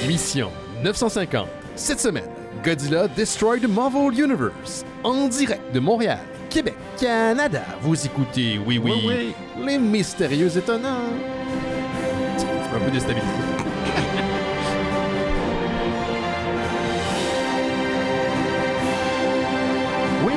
Émission 950. Cette semaine, Godzilla Destroy the Marvel Universe. En direct de Montréal, Québec, Canada. Vous écoutez, oui, les mystérieux étonnants. C'est un peu déstabilisé. Oui.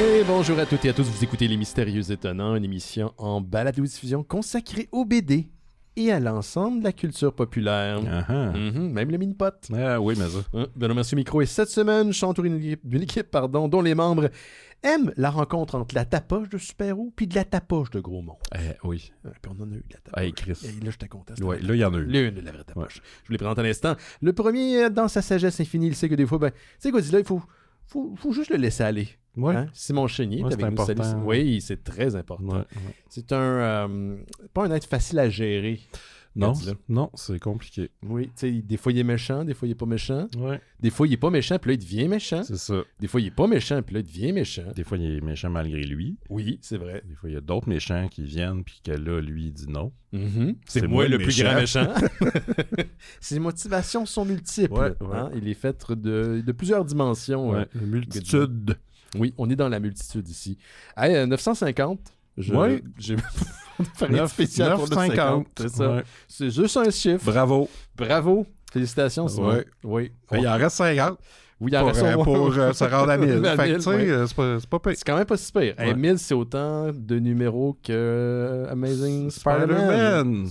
Et bonjour à toutes et à tous, vous écoutez Les Mystérieux Étonnants, une émission en balado-diffusion consacrée au BD et à l'ensemble de la culture populaire. Même le mini-pot. Oui, mais ça. Benoît Mercier Micro, et cette semaine, je suis entouré d'une équipe dont les membres aiment la rencontre entre la tapoche de Super-Héros puis de la tapoche de Gros-Mont. Oui. Puis on en a eu de la tapoche. Chris. Et là, j'étais content. Ouais, là, il y en a eu. L'une de la vraie tapoche. Ouais. Je vous les présente à l'instant. Le premier, dans sa sagesse infinie, il sait que des fois, tu sais, Godzilla, il faut juste le laisser aller. Ouais. Hein? Simon Chénier, c'est important. Oui, c'est très important. Ouais. C'est pas un être facile à gérer. Non, c'est compliqué. Oui, tu sais, des fois il est méchant, des fois il est pas méchant. Ouais. Des fois il est pas méchant, puis là il devient méchant. C'est ça. Des fois il est pas méchant, puis là il devient méchant. Des fois il est méchant malgré lui. Oui, c'est vrai. Des fois il y a d'autres méchants qui viennent, puis que là, lui, il dit non. Mm-hmm. C'est moi le plus grand méchant. Ses motivations sont multiples. Ouais. Hein? Il est fait de plusieurs dimensions. Une multitude. Oui, on est dans la multitude ici. Hey, 950. J'ai fait un spécial pour 950. C'est ça. Ouais. C'est juste un chiffre. Bravo. Félicitations, Simon. Oui. Il en reste 50. Oui, il en reste pour se rendre à 1000. Fait que, tu sais, c'est pas pire. C'est quand même pas si pire. Ouais. 1000, c'est autant de numéros que Amazing Spider-Man.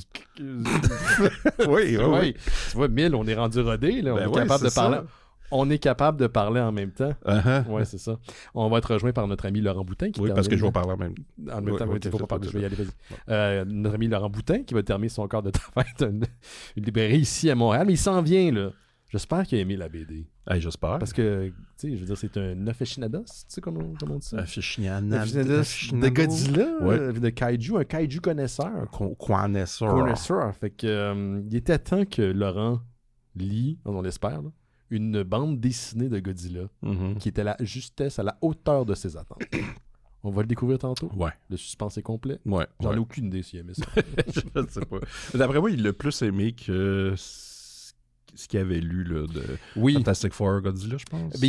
Oui. Tu vois, 1000, on est rendu rodé. Là. On est capable de parler. On est capable de parler en même temps. Oui, c'est ça. On va être rejoint par notre ami Laurent Boutin. Oui, parce que je vais parler en même temps. Je vais y aller, vas-y. Notre ami Laurent Boutin qui va terminer son corps de travail d'une librairie ici à Montréal. Mais il s'en vient, là. J'espère qu'il a aimé la BD. J'espère. Parce que, tu sais, je veux dire, c'est un aficionados, tu sais comment on dit ça? Aficionados de Godzilla, de Kaiju, un Kaiju connaisseur. Connaisseur. Fait que, il était temps que Laurent lit, on l'espère, là, une bande dessinée de Godzilla qui était à la justesse, à la hauteur de ses attentes. On va le découvrir tantôt. Ouais. Le suspense est complet. Ouais. J'en ai aucune idée s'il aimait ça. Je ne sais pas. D'après moi, il l'a plus aimé que ce qu'il avait lu là, de Fantastic Four Godzilla, je pense. En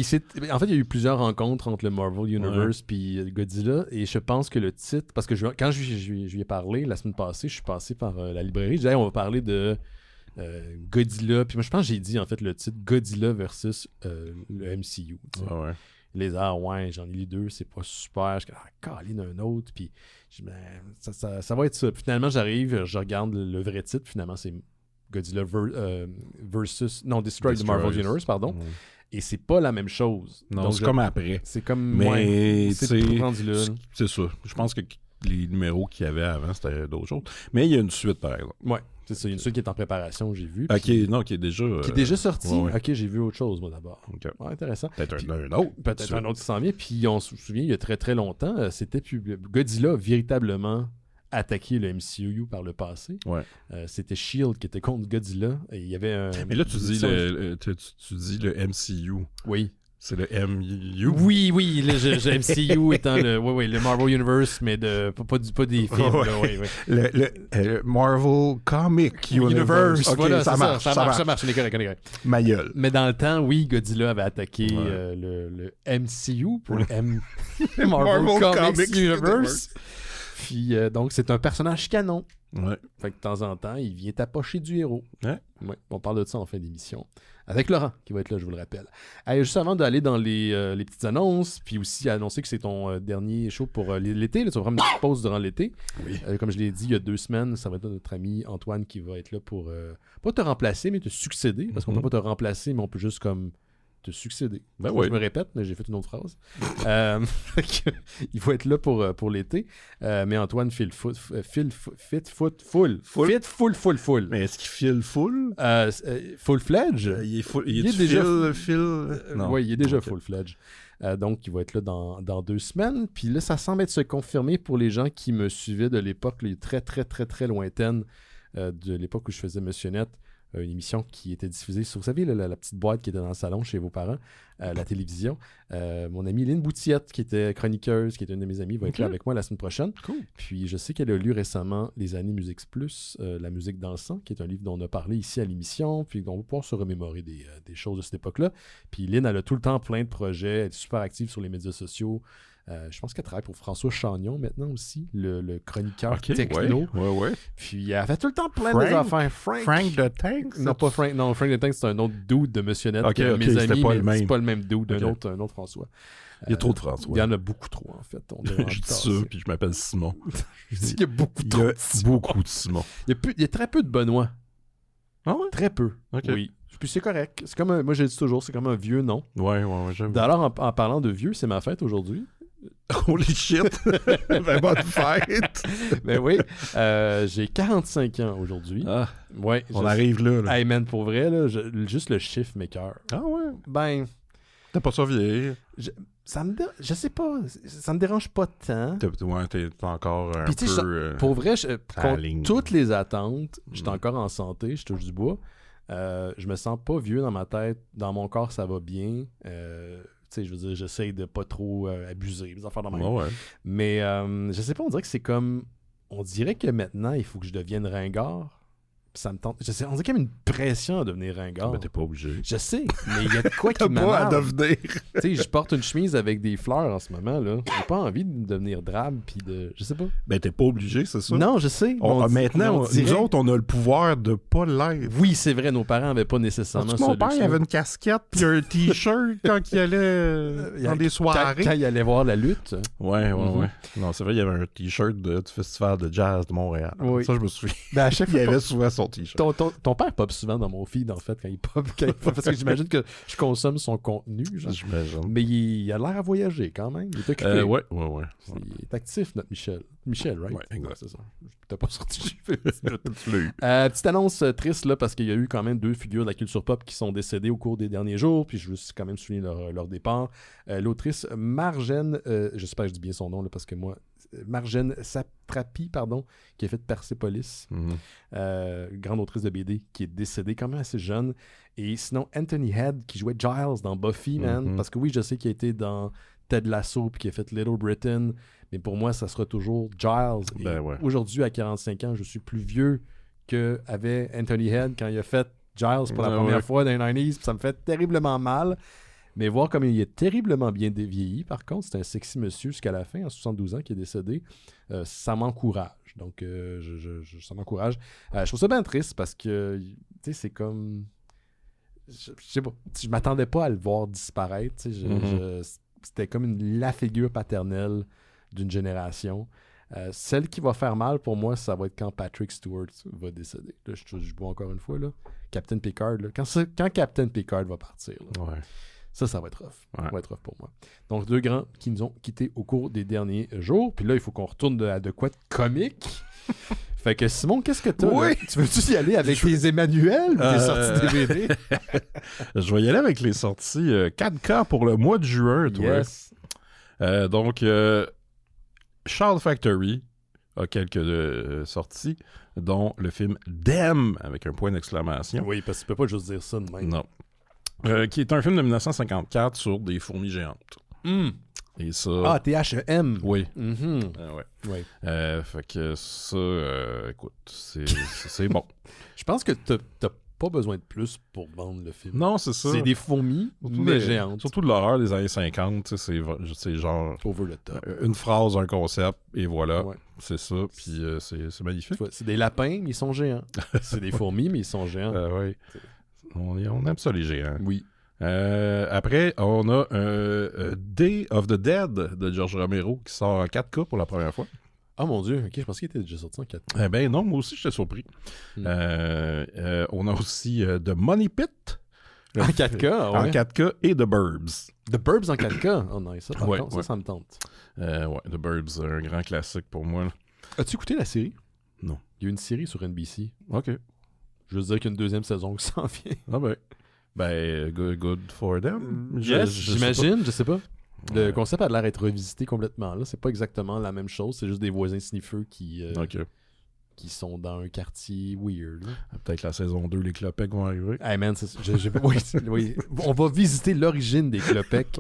fait, il y a eu plusieurs rencontres entre le Marvel Universe et Godzilla, et je pense que le titre, parce que quand je lui ai parlé la semaine passée, je suis passé par la librairie, je disais, on va parler de Godzilla, puis moi je pense que j'ai dit en fait le titre Godzilla versus le MCU. Les j'en ai lu 2, c'est pas super. Je dis, câline un autre, puis ça va être ça. Puis finalement, j'arrive, je regarde le vrai titre, finalement, c'est Godzilla versus Destroy the Marvel Universe, pardon. Et c'est pas la même chose. Non, donc, c'est comme après. C'est comme... Mais c'est rendu là. C'est ça. Je pense que les numéros qu'il y avait avant, c'était d'autres choses. Mais il y a une suite, par exemple. Ouais. C'est ça, il y a une suite qui est en préparation, j'ai vu. Qui est déjà... Qui est déjà sorti? Ouais. Ok, j'ai vu autre chose, moi, d'abord. Okay. Ouais, intéressant. Peut-être un autre. Peut-être un autre qui s'en vient. Puis on se souvient, il y a très, très longtemps, c'était Godzilla a véritablement attaqué le MCU par le passé. Ouais. C'était S.H.I.E.L.D. qui était contre Godzilla. Et il y avait un... Mais là, tu dis le MCU. Oui. C'est le MU. Oui, le MCU étant le Marvel Universe, mais pas des films. Le Marvel Comic Universe. Okay, voilà, ça marche. On est correct. Ma gueule. Mais dans le temps, Godzilla avait attaqué le MCU pour le Marvel Comics Universe. Puis donc, c'est un personnage canon. Ouais. Fait que de temps en temps, il vient tapocher du héros. Ouais. On parle de ça en fin d'émission. Avec Laurent, qui va être là, je vous le rappelle. Allez, juste avant d'aller dans les petites annonces, puis aussi annoncer que c'est ton dernier show pour l'été. Là, tu vas prendre une petite pause durant l'été. Oui. Comme je l'ai dit il y a 2 semaines, ça va être notre ami Antoine qui va être là pour, pas te remplacer, mais te succéder. Parce qu'on peut pas te remplacer, mais on peut juste comme te succéder. Je me répète, mais j'ai fait une autre phrase. Il faut être là pour l'été. Mais Antoine file full. Mais est-ce qu'il file full? Full-fledged? Il est déjà Oui, il est déjà full-fledged. Donc, il va être là dans 2 semaines. Puis là, ça semble être se confirmer pour les gens qui me suivaient de l'époque, les très, très, très, très lointaine, de l'époque où je faisais Monsieur Net. une émission qui était diffusée sur, vous savez, la petite boîte qui était dans le salon chez vos parents, la télévision. Mon amie Lynn Boutillette, qui était chroniqueuse, qui était une de mes amies, va être là avec moi la semaine prochaine. Cool. Puis je sais qu'elle a lu récemment Les années Musique Plus, La musique dans le sang, qui est un livre dont on a parlé ici à l'émission, puis on va pouvoir se remémorer des choses de cette époque-là. Puis Lynn, elle a tout le temps plein de projets, elle est super active sur les médias sociaux. Je pense qu'elle travaille pour François Chagnon maintenant aussi, le chroniqueur techno. Ouais. Puis elle fait tout le temps plein d'affaires. Frank the Tank? Non, pas Frank. Non, Frank the Tank, c'est un autre dude de Monsieur Net. Ok, mes amis, pas mais c'est pas le même dude, un autre François. Il y a trop de François. Il y en a beaucoup trop, en fait. Je dis ça, puis je m'appelle Simon. Je dis qu'il y a beaucoup trop. Beaucoup de Simon. Il y a très peu de Benoît. Ah ouais? Très peu. Okay. Oui. Puis c'est correct. C'est comme moi, je dis toujours, c'est comme un vieux nom. Ouais, j'aime. D'ailleurs, en parlant de vieux, c'est ma fête aujourd'hui. Holy shit! Ben, bonne fête! Ben oui, j'ai 45 ans aujourd'hui. Ah, ouais, on arrive là. Hey man, pour vrai, là, juste le chiffre m'écoeure. Ah ouais? Ben... T'as pas ça vieillir? Je sais pas, ça me dérange pas tant. T'es encore un puis, peu... pour vrai, contre toutes les attentes, j'étais encore en santé, je touche du bois. Je me sens pas vieux dans ma tête. Dans mon corps, ça va bien. Je veux dire, j'essaye de pas trop abuser, les affaires dans ma vie. Mais je sais pas, on dirait que c'est comme... On dirait que maintenant, il faut que je devienne ringard. Ça me tente. On dirait qu'il y a une pression à devenir ringard. Mais t'es pas obligé. Je sais, mais il y a de quoi qui m'énerve. T'as pas à devenir. Tu sais, je porte une chemise avec des fleurs en ce moment, là. J'ai pas envie de devenir drabe, puis de... Je sais pas. Ben, t'es pas obligé, c'est ça? Non, je sais. Maintenant, nous autres, on a le pouvoir de pas l'être. Oui, c'est vrai, nos parents avaient pas nécessairement ça. Mon père, il avait une casquette puis un T-shirt quand il allait dans des soirées. Quand il allait voir la lutte. Ouais. Non, c'est vrai, il y avait un T-shirt du Festival de jazz de Montréal. Oui. Ça, je me souviens. Ben, à chaque fois, il y avait souvent son T-shirt. Ton père pop souvent dans mon feed, en fait, quand il pop. Parce que j'imagine que je consomme son contenu. Genre. J'imagine. Mais il a l'air à voyager quand même. Il est occupé. Ouais. Il est actif, notre Michel. Michel, right? Ouais, exact. C'est ça. T'as pas sorti. Tu l'as eu. Petite annonce triste, là, parce qu'il y a eu quand même 2 figures de la culture pop qui sont décédées au cours des derniers jours, puis je veux quand même souligner leur départ. L'autrice Marjane, j'espère que je dis bien son nom, là, parce que moi, Marjane Satrapi, pardon, qui a fait Persepolis, grande autrice de BD, qui est décédée quand même assez jeune. Et sinon, Anthony Head, qui jouait Giles dans Buffy, man, parce que oui, je sais qu'il a été dans Ted Lasso, puis qui a fait Little Britain, mais pour moi, ça sera toujours Giles. Aujourd'hui, à 45 ans, je suis plus vieux qu'avait Anthony Head quand il a fait Giles pour la première fois dans les 90s, puis ça me fait terriblement mal. Mais voir comme il est terriblement bien vieilli, par contre, c'est un sexy monsieur jusqu'à la fin, à 72 ans, qui est décédé, ça m'encourage. Donc, ça m'encourage. Je trouve ça bien triste parce que, tu sais, c'est comme... Je sais pas, je m'attendais pas à le voir disparaître, tu sais, c'était comme la figure paternelle d'une génération. Celle qui va faire mal pour moi, ça va être quand Patrick Stewart va décéder. Là, je bois encore une fois, là. Captain Picard, là. Quand Captain Picard va partir, là, ça va être rough. Ça va être rough pour moi. Donc, 2 grands qui nous ont quittés au cours des derniers jours. Puis là, il faut qu'on retourne à de quoi de comique. Fait que Simon, qu'est-ce que t'as? Oui. Tu veux-tu y aller avec les Emmanuel ou tes sorties DVD? Je vais y aller avec les sorties 4K pour le mois de juin, toi. Yes. Donc, Child Factory a quelques sorties, dont le film Them, avec un point d'exclamation. Oui, parce que tu peux pas juste dire ça de même. Non. Qui est un film de 1954 sur des fourmis géantes. Et ça... Ah, THM. Oui. Oui. Fait que ça, écoute, c'est bon. Je pense que t'as pas besoin de plus pour vendre le film. Non, c'est ça. C'est des fourmis, mais géantes. Surtout de l'horreur des années 50, c'est genre... Over the top. Une phrase, un concept, et voilà. Ouais. C'est ça, puis c'est magnifique. C'est des lapins, mais ils sont géants. C'est des fourmis, mais ils sont géants. Oui. On aime ça, les géants. Oui. Après, on a Day of the Dead de George Romero qui sort en 4K pour la première fois. Ah mon Dieu, ok, je pensais qu'il était déjà sorti en 4K. Eh ben non, moi aussi j'étais surpris. On a aussi The Money Pit. En 4K, En 4K et The Burbs. The Burbs en 4K? Oh nice, ça par contre, ça me tente. The Burbs, un grand classique pour moi. Là. As-tu écouté la série? Non. Il y a une série sur NBC. Ok. Je veux dire qu'il y a une deuxième saison qui s'en vient. Ah ben. Ben, good for them. J'imagine, je sais pas. Le concept a l'air d'être revisité complètement. Là, c'est pas exactement la même chose. C'est juste des voisins sniffeux qui... Ok. qui sont dans un quartier weird. Là. Peut-être la saison 2, les Clopecs vont arriver. Hey man, oui. On va visiter l'origine des Clopecs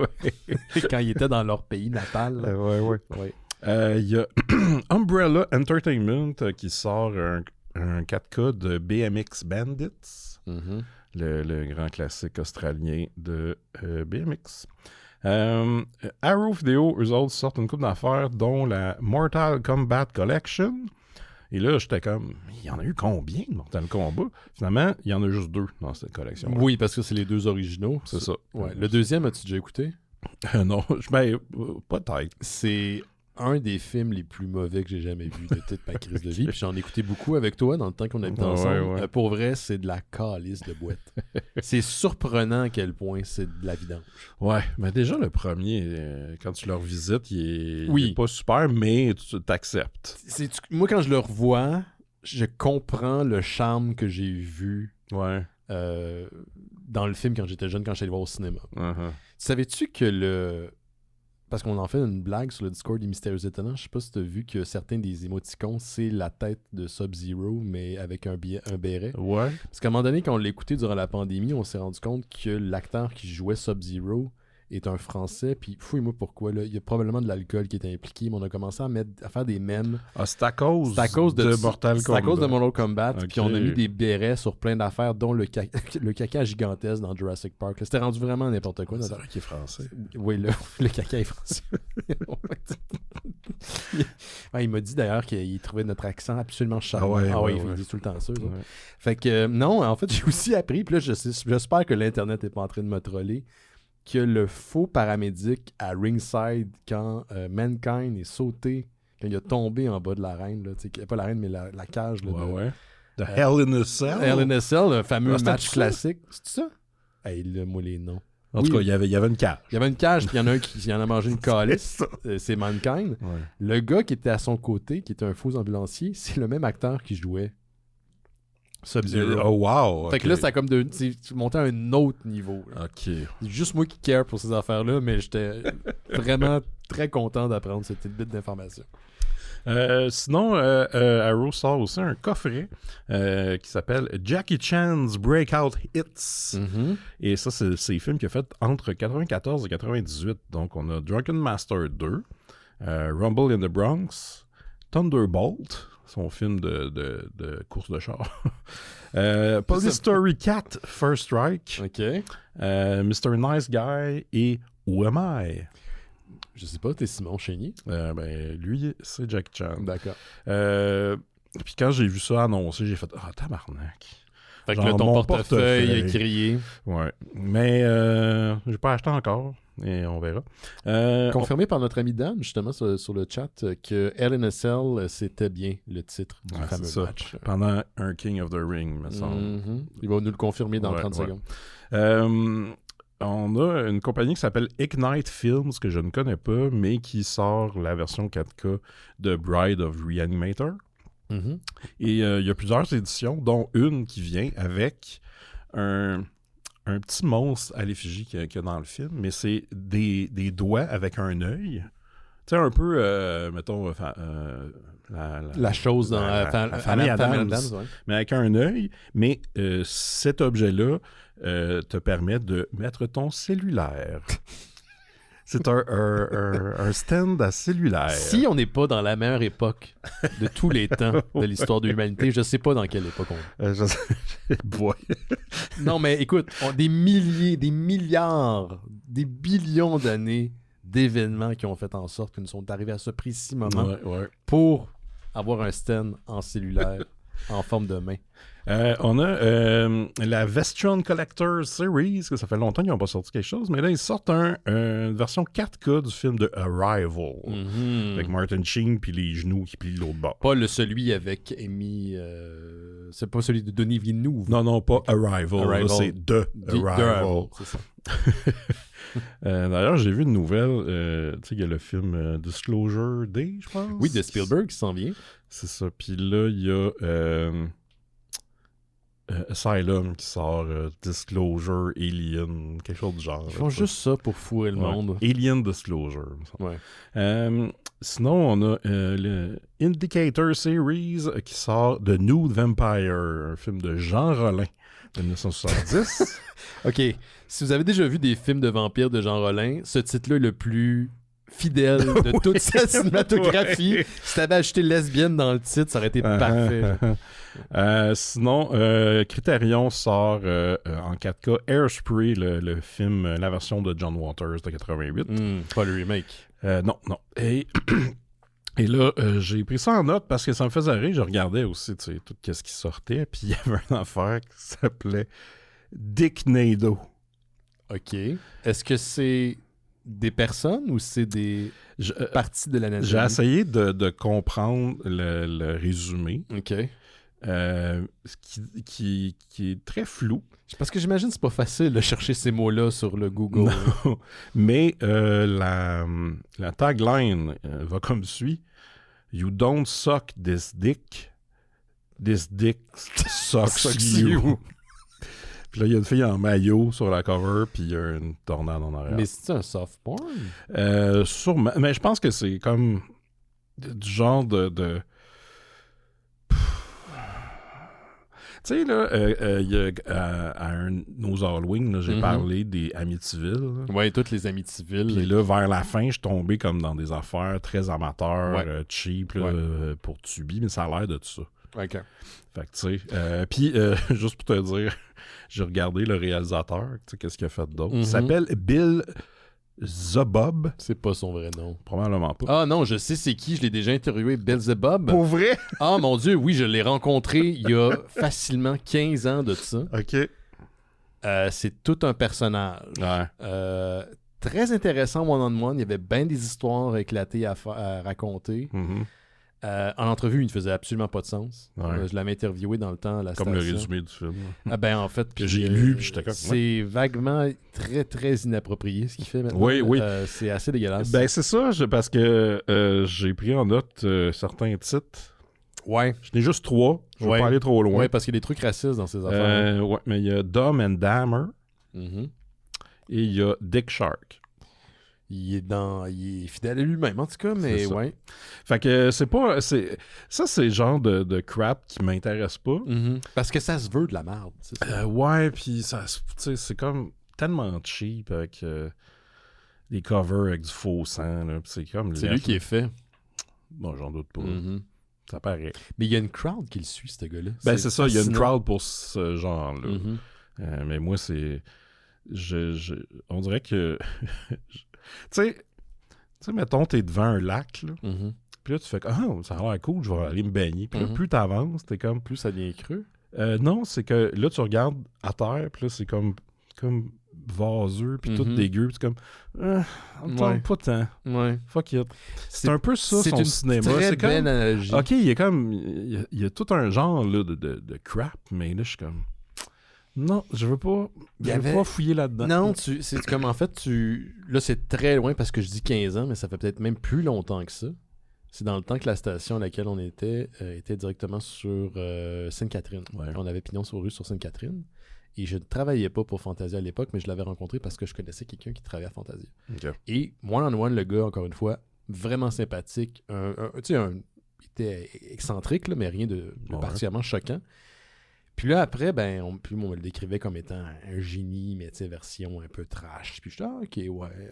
quand ils étaient dans leur pays natal. Ouais. Il y a Umbrella Entertainment qui sort un 4K de BMX Bandits, Mm-hmm. le grand classique australien de BMX. Arrow Video, eux autres, sortent une couple d'affaires, dont la Mortal Kombat Collection. Et là, j'étais comme, il y en a eu combien de Mortal Kombat? Finalement, il y en a juste 2 dans cette collection. Oui, parce que c'est les 2 originaux. C'est ça. Ouais. Le deuxième, as-tu déjà écouté? Non, peut-être. C'est un des films les plus mauvais que j'ai jamais vu de toute ma crise de vie. Puis j'en ai écouté beaucoup avec toi dans le temps qu'on habitait ensemble. Ouais. Pour vrai, c'est de la calice de boîte. C'est surprenant à quel point c'est de la vidange. Ouais, mais déjà le premier, quand tu le revisites, il Oui. est pas super, mais tu t'acceptes. Moi, quand je le revois, je comprends le charme que j'ai vu Ouais. dans le film quand j'étais jeune, quand j'allais le voir au cinéma. Uh-huh. Savais-tu que parce qu'on en fait une blague sur le Discord des Mystérieux Étonnants, je sais pas si tu as vu que certains des émoticônes, c'est la tête de Sub-Zero, mais avec un béret. Ouais. Parce qu'à un moment donné, quand on l'a écouté durant la pandémie, on s'est rendu compte que l'acteur qui jouait Sub-Zero est un Français, puis fouille-moi pourquoi, là, il y a probablement de l'alcool qui est impliqué, mais on a commencé à faire des mèmes. Ah, c'est à cause, de Mortal Kombat. C'est à cause de Mortal Kombat, Ok. puis on a mis des bérets sur plein d'affaires, dont le caca gigantesque dans Jurassic Park. Là, c'était rendu vraiment n'importe quoi. C'est vrai qu'il est français. Oui, le caca est français. Ouais, il m'a dit d'ailleurs qu'il trouvait notre accent absolument charmant. Ouais, il dit tout le temps ça. Ouais. Fait que non, en fait, j'ai aussi appris, puis là, j'espère que l'Internet n'est pas en train de me troller, que le faux paramédic à ringside quand Mankind est sauté, quand il a tombé en bas de l'arène, là, pas l'arène, mais la cage. Là, Ouais. The Hell in a Cell. Hell in a Cell, le fameux Ah, c'était match ça? classique. C'est ça? Hey, là, moi, les noms. En tout cas, il y avait une cage. Il y avait une cage, puis il y en a un qui en a mangé une calice. C'est Mankind. Ouais. Le gars qui était à son côté, qui était un faux ambulancier, c'est le même acteur qui jouait Sub-Zero. Oh, wow. Fait que là, ça a comme monté à un autre niveau. Là. OK. C'est juste moi qui care pour ces affaires-là, mais j'étais vraiment très content d'apprendre cette petite bit d'information. Sinon, Arrow sort aussi un coffret qui s'appelle Jackie Chan's Breakout Hits. Mm-hmm. Et ça, c'est les films qu'il a fait entre 94 et 98. Donc, on a Drunken Master 2, Rumble in the Bronx, Thunderbolt, son film de course de char, Police Story 4, First Strike, OK. Mr. Nice Guy et Who Am I? Je sais pas, t'es Simon Chénier? Lui, c'est Jackie Chan. D'accord. Puis quand j'ai vu ça annoncé, j'ai fait « Ah, tabarnak! » Fait que Genre, là, ton mon portefeuille portefeuille. est crié. Ouais. Mais j'ai pas acheté encore. Et on verra. Confirmé par notre ami Dan, justement, sur le chat, que Hell in a Cell, c'était bien le titre du Ouais, fameux c'est ça. match. Pendant un King of the Ring, me semble. Mhm. Il va nous le confirmer dans 30 Ouais. secondes. On a une compagnie qui s'appelle Ignite Films, que je ne connais pas, mais qui sort la version 4K de Bride of Reanimator. Mhm. Et il y a plusieurs éditions, dont une qui vient avec un petit monstre à l'effigie qu'il y a dans le film, mais c'est des doigts avec un œil. Tu sais, un peu, mettons, La chose dans la Family Adams. ouais. mais avec un œil. Mais cet objet-là te permet de mettre ton cellulaire. C'est un stand à cellulaire. Si on n'est pas dans la meilleure époque de tous les temps de l'histoire de l'humanité, je sais pas dans quelle époque on est. Boy. Non, mais écoute, des milliers, des milliards, des billions d'années d'événements qui ont fait en sorte que nous sommes arrivés à ce précis moment Ouais. pour avoir un stand en cellulaire en forme de main. On a la Vestron Collector Series, que ça fait longtemps qu'ils n'ont pas sorti quelque chose, mais là, ils sortent une version 4K du film de Arrival, avec Martin Sheen puis les genoux qui plient de l'autre bord. Pas celui avec Amy... c'est pas celui de Denis Villeneuve. Non, pas Arrival. Arrival. Là, c'est The Arrival. C'est ça. D'ailleurs, j'ai vu une nouvelle. Tu sais, il y a le film Disclosure Day, je pense. Oui, de Spielberg qui s'en vient. C'est ça. Puis là, il y a... Asylum qui sort, Disclosure, Alien, quelque chose du genre. Ils font juste ça pour fourrer le monde. Alien Disclosure. Ouais. Sinon, on a le Indicator Series qui sort de Nude Vampire, un film de Jean Rollin de 1970. OK. Si vous avez déjà vu des films de vampires de Jean Rollin, ce titre-là est le plus fidèle de toute sa cinématographie. Ouais. Si t'avais acheté lesbienne dans le titre, ça aurait été parfait. Sinon, Criterion sort en 4K Airspray, le film, la version de John Waters de 88. Pas le remake. Non. Et là, j'ai pris ça en note parce que ça me faisait rire. Je regardais aussi, tu sais, tout ce qui sortait. Puis il y avait une affaire qui s'appelait Dick Nado. OK. Est-ce que c'est des personnes ou c'est des parties de l'anatomie? J'ai essayé de comprendre le résumé. OK. Qui est très flou. Parce que j'imagine que c'est pas facile de chercher ces mots-là sur le Google. Non. Mais la tagline va comme suit. You don't suck this dick sucks you. Puis là, il y a une fille en maillot sur la cover, puis il y a une tornade en arrière. Mais c'est un soft porn? Sûrement. Mais je pense que c'est comme du genre de... Tu sais, là, il y a, à nos Halloween, là, j'ai parlé des Amityville. Oui, toutes les Amityville. Puis là, vers la fin, je suis tombé comme dans des affaires très amateurs, cheap, là, pour Tubi, mais ça a l'air de tout ça. OK. Fait que, tu sais, puis, juste pour te dire, j'ai regardé le réalisateur, tu sais, qu'est-ce qu'il a fait d'autre. Il s'appelle Bill Zebob. C'est pas son vrai nom. Probablement pas. Ah non, je sais c'est qui, je l'ai déjà interviewé, Beelzebub. Pour vrai? Ah mon Dieu, oui, je l'ai rencontré il y a facilement 15 ans de ça. OK. C'est tout un personnage. Ouais. Très intéressant one-on-one, il y avait bien des histoires éclatées à raconter. En entrevue, il ne faisait absolument pas de sens. Ouais. Je l'avais interviewé dans le temps à la comme station. le résumé du film. En fait, que j'ai lu, puis j'étais comme... C'est vaguement très, très inapproprié ce qu'il fait maintenant. Oui. C'est assez dégueulasse. Ben, c'est ça, parce que j'ai pris en note certains titres. Ouais. Je n'ai juste 3. Je ne vais pas aller trop loin. Oui, parce qu'il y a des trucs racistes dans ces affaires. Ouais, mais il y a Dumb and Dammer Mm-hmm. et il y a Dick Shark. Il est fidèle à lui-même, en tout cas, mais ouais. Fait que c'est pas... Ça, c'est le genre de crap qui m'intéresse pas. Mm-hmm. Parce que ça se veut de la merde. Ouais, puis ça, c'est comme tellement cheap avec des covers avec du faux sang. Là, c'est comme c'est lui qui est fait. Bon, j'en doute pas. Mm-hmm. Ça paraît. Mais il y a une crowd qui le suit, ce gars-là. Ben, c'est ça, il y a une crowd pour ce genre-là. Mm-hmm. Mais moi, c'est... On dirait que... Tu sais, mettons, t'es devant un lac, là. Mm-hmm. Puis là, tu fais « ça a l'air cool, je vais aller me baigner. » Puis là, plus t'avances, t'es comme... Plus ça devient creux. Non, c'est que là, tu regardes à terre, puis là, c'est comme vaseux, puis tout dégueu. Puis c'est comme... on tente pas tant. Ouais. Fuck it. C'est un peu ça, son cinéma. C'est une très belle analogie. OK, il y a tout un genre là, de crap, mais là, je suis comme... Non, je veux pas fouiller là-dedans. Non, c'est comme en fait, là c'est très loin parce que je dis 15 ans, mais ça fait peut-être même plus longtemps que ça. C'est dans le temps que la station à laquelle on était directement sur Sainte-Catherine. Ouais. On avait pignon sur rue sur Sainte-Catherine. Et je ne travaillais pas pour Fantasia à l'époque, mais je l'avais rencontré parce que je connaissais quelqu'un qui travaillait à Fantasia. Okay. Et one-on-one, le gars, encore une fois, vraiment sympathique. Il était excentrique, là, mais rien de particulièrement choquant. Puis là, après, on me le décrivait comme étant un génie, mais tu sais, version un peu trash. Puis je disais, OK, ouais.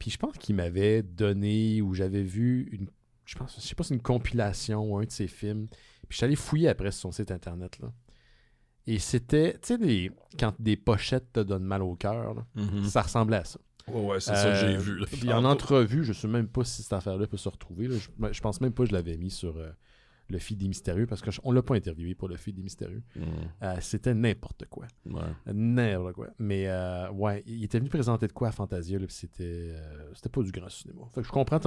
Puis je pense qu'il m'avait donné, ou j'avais vu je sais pas si c'est une compilation ou un de ses films. Puis je suis allé fouiller après sur son site internet, là. Et c'était, tu sais, quand des pochettes te donnent mal au cœur, là, ça ressemblait à ça. Ouais, c'est ça que j'ai vu. Là. Puis en entrevue, je sais même pas si cette affaire-là peut se retrouver. Là. Je pense même pas que je l'avais mis sur le feed des Mystérieux parce qu'on l'a pas interviewé pour le feed des Mystérieux. C'était n'importe quoi. Ouais. N'importe quoi. Mais ouais, il était venu présenter de quoi à Fantasia, là, puis c'était pas du grand cinéma. Fait que je comprends,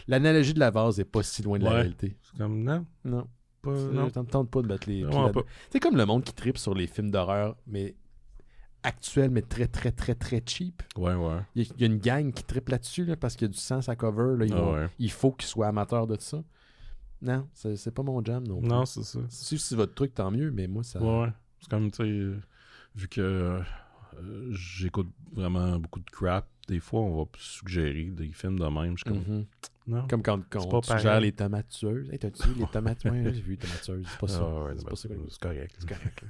l'analogie de la vase est pas si loin de la réalité. C'est comme, non. Non. Tente pas de mettre les pieds là-dedans. C'est comme le monde qui tripe sur les films d'horreur, mais actuels, mais très, très, très, très cheap. Ouais. Il y a une gang qui tripe là-dessus, là, parce qu'il y a du sens à cover. Là, il faut qu'ils soient amateurs de ça. Non, c'est pas mon jam non plus. Non, c'est ça. Si c'est votre truc, tant mieux, mais moi, ça... Ouais. C'est comme, tu sais, vu que j'écoute vraiment beaucoup de crap, des fois, on va suggérer des films de même. Je suis comme, non. Comme quand on suggère les tomates tueuses. Hey, t'as-tu vu les tomates? Ouais, j'ai vu les tomates tueuses. C'est pas ça. C'est pas ça. C'est correct. C'est correct.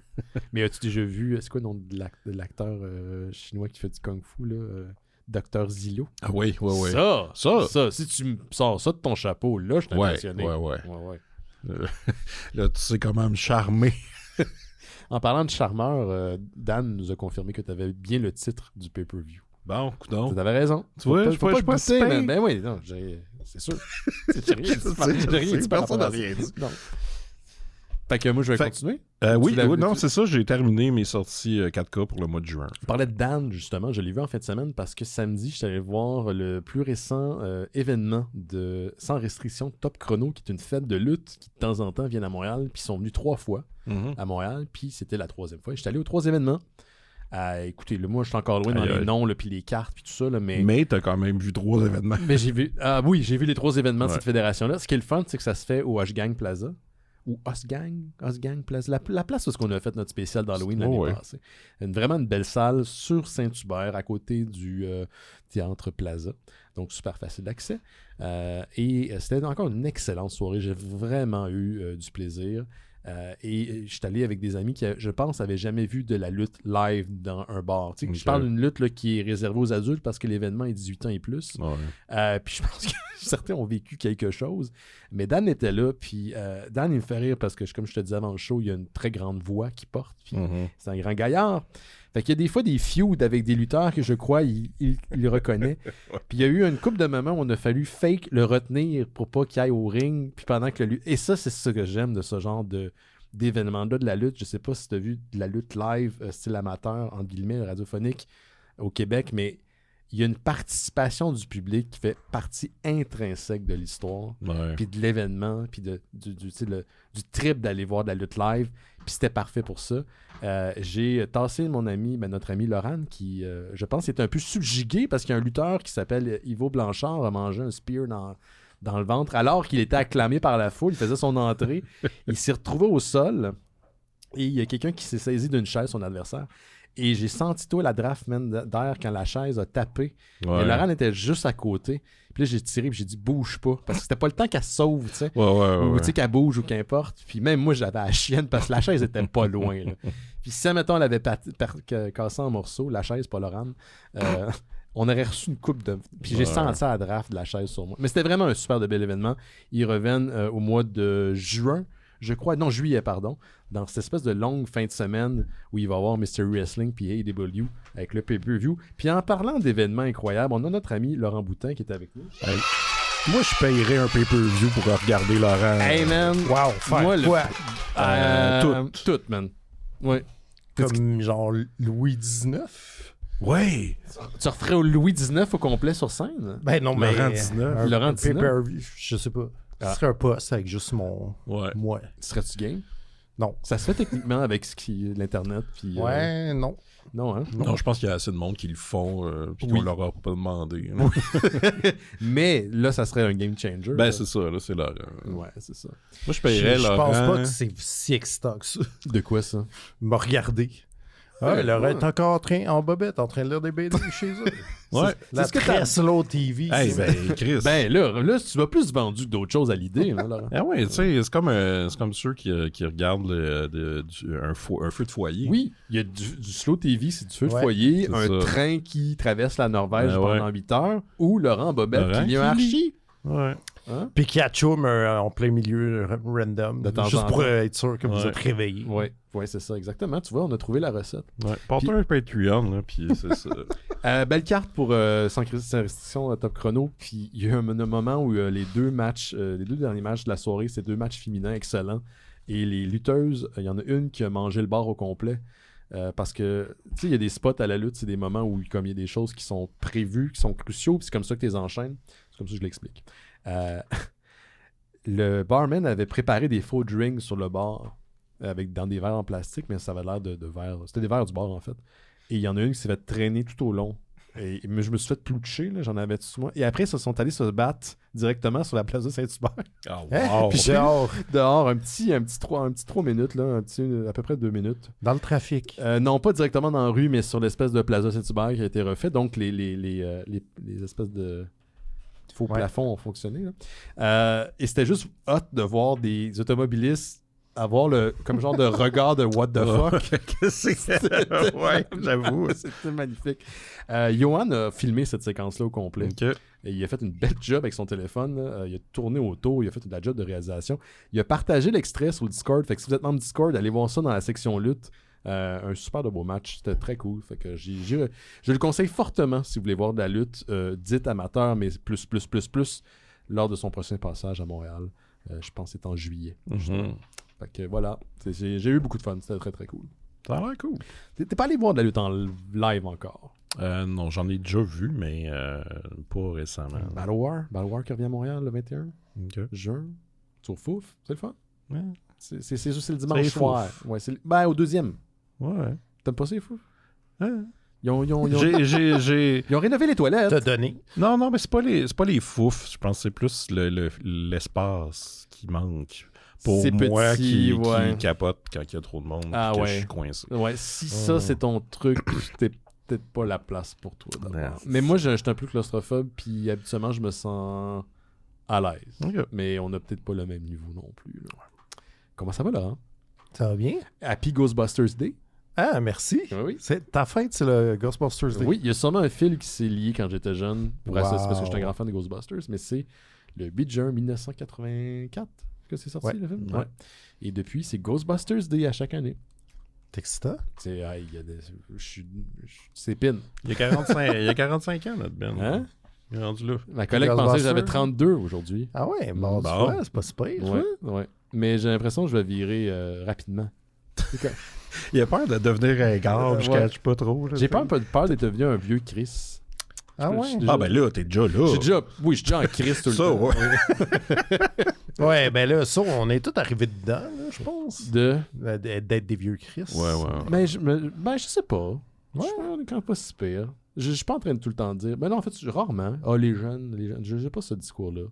Mais as-tu déjà vu, c'est quoi le nom de l'acteur chinois qui fait du kung-fu, là? Dr. Zilo. Ah oui. Ça, si tu me sors ça de ton chapeau, là, je suis impressionné. Ouais. Là, tu sais comment me charmer. En parlant de charmeur, Dan nous a confirmé que tu avais bien le titre du pay-per-view. Bon, coudonc. Tu avais raison. Tu vois, je suis pas si mais ben oui, non, c'est sûr. J'ai rien dit. Personne n'a rien dit. Non. Fait que moi, je vais continuer. Oui, non, c'est ça. J'ai terminé mes sorties 4K pour le mois de juin. Je parlais de Dan, justement. Je l'ai vu en fin de semaine parce que samedi, je suis allé voir le plus récent événement de Sans Restriction Top Chrono, qui est une fête de lutte qui, de temps en temps, viennent à Montréal. Puis ils sont venus 3 fois à Montréal. Puis c'était la 3e fois. J'étais allé aux 3 événements. Écoutez, là, moi, je suis encore loin dans les noms, puis les cartes, puis tout ça. Là, mais t'as quand même vu 3 événements. Mais j'ai vu les 3 événements de cette fédération-là. Ce qui est le fun, c'est que ça se fait au H-Gang Plaza. Ou Osgang Plaza. La place où on a fait notre spécial d'Halloween l'année passée. Vraiment une belle salle sur Saint-Hubert, à côté du Théâtre Plaza. Donc, super facile d'accès. Et c'était encore une excellente soirée. J'ai vraiment eu du plaisir. Et je suis allé avec des amis qui, je pense, n'avaient jamais vu de la lutte live dans un bar. Tu sais, je parle d'une lutte là, qui est réservée aux adultes parce que l'événement est 18 ans et plus. Puis je pense que certains ont vécu quelque chose. Mais Dan était là, puis Dan, il me fait rire parce que, comme je te disais avant le show, il a une très grande voix qu'il porte, puis c'est un grand gaillard. Fait qu'il y a des fois des feuds avec des lutteurs que je crois il reconnaît. Puis il y a eu une couple de moments où on a fallu fake le retenir pour pas qu'il aille au ring. Puis pendant que et ça, c'est ce que j'aime de ce genre d'événement-là de la lutte. Je sais pas si tu as vu de la lutte live, style amateur, entre guillemets, radiophonique au Québec, mais il y a une participation du public qui fait partie intrinsèque de l'histoire, puis de l'événement, puis du trip d'aller voir de la lutte live. Puis c'était parfait pour ça. J'ai tassé notre ami Laurent, qui, je pense, est un peu subjugué parce qu'il y a un lutteur qui s'appelle Ivo Blanchard a mangé un spear dans le ventre alors qu'il était acclamé par la foule. Il faisait son entrée. Il s'est retrouvé au sol et il y a quelqu'un qui s'est saisi d'une chaise, son adversaire. Et j'ai senti la draft d'air quand la chaise a tapé. Et Laurent était juste à côté. Puis là, j'ai tiré et j'ai dit « bouge pas ». Parce que c'était pas le temps qu'elle se sauve, tu sais. Ou qu'elle bouge ou qu'importe. Puis même moi, j'avais la chienne parce que la chaise était pas loin. Là. Puis si, admettons, elle avait cassé en morceaux, la chaise, pas Laurent, on aurait reçu une coupe de... Puis j'ai senti la draft de la chaise sur moi. Mais c'était vraiment un super de bel événement. Ils reviennent au mois de juin. Je crois, non, juillet, pardon, dans cette espèce de longue fin de semaine où il va y avoir Mystery Wrestling puis AEW avec le pay-per-view. Puis en parlant d'événements incroyables, on a notre ami Laurent Boutin qui est avec nous. Hey. Moi, je payerais un pay-per-view pour regarder Laurent. Hey, man! Wow, faire quoi? Tout, man. Ouais. Comme genre Louis XIX? Ouais! Tu referais au Louis XIX au complet sur scène? Ben non, mais... Laurent XIX. Laurent XIX? Pay-per-view, je sais pas. Ce serait un poste avec juste mon... Ouais. Serais-tu game? Non. Ça se fait techniquement avec l'Internet. Puis, non. Non, hein? Non, je pense qu'il y a assez de monde qui le font puis qu'on leur a pas demandé. Mais là, ça serait un game changer. Ben, c'est ça. Là, c'est Laurent. Ouais, c'est ça. Moi, je payerais Je Laurent. pense pas que c'est si excitant que ça. De quoi, ça? Me regarder. Laurent est encore en bobette, en train de lire des BD chez eux. Ouais. La très slow TV. Hey, ben, Chris. Ben là, tu vas plus vendu que d'autres choses à l'idée, hein, Laurent. Ah ouais, tu sais, c'est comme ceux qui regardent un feu de foyer. Oui, il y a du slow TV, c'est du feu de foyer, un train qui traverse la Norvège pendant 8 heures, ou Laurent Bobette qui lit un archi. Ouais. Hein? Puis Catcho en plein milieu random. De temps juste en pour temps. être sûr que vous êtes réveillé. Ouais, c'est ça, exactement. Tu vois, on a trouvé la recette. Ouais. Porte un Patreon, là, puis c'est ça. Belle carte pour Sans Restriction Top Chrono. Puis il y a eu un moment où les deux derniers matchs de la soirée, c'est 2 matchs féminins excellents. Et les lutteuses, il y en a une qui a mangé le bar au complet. Parce que, tu sais, il y a des spots à la lutte, c'est des moments où comme il y a des choses qui sont prévues, qui sont cruciaux, puis c'est comme ça que tu les enchaînes. C'est comme ça que je l'explique. Le barman avait préparé des faux drinks sur le bar dans des verres en plastique, mais ça avait l'air de verres. C'était des verres du bar, en fait. Et il y en a une qui s'est fait traîner tout au long Mais je me suis fait ploucher, là, j'en avais dessus moi. Et après, ils se sont allés se battre directement sur la place de Saint-Hubert. Oh, Hein? wow. Puis dehors, Dehors, un petit 3 minutes, là, à peu près 2 minutes. dans le trafic. Non, pas directement dans la rue, mais sur l'espèce de plaza Saint-Hubert qui a été refait. Donc, les espèces de faux plafonds ont fonctionné. Là. Et c'était juste hot de voir des automobilistes avoir comme genre de regard de what the fuck. Ouais, j'avoue. C'était magnifique. Johan a filmé cette séquence-là au complet. OK. Et il a fait une belle job avec son téléphone. Là. Il a tourné autour, il a fait de la job de réalisation. Il a partagé l'extrait sur le Discord. Fait que si vous êtes membre Discord, allez voir ça dans la section lutte. Un super de beau match. C'était très cool. Fait que je le conseille fortement si vous voulez voir de la lutte dite amateur, mais plus lors de son prochain passage à Montréal. Je pense que c'est en juillet. Mhm. Fait que voilà. J'ai eu beaucoup de fun. C'était très très cool. Ça a l'air cool. T'es pas allé voir de la lutte en live encore? Non, j'en ai déjà vu, mais pas récemment. Battle War qui revient à Montréal le 21 OK. juin. Sur Fouf. C'est le fun. Ouais. C'est juste le dimanche C'est soir. Ouais, au deuxième. Ouais. T'aimes pas ça, les Fouf? Ouais. Ils ont J'ai... ils ont rénové les toilettes. T'as donné. Non, mais c'est pas les fouf. Je pense que c'est plus l'espace qui manque. Pour C'est moi petit, ouais. qui capote quand il y a trop de monde Ah et que ouais. je suis coincé. Ouais, si ça c'est ton truc, c'était peut-être pas la place pour toi d'abord. Non. Mais moi, j'étais un peu claustrophobe, puis habituellement, je me sens à l'aise. OK. Mais on a peut-être pas le même niveau non plus. Là. Comment ça va, Laurent? Ça va bien? Happy Ghostbusters Day? Ah, merci. Oui. Ta fête, c'est le Ghostbusters Day. Oui, il y a sûrement un fil qui s'est lié quand j'étais jeune. Pour Wow. parce que j'étais un grand fan de Ghostbusters, mais c'est le 8 juin 1984 que c'est sorti, Ouais. le film. Ouais. Ouais. Et depuis, c'est Ghostbusters Day à chaque année. T'es excitant? C'est, c'est pin. Il y a 45 ans, notre Ben. Hein? Il est rendu là. Ma collègue pensait que j'avais Ghostbusters? 32 aujourd'hui. Ah ouais, bon, tu Bon. vois, c'est pas super. Ouais, ouais. Mais j'ai l'impression que je vais virer rapidement. Il a peur de devenir un gars, je Ouais. cache pas trop. là, J'ai tu sais. peur d'être devenu un vieux Chris. Ah Je ouais? suis Ah ben là, t'es déjà là. Oui, je suis déjà en Chris tout le Ça, temps. ouais. Ouais, ben là, ça, on est tous arrivés dedans, là, je pense. D'être des vieux Chris. Ouais. Mais je sais pas. Ouais. On est quand même pas si pire. Je suis pas en train de tout le temps dire. Mais non, en fait, rarement. Ah, les jeunes. J'ai pas ce discours-là.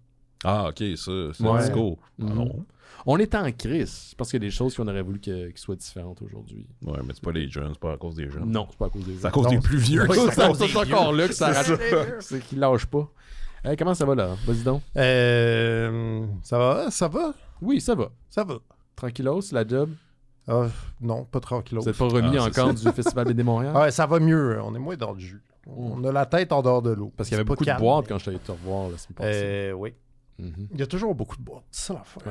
Ah, ok, ça, c'est Ouais. un discours. Ah, Mhm. non. On est en crise. Parce qu'il y a des choses qu'on aurait voulu qu'ils soient différentes aujourd'hui. Ouais, mais c'est pas les jeunes, c'est pas à cause des jeunes. Non, c'est pas à cause des C'est à cause Non, des plus vieux. Oui, qui c'est sont- c'est encore là que ça arrache. C'est qu'ils lâchent pas. Comment ça va là? Vas-y donc. Ça va? Oui, ça va. Ça va. Tranquillos, la job. Ah, non, pas tranquille. Vous n'êtes pas remis Ah, c'est encore du Festival BD Montréal? Ah, ça va mieux. On est moins dans le jus. On a la tête en dehors de l'eau. Parce qu'il y avait C'est pas beaucoup de calme, boîtes mais- quand je t'allais te revoir la semaine passée. Oui. Mhm. Il y a toujours beaucoup de boîtes. C'est ça l'affaire.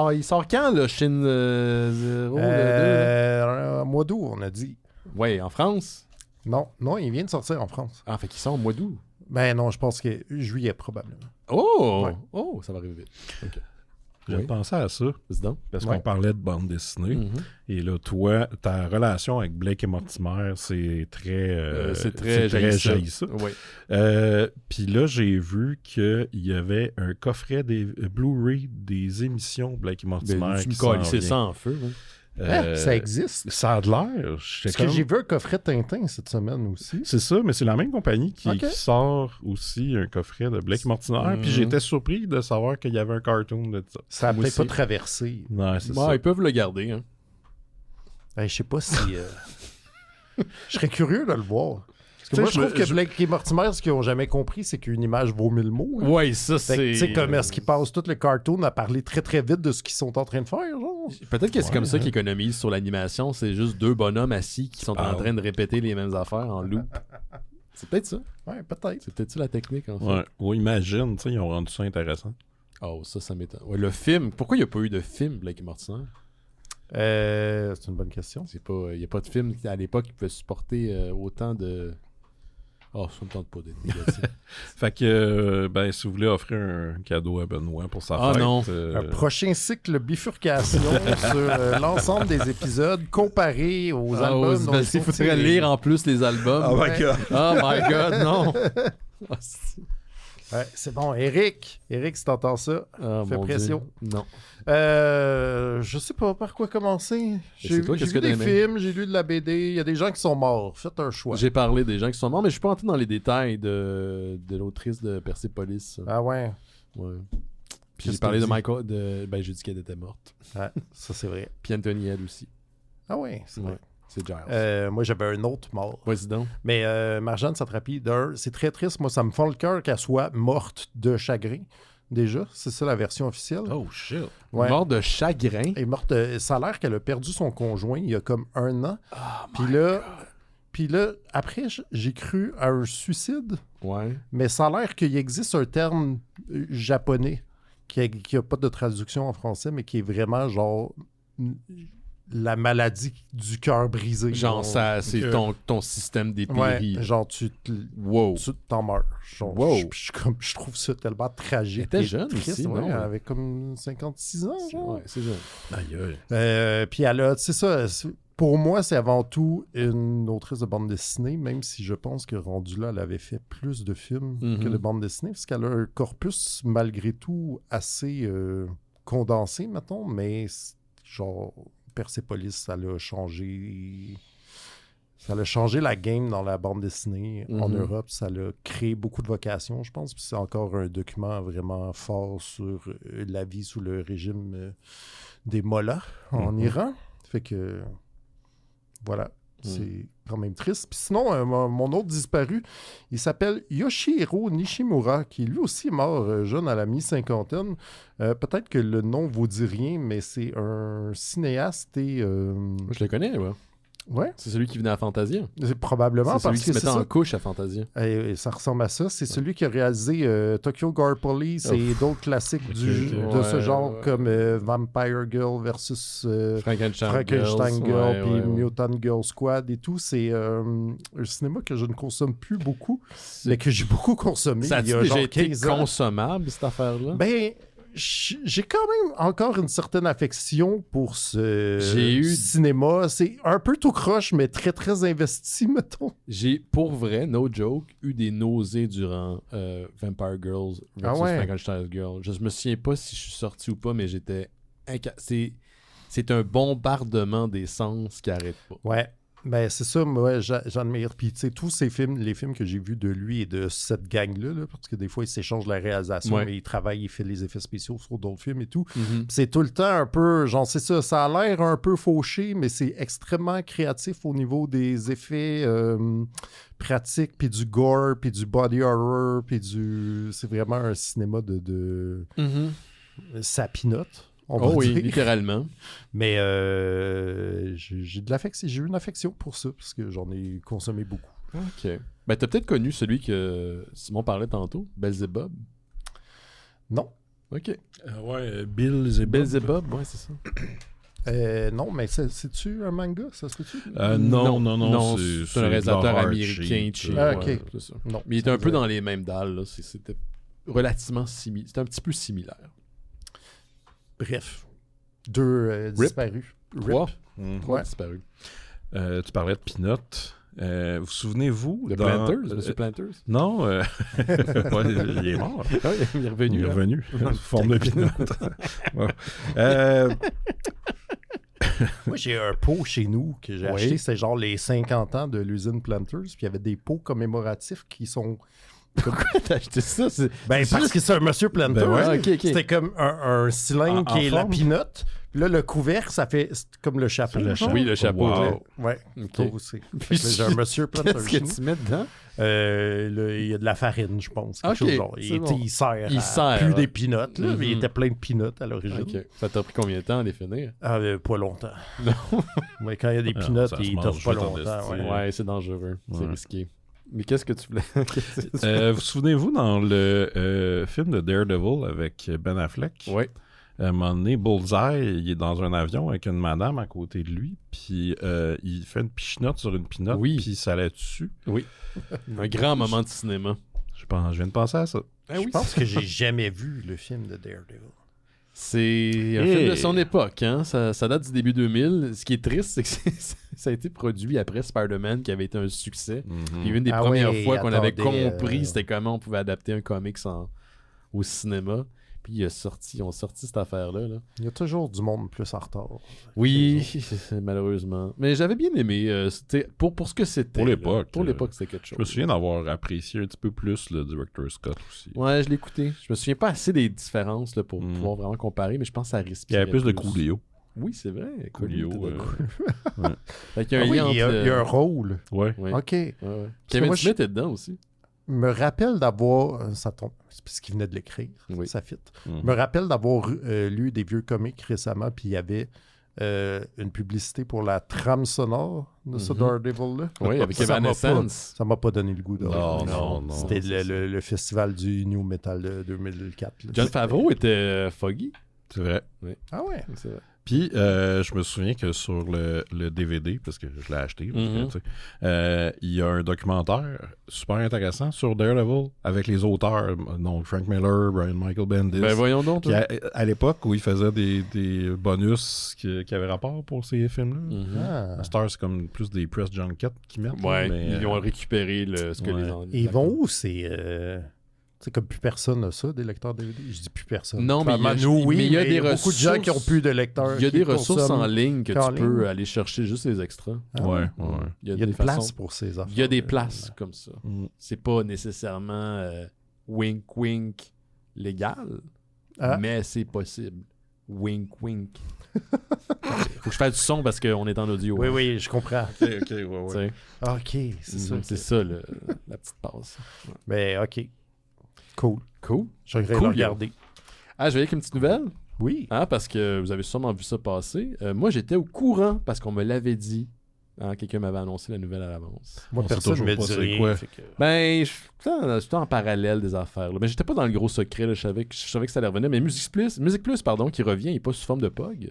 Ouais. Il sort quand, le Shin Zero? Mois d'août, on a dit. Ouais, en France? Non, il vient de sortir en France. Ah, fait qu'il sort au mois d'août. Ben non, je pense que juillet probablement. Oh! Ouais. Oh, ça va arriver vite. OK. J'ai Oui. pensé à ça, Vas-y donc. parce Ouais. qu'on parlait de bande dessinée. Mhm. Et là, toi, ta relation avec Blake et Mortimer, c'est très... C'est très jaillissant. jaillissant. Oui. Puis là, j'ai vu qu'il y avait un coffret des Blu-ray des émissions Blake et Mortimer. Ben, tu me qui s'en colles, c'est vient. ça en feu. Oui. Ça existe. Ça a de l'air. j'étais Parce que comme- j'ai vu un coffret Tintin cette semaine aussi. C'est ça, mais c'est la même compagnie qui Ok. sort aussi un coffret de Blake et Mortimer. Mhm. Puis j'étais surpris de savoir qu'il y avait un cartoon de ça. Ça a Moi peut-être pas aussi. traversé. Ouais, c'est Ouais, ça. ils peuvent le garder. Hein. Ben, je sais pas si... Je serais curieux de le voir. Parce que Tu moi, sais, je trouve que Blake et Mortimer, ce qu'ils ont jamais compris, c'est qu'une image vaut 1000 mots. hein. Ouais, ça, Fait que, c'est... tu sais, comme est-ce qu'ils passent tout le cartoon à parler très très vite de ce qu'ils sont en train de faire, genre? Peut-être que c'est comme ça Ouais. qu'ils économisent sur l'animation. C'est juste deux bonhommes assis qui sont en Ah. train de répéter les mêmes affaires en loop. C'est peut-être ça. Ouais, peut-être. C'est peut-être ça la technique, en fait. Ouais. Ou imagine, tu sais, ils ont rendu ça intéressant. Oh, ça m'étonne. Ouais, le film. Pourquoi il n'y a pas eu de film, Blake et Mortimer? C'est une bonne question. Il n'y a pas de film à l'époque qui pouvait supporter autant de... Oh, ça me tente pas d'être négatif. Fait que, ben, si vous voulez offrir un cadeau à Benoît pour sa Ah, fête... non. Un prochain cycle bifurcation sur l'ensemble des épisodes comparés aux Ah, albums. dont il ils sont faudrait tirés. lire en plus les albums. Oh my Ouais. God! Oh my god, non! Ah, c'est- Ouais, c'est bon. Eric, si t'entends ça, Ah, fais mon pression. Dieu. Non. Je sais pas par quoi commencer. J'ai toi, qu'est-ce vu que des t'as aimé? films, j'ai lu de la BD. Il y a des gens qui sont morts. Faites un choix. J'ai parlé des gens qui sont morts, mais je suis pas entré dans les détails de l'autrice de Persepolis. Ah ouais. Ouais. Puis Qu'est-ce j'ai parlé que de t'as Michael. Ben, j'ai dit qu'elle était morte. Ouais, ça c'est vrai. Puis Anthony Head aussi. Ah ouais, c'est vrai. Ouais. C'est Giles. Moi, j'avais un autre mort. Vas-y donc. Mais Marjane Satrapi, c'est très triste. Moi, ça me fend le cœur qu'elle soit morte de chagrin. Déjà, c'est ça la version officielle. Oh shit. Ouais. Mort de chagrin. Elle est morte. Ça a l'air qu'elle a perdu son conjoint il y a comme 1 an. Oh Puis là, après, j'ai cru à un suicide. Ouais. Mais ça a l'air qu'il existe un terme japonais qui a pas de traduction en français, mais qui est vraiment genre la maladie du cœur brisé. Genre, ça, c'est ton système Ouais, dépéri. genre Wow. tu t'en meurs. Genre, Wow. je trouve ça tellement tragique. Elle était et jeune triste, aussi, ouais, non? elle avait comme 56 ans, genre. Ouais, c'est jeune. Aïe, aïe. Puis elle a, c'est ça, pour moi, c'est avant tout une autrice de bande dessinée, même si je pense que rendu là, elle avait fait plus de films que de bande dessinée, parce qu'elle a un corpus, malgré tout, assez condensé, mettons, mais genre, Persepolis, ça l'a changé. Ça a changé la game dans la bande dessinée en Europe. Ça a créé beaucoup de vocations, je pense. Puis c'est encore un document vraiment fort sur la vie sous le régime des mollahs en Iran. Fait que, voilà, c'est quand même triste. Puis sinon, mon autre disparu, il s'appelle Yoshihiro Nishimura, qui lui aussi est mort jeune à la mi-cinquantaine. Peut-être que le nom vous dit rien, mais c'est un cinéaste et... Je le connais, ouais. Ouais, C'est celui qui venait à Fantasia. c'est probablement C'est celui parce qui que se c'est mettait en ça. couche à Fantasia. Et ça ressemble à ça. C'est celui qui a réalisé Tokyo Gore Police et d'autres classiques de ce Ouais, genre ouais. comme Vampire Girl versus Frankenstein Girl puis ouais. Mutant Girl Squad et tout. C'est un cinéma que je ne consomme plus beaucoup, mais que j'ai beaucoup consommé Ça il y a a déjà genre été 15 ans. consommable, cette affaire-là? Ben, j'ai quand même encore une certaine affection pour ce cinéma. C'est un peu tout croche, mais très, très investi, mettons. J'ai, pour vrai, no joke, eu des nausées durant Vampire Girls versus Frankenstein Girl. Je me souviens pas si je suis sorti ou pas, mais j'étais... C'est un bombardement des sens qui arrête pas. Ouais. Ben, c'est ça, moi, j'admire. Puis, tu sais, tous ces films, les films que j'ai vus de lui et de cette gang-là, là, parce que des fois, il s'échange la réalisation, mais il travaille, il fait les effets spéciaux sur d'autres films et tout. C'est tout le temps un peu, genre, c'est ça, ça a l'air un peu fauché, mais c'est extrêmement créatif au niveau des effets pratiques, puis du gore, puis du body horror, puis du... C'est vraiment un cinéma de... Ça pinote. Oui, littéralement. Mais j'ai eu une affection pour ça, parce que j'en ai consommé beaucoup. OK. Ben, t'as peut-être connu celui que Simon parlait tantôt, Beelzebub. Non. OK. Beelzebub, ouais, c'est ça. Non, mais c'est-tu un manga, ça se peut-tu? Non, c'est un réalisateur hard américain. cheap. Ah, ok. Ouais, c'est ça. Non, mais il était un peu dans les mêmes dalles. Là. C'était relativement similaire. C'était un petit peu similaire. Bref. 2 disparus. 3. Ouais. Disparus. Tu parlais de Peanut. Vous souvenez-vous Le dans... Planters, Monsieur Planters? Non, ouais, il est mort. Ah, il est revenu. Il est hein? revenu. Sous forme de Peanut. Ouais. Moi, j'ai un pot chez nous que j'ai acheté. C'est genre les 50 ans de l'usine Planters. Puis il y avait des pots commémoratifs qui sont... Pourquoi t'as acheté ça? Ben, parce que c'est un Monsieur Planter. Ben ouais. Ok. C'était comme un cylindre qui est la pinotte. Puis là, le couvercle, ça fait comme le chapeau. Oui, le chapeau. Wow. Ouais. Ok. Ça aussi. Fait que là, j'ai un Monsieur Planter. Qu'est-ce que tu mets dedans? Il y a de la farine, je pense. Quelque Ok, chose genre. c'est bon. Il sert. Il sert, plus ouais. des pinottes, là, mais il était plein de pinottes à l'origine. Ok. Ça t'a pris combien de temps à les finir? Pas longtemps. Non. Mais quand il y a des pinottes, ça se ils mange t'offrent pas vite en longtemps. esti. Ouais. Ouais, c'est dangereux. C'est Ouais. risqué. Mais qu'est-ce que tu voulais? Vous souvenez-vous dans le film de Daredevil avec Ben Affleck? Ouais. À un moment donné, Bullseye, il est dans un avion avec une madame à côté de lui, puis il fait une pichenote sur une pinotte, Oui. puis ça la tue. Oui. Un grand moment de cinéma. Je viens de penser à ça. Ah Je oui. pense que j'ai jamais vu le film de Daredevil. C'est un film de son époque, hein? Ça date du début 2000. Ce qui est triste, c'est que ça a été produit après Spider-Man, qui avait été un succès. Puis une des premières fois qu'on avait compris c'était comment on pouvait adapter un comics au cinéma. Puis ils ont sorti cette affaire-là. Là. Il y a toujours du monde plus en retard. Oui, malheureusement. Mais j'avais bien aimé. Pour ce que c'était. Pour l'époque. Pour l'époque, c'était quelque chose. Je me souviens d'avoir apprécié un petit peu plus le Director Scott aussi. Ouais, je l'ai écouté. Je me souviens pas assez des différences là, pour pouvoir vraiment comparer, mais je pense que ça respirait. Il y avait plus de Coolio. Oui, c'est vrai. Coolio. Fait qu'il y a un lien il y a un rôle. Ouais. OK. Ouais. Kevin Smith est dedans aussi. Me rappelle d'avoir... Ça tombe, c'est parce qu'il venait de l'écrire. Oui. Ça fit. Me rappelle d'avoir lu des vieux comics récemment, puis il y avait une publicité pour la trame sonore de ce Daredevil-là. Oui, avec Evanescence. Ça m'a pas donné le goût de Non. C'était le festival du New Metal de 2004. Là. John Favreau était Foggy. C'est vrai. Oui. Ah ouais? C'est vrai. Puis, je me souviens que sur le DVD, parce que je l'ai acheté, il y a un documentaire super intéressant sur Daredevil avec les auteurs, donc Frank Miller, Brian Michael Bendis. Ben voyons donc. À l'époque où ils faisaient des bonus qui avaient rapport pour ces films-là. À Star, c'est comme plus des press junkets qu'ils mettent. Ouais, mais, ils ont récupéré ce que les gens... Et ils vont où, c'est comme plus personne n'a ça, des lecteurs DVD. Je dis plus personne. Non, mais il y a des beaucoup de gens qui ont plus de lecteurs. Il y a des ressources en ligne que tu peux aller chercher juste les extras. Ouais. Il y a une place pour ces affaires. Il y a des places comme ça. C'est pas nécessairement wink légal, mais c'est possible. Wink. Faut que je fasse du son parce qu'on est en audio. Oui, je comprends. OK, OK, c'est ça. C'est ça, la petite passe. Mais OK. Cool. Je regrette Cool, de regarder. Ah, je vais avec une petite nouvelle. Oui. Parce que vous avez sûrement vu ça passer. Moi, j'étais au courant parce qu'on me l'avait dit. Quelqu'un m'avait annoncé la nouvelle à l'avance. Moi, personne ne me dit rien. Quoi. Ben, j'étais en parallèle des affaires. Là. Mais j'étais pas dans le gros secret. Là. Je savais que ça allait revenir. Mais Musique Plus, qui revient, il n'est pas sous forme de POG.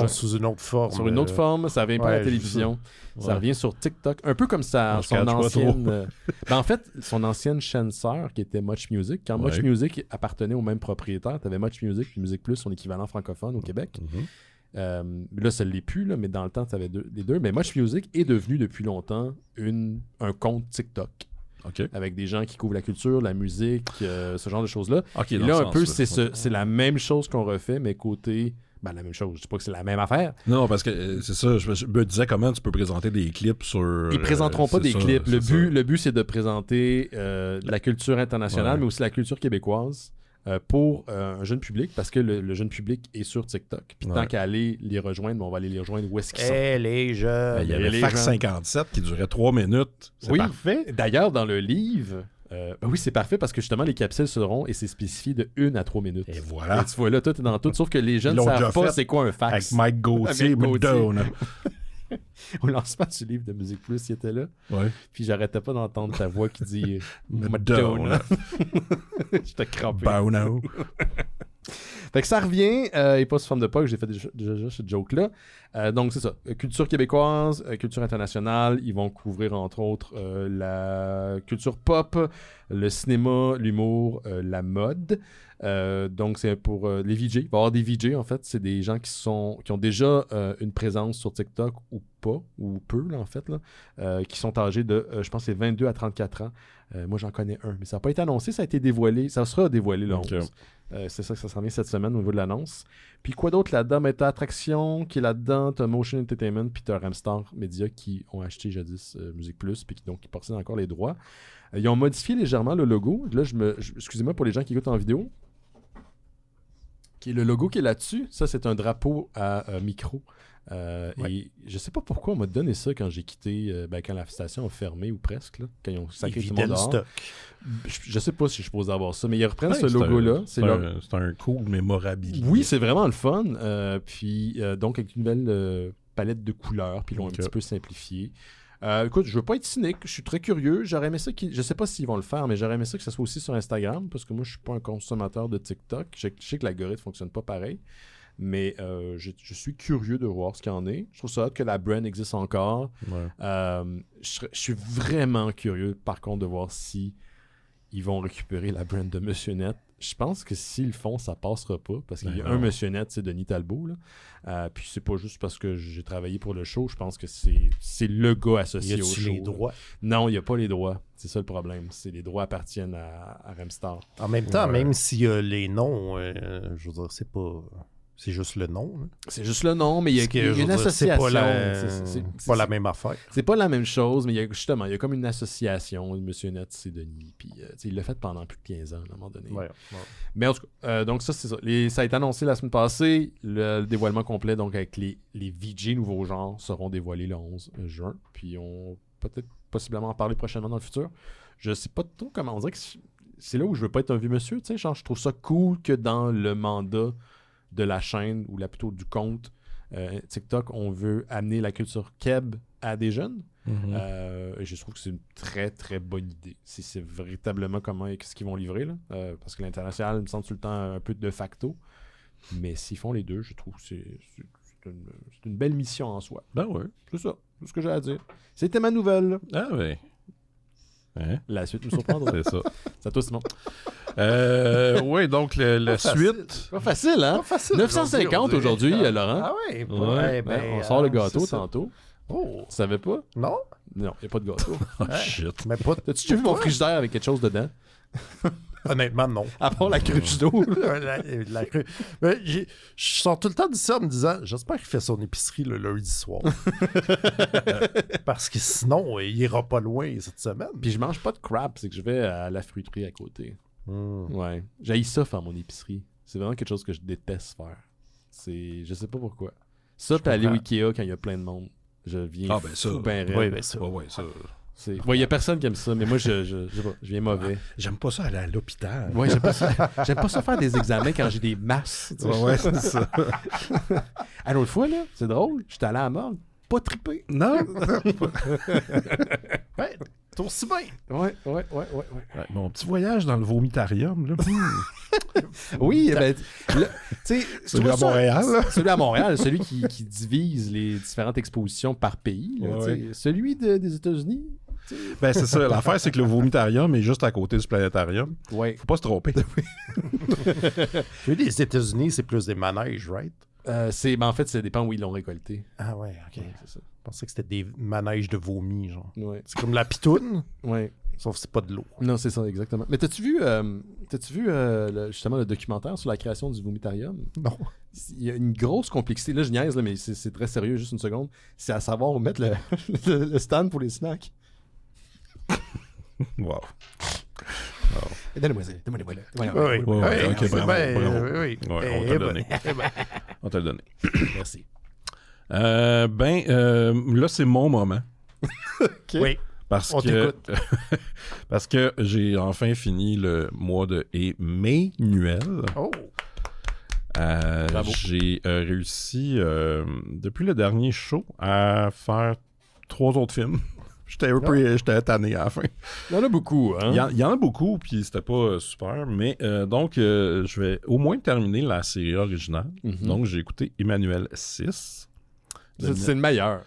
Sous une autre forme. Sur une autre forme, ça revient pas à la télévision. Ça revient sur TikTok. Un peu comme son ancienne... en fait, son ancienne chaîne sœur qui était Much Music. Quand Much Music appartenait au même propriétaire, tu avais Much Music puis Musique Plus, son équivalent francophone au Québec. Là, ça ne l'est plus, mais dans le temps, tu avais les deux. Mais Much Music est devenu depuis longtemps un compte TikTok. Avec des gens qui couvrent la culture, la musique, ce genre de choses-là. Et là, un peu, c'est la même chose qu'on refait, mais côté... Ben, la même chose. Je dis pas que c'est la même affaire. Non, parce que c'est ça. Je me disais comment tu peux présenter des clips sur... Ils présenteront pas des clips. Le but, c'est de présenter la culture internationale, mais aussi la culture québécoise pour un jeune public, parce que le jeune public est sur TikTok. Puis tant qu'à aller les rejoindre, on va aller les rejoindre où est-ce qu'ils sont. Les jeunes! Il y avait Fax 57 qui durait 3 minutes. C'est parfait. D'ailleurs, dans le livre... oui, c'est parfait parce que justement, les capsules seront et c'est spécifié de 1 à 3 minutes. Et voilà. Et tu vois là, tout est dans tout, sauf que les jeunes ne savent pas c'est quoi un fax. Avec Mike Gauthier, Madonna. Au lancement du livre de Musique Plus, il était là. Ouais. Puis j'arrêtais pas d'entendre ta voix qui dit Madonna. Je t'ai crampé. Bono. Fait que ça revient, et pas sous forme de POG, j'ai fait déjà ce joke-là. Donc c'est ça, culture québécoise, culture internationale, ils vont couvrir entre autres la culture pop, le cinéma, l'humour, la mode. Donc c'est pour les VJ, il va y avoir des VJ en fait, c'est des gens qui ont déjà une présence sur TikTok ou pas, ou peu là en fait, là, qui sont âgés de, je pense c'est 22 à 34 ans. Moi j'en connais un, mais ça n'a pas été annoncé, ça a été dévoilé, ça sera dévoilé le 11. C'est ça que ça s'en vient cette semaine au niveau de l'annonce. Puis quoi d'autre là-dedans? Mais t'as Attraction qui est là-dedans, t'as Motion Entertainment, puis t'as Ramstar Media qui ont acheté jadis Musique Plus, puis qui possèdent encore les droits. Ils ont modifié légèrement le logo. Là, excusez-moi pour les gens qui écoutent en vidéo. Le logo qui est là-dessus, ça c'est un drapeau à micro. Et je sais pas pourquoi on m'a donné ça quand j'ai quitté, quand la station a fermé ou presque, là, quand ils ont sacré tout le monde dehors. Je sais pas si je suis supposé avoir ça, mais ils reprennent ce logo-là. C'est un cool mémorabilité. Oui, c'est vraiment le fun. Puis donc avec une nouvelle palette de couleurs, puis ils l'ont un petit peu simplifié. Écoute, je veux pas être cynique, je suis très curieux. J'aurais aimé ça je sais pas s'ils vont le faire, mais j'aurais aimé ça que ça soit aussi sur Instagram, parce que moi je suis pas un consommateur de TikTok. Je sais que l'algorithme fonctionne pas pareil. Mais je suis curieux de voir ce qu'il y en est. Je trouve ça hâte que la brand existe encore. Je suis vraiment curieux, par contre, de voir si ils vont récupérer la brand de Monsieur Net Je pense que s'ils le font, ça passera pas. Parce qu'il y a Ben un non. monsieur net, c'est Denis Talbot. Là. Puis c'est pas juste parce que j'ai travaillé pour le show. Je pense que c'est le gars Y associé au a-tu show. les droits? Non, il n'y a pas les droits. C'est ça le problème. Les droits appartiennent à Remstar. En même temps, Ouais. même s'il y a les noms, je veux dire, c'est pas... C'est juste le nom. Là. C'est juste le nom, mais il y a, Parce que, il y a je veux une dire, association. C'est pas la même affaire. C'est pas la même chose, mais il y a comme une association. Monsieur Net, c'est Denis. Puis il l'a fait pendant plus de 15 ans, à un moment donné. Ouais. Mais en tout cas, donc ça, c'est ça. Ça a été annoncé la semaine passée. Le dévoilement complet, donc avec les VJ nouveaux genres, seront dévoilés le 11 juin. Puis on peut-être possiblement en parler prochainement dans le futur. Je sais pas trop comment on dirait que c'est là où je veux pas être un vieux monsieur. Tu sais, genre, je trouve ça cool que dans le mandat de la chaîne, ou là plutôt du compte TikTok, on veut amener la culture keb à des jeunes. Et je trouve que c'est une très très bonne idée. Si c'est véritablement ce qu'ils vont livrer, là. Parce que l'international, il me semble tout le temps un peu de facto. Mais s'ils font les deux, je trouve que c'est une belle mission en soi. Ben ouais. C'est ça. C'est ce que j'ai à dire. C'était ma nouvelle. Ah ben. Hein? La suite me surprendra. C'est ça. C'est à toi, Simon. Oui, donc la suite. Pas facile, hein? Pas facile 950 aujourd'hui, Laurent. Ah ouais? Ouais, On sort le gâteau c'est ça. tantôt. Oh! Tu savais pas? Non? Non, il n'y a pas de gâteau. Oh shit. Mais pas... T'as-tu déjà vu mon frigidaire avec quelque chose dedans? Honnêtement, non. À part la cruche d'eau. La crue. Mais je sors tout le temps d'ici en me disant, j'espère qu'il fait son épicerie le lundi soir. Parce que sinon, il ira pas loin cette semaine. Puis je mange pas de crab, c'est que je vais à la fruiterie à côté. Ouais. J'haïs ça faire mon épicerie. C'est vraiment quelque chose que je déteste faire. Je sais pas pourquoi. Ça, puis aller au Ikea quand il y a plein de monde. Je viens Ah, ben ça. fou ben raide. Oui, ben ça. Ouais, ça. Il y a personne qui aime ça, mais moi, je viens mauvais. J'aime pas ça aller à l'hôpital. Ouais, j'aime pas ça. J'aime pas ça faire des examens quand j'ai des masses. Tu sais. Ouais, c'est ça. À l'autre fois, là, c'est drôle, j'étais allé à la morgue, pas trippé. Non? Ouais, t'es aussi bien. Ouais. Ouais, mon petit voyage dans le vomitarium, là. Oui, ben, tu sais, Celui à Montréal, là. Celui à Montréal, celui qui divise les différentes expositions par pays. Là, Ouais. tu sais. Celui des États-Unis. Ben, c'est ça. L'affaire, c'est que le vomitarium est juste à côté du planétarium. Ouais. Faut pas se tromper. Les États-Unis, c'est plus des manèges, right? Ben, en fait, ça dépend où ils l'ont récolté. Ah ouais, ok. Ouais, c'est ça. Je pensais que c'était des manèges de vomi, genre. Ouais. C'est comme la pitoune, Ouais. sauf que c'est pas de l'eau. Non, c'est ça, exactement. Mais t'as-tu vu justement le documentaire sur la création du vomitarium? Non. Il y a une grosse complexité. Là, je niaise, là, mais c'est très sérieux, juste une seconde. C'est à savoir où mettre le stand pour les snacks. Wow. Donne-moi ça. Oui, Ouais, ok, c'est bravo, bien, bravo. oui. Ouais, on t'a donné. On te l'a donné. Merci. Là, c'est mon moment. Oui. Parce On que, t'écoute. parce que j'ai enfin fini le mois de Emmanuel. Oh. Bravo. J'ai réussi, depuis le dernier show, à faire 3 autres films. J'étais tanné à la fin. Il y en a beaucoup, hein? Il y en a beaucoup, puis c'était pas super. Mais donc, je vais au moins terminer la série originale. Mhm. Donc, j'ai écouté Emmanuel 6. C'est le meilleur.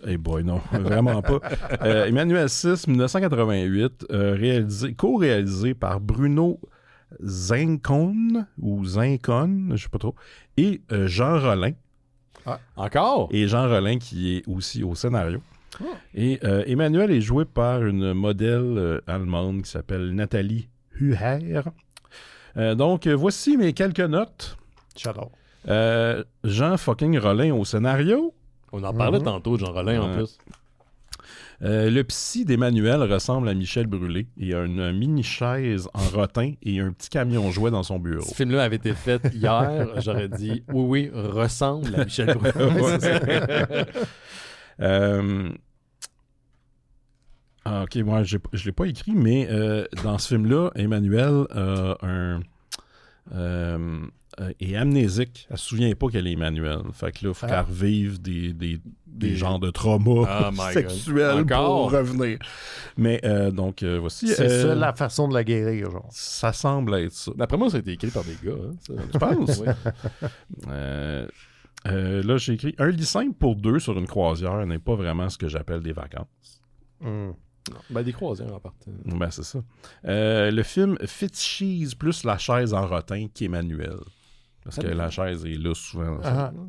Eh boy, non, vraiment pas. Emmanuel 6, 1988, co-réalisé par Bruno Zincon, ou Zincon, je sais pas trop, et Jean Rollin. Encore? Et Jean Rollin qui est aussi au scénario. Et Emmanuel est joué par une modèle allemande qui s'appelle Nathalie Huher. Donc, voici mes quelques notes. J'adore. Jean fucking Rollin au scénario. On en parlait tantôt de Jean Rollin en Ouais. plus. Le psy d'Emmanuel ressemble à Michel Brûlé. Il a une mini-chaise en rotin et un petit camion jouet dans son bureau. Ce film-là avait été fait hier. J'aurais dit oui, ressemble à Michel Brûlé. Ok, moi, je l'ai pas écrit, mais dans ce film-là, Emmanuel est amnésique. Elle se souvient pas qu'elle est Emmanuel. Fait que là, il faut qu'elle revive des genres de traumas Oh my God. sexuels Encore? pour revenir. Mais donc, voici. C'est ça la façon de la guérir, genre. Ça semble être ça. D'après moi, ça a été écrit par des gars. Hein, ça. Tu penses? Oui. Là, j'ai écrit un lit simple pour 2 sur une croisière n'est pas vraiment ce que j'appelle des vacances. Non. Ben, des croisières en partant. Ben, c'est ça. Le film Fitcheese plus la chaise en rotin qu'Emmanuel. Parce que la chaise est là souvent.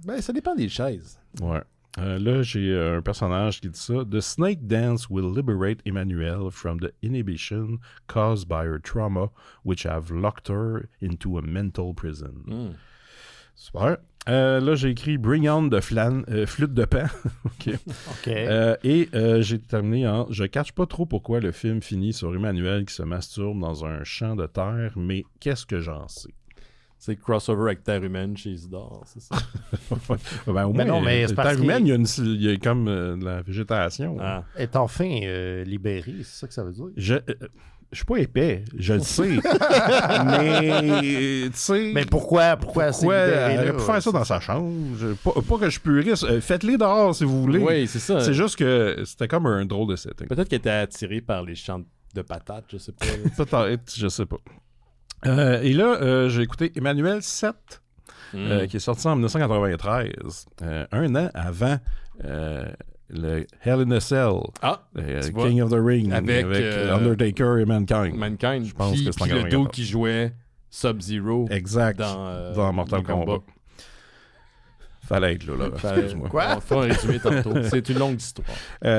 Ben, ça dépend des chaises. Ouais. Là, j'ai un personnage qui dit ça. The snake dance will liberate Emmanuel from the inhibition caused by her trauma, which have locked her into a mental prison. Super. Là, j'ai écrit Bring on the flûte de pan. OK. Et j'ai terminé en Je catch pas trop pourquoi le film finit sur Emmanuel qui se masturbe dans un champ de terre, mais qu'est-ce que j'en sais? C'est crossover avec Terre humaine chez Isidore, c'est ça? Ben, au moins, non, mais c'est parce Terre humaine, il y a comme de la végétation. Ah. Est enfin libéré, c'est ça que ça veut dire? Je suis pas épais, je le sais. Mais, tu sais... Mais pourquoi c'est libéré elle aurait pu faire ça dans sa chambre? Pas que je suis puriste. Faites-les dehors, si vous voulez. Oui, c'est ça. C'est juste que c'était comme un drôle de setting. Peut-être qu'elle était attirée par les champs de patates, je sais pas. Peut-être, je sais pas. Et là, j'ai écouté Emmanuel 7, qui est sorti en 1993, un an avant le Hell in a Cell, King of the Ring, avec Undertaker et Mankind. Je pense que c'est le dos qui jouait Sub-Zero exact, dans Mortal Kombat. Fallait être là. Excuse-moi. Quoi? On va faire un résumé tantôt. C'est une longue histoire.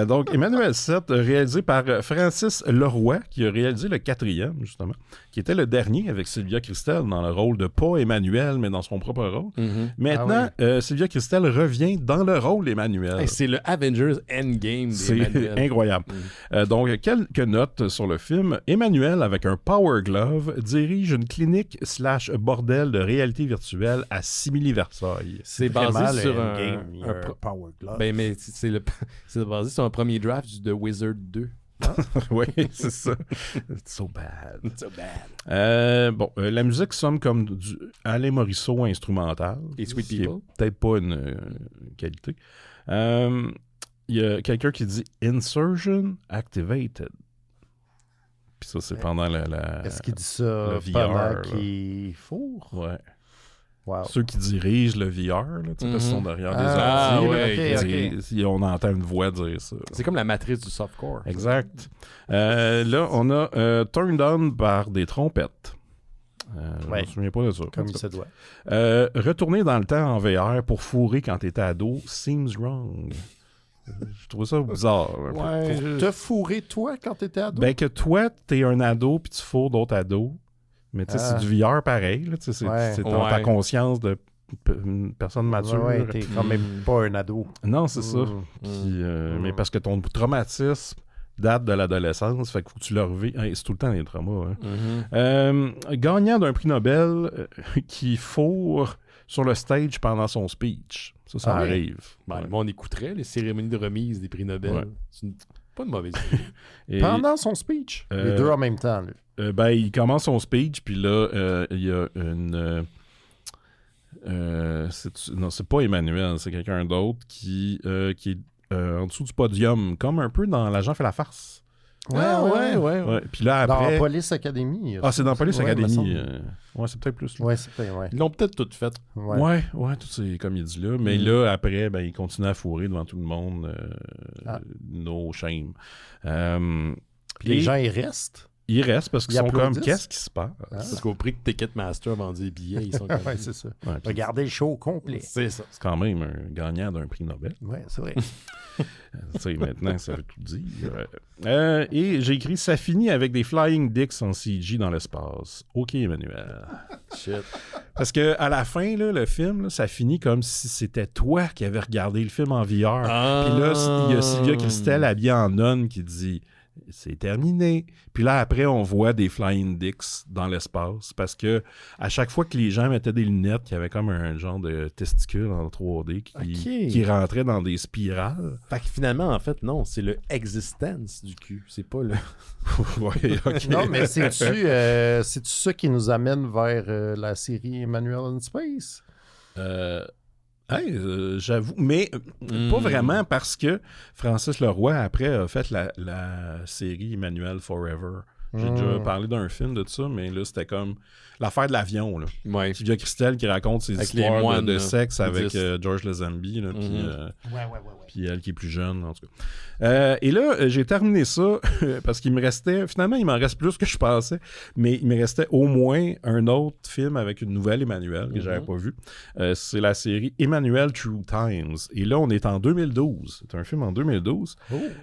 Donc, Emmanuel 7, réalisé par Francis Leroy, qui a réalisé le 4e, justement, qui était le dernier avec Sylvia Kristel dans le rôle de pas Emmanuel, mais dans son propre rôle. Maintenant, Sylvia Kristel revient dans le rôle d'Emmanuel. C'est le Avengers Endgame d'Emmanuel. C'est incroyable. Donc, quelques notes sur le film. Emmanuel, avec un Power Glove, dirige une clinique / bordel de réalité virtuelle à Simili-Versailles. C'est basé sur un Power Glove. Ben, mais c'est basé sur un premier draft du The Wizard 2. Oui, c'est ça. It's so bad. So bad. La musique sonne comme du Alain Morisseau instrumental. Et Sweet qui People. est peut-être pas une qualité. Il y a quelqu'un qui dit Insertion Activated. Puis ça, c'est pendant la Est-ce qu'il dit ça le VR, pendant qu'il fourre? Ouais. Wow. Ceux qui dirigent le VR, là, parce qu'ils sont derrière des Ah, ordi, ouais, là, on entend une voix dire ça. C'est comme la matrice du softcore. Exact. Là, on a Turned On par des trompettes. Je me souviens pas de ça. Comme il se doit. Retourner dans le temps en VR pour fourrer quand t'étais ado seems wrong. Je trouve ça bizarre. Ouais, pour te fourrer, toi, quand t'étais ado? Ben que toi, t'es un ado puis tu fourres d'autres ados. Mais tu sais, c'est du VR pareil. Là, c'est dans ta conscience de personne mature. Ouais, t'es quand même pas un ado. Non, c'est ça. Puis, mais parce que ton traumatisme date de l'adolescence, fait qu'il faut que tu le revives. C'est tout le temps des traumas. Gagnant d'un prix Nobel qui fourre sur le stage pendant son speech. Ça arrive. Ben, moi, on écouterait les cérémonies de remise des prix Nobel. Ouais. C'est pas une mauvaise idée. Pendant son speech? Les deux en même temps, lui. Il commence son speech, puis là, il y a une... non, c'est pas Emmanuel, c'est quelqu'un d'autre qui est en dessous du podium, comme un peu dans L'Agent fait la farce. Ouais. Puis là, après... Dans Police Academy. c'est dans Police Academy. C'est peut-être plus. Ouais, c'est peut-être, Ils l'ont peut-être tout fait. Ouais, tout c'est comme il dit là. Mais là, après, il continue à fourrer devant tout le monde. No shame. Puis les gens, ils restent. Ils restent parce qu'ils sont comme, qu'est-ce qui se passe? Parce qu'au prix que Ticketmaster vendu des billets, ils sont comme... Ouais, c'est ça. Ouais, regardez le show complet. C'est ça. C'est quand même un gagnant d'un prix Nobel. Ouais, c'est vrai. Maintenant, ça veut tout dire. Et j'ai écrit « Ça finit avec des flying dicks en CG dans l'espace. » OK, Emmanuel. Shit. Parce que à la fin, là, le film, là, ça finit comme si c'était toi qui avais regardé le film en VR. Puis là, il y a Sylvia Kristel habillée en nonne qui dit... C'est terminé. Puis là, après, on voit des flying dicks dans l'espace parce que à chaque fois que les gens mettaient des lunettes, il y avait comme un genre de testicule en 3D qui rentrait dans des spirales. Fait que finalement, en fait, non, c'est le existence du cul. C'est pas le... Ouais, OK. Non, mais c'est-tu ça qui nous amène vers la série Emmanuel in Space? J'avoue, mais pas vraiment parce que Francis Leroy, après, a fait la série Emmanuel Forever J'ai déjà parlé d'un film de ça, mais là, c'était comme l'affaire de l'avion. Là. Ouais. Sylvia Kristel qui raconte ses Avec les histoires moines, de là, sexe avec bouddhistes. George Lazenby. Là, Ouais. puis elle qui est plus jeune, en tout cas. Et là, j'ai terminé ça parce qu'il me restait... Finalement, il m'en reste plus que je pensais, mais il me restait au moins un autre film avec une nouvelle Emmanuel que j'avais pas vu. C'est la série Emmanuel True Times. Et là, on est en 2012. C'est un film en 2012.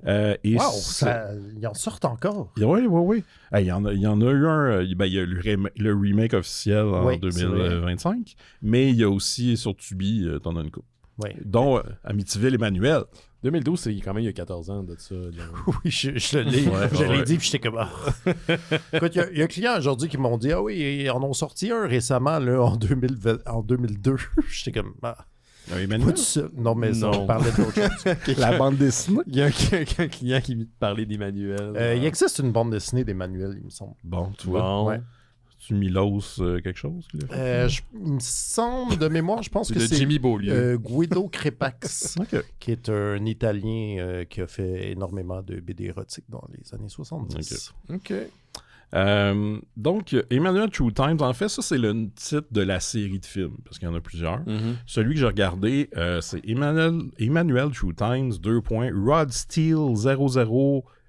Et ils en sortent encore. Oui. Il y en a eu un... il y a le remake officiel en 2025, mais il y a aussi sur Tubi, t'en as une couple. Oui. Dont Amityville Emmanuel. 2012, c'est quand même il y a 14 ans de ça. Oui, je l'ai. Je l'ai dit, puis j'étais comme... Écoute, il y a un client aujourd'hui qui m'ont dit « Ah oui, ils en ont sorti un récemment, là, en 2002. » J'étais comme... Emmanuel? Non, mais ça, on parlait d'autre chose. La bande dessinée? Il y a un client qui me parlait d'Emmanuel. Il existe une bande dessinée d'Emmanuel, il me semble. Bon, tu vois. Bon. Ouais. Tu Milos quelque chose? Il me semble, de mémoire, je pense que c'est Jimmy Beaulieu. Guido Crepax, OK. qui est un Italien qui a fait énormément de BD érotiques dans les années 70. OK. Donc, Emmanuel True Times, en fait, ça, c'est le titre de la série de films, parce qu'il y en a plusieurs. Celui que j'ai regardé, c'est Emmanuel True Times, Rod Steel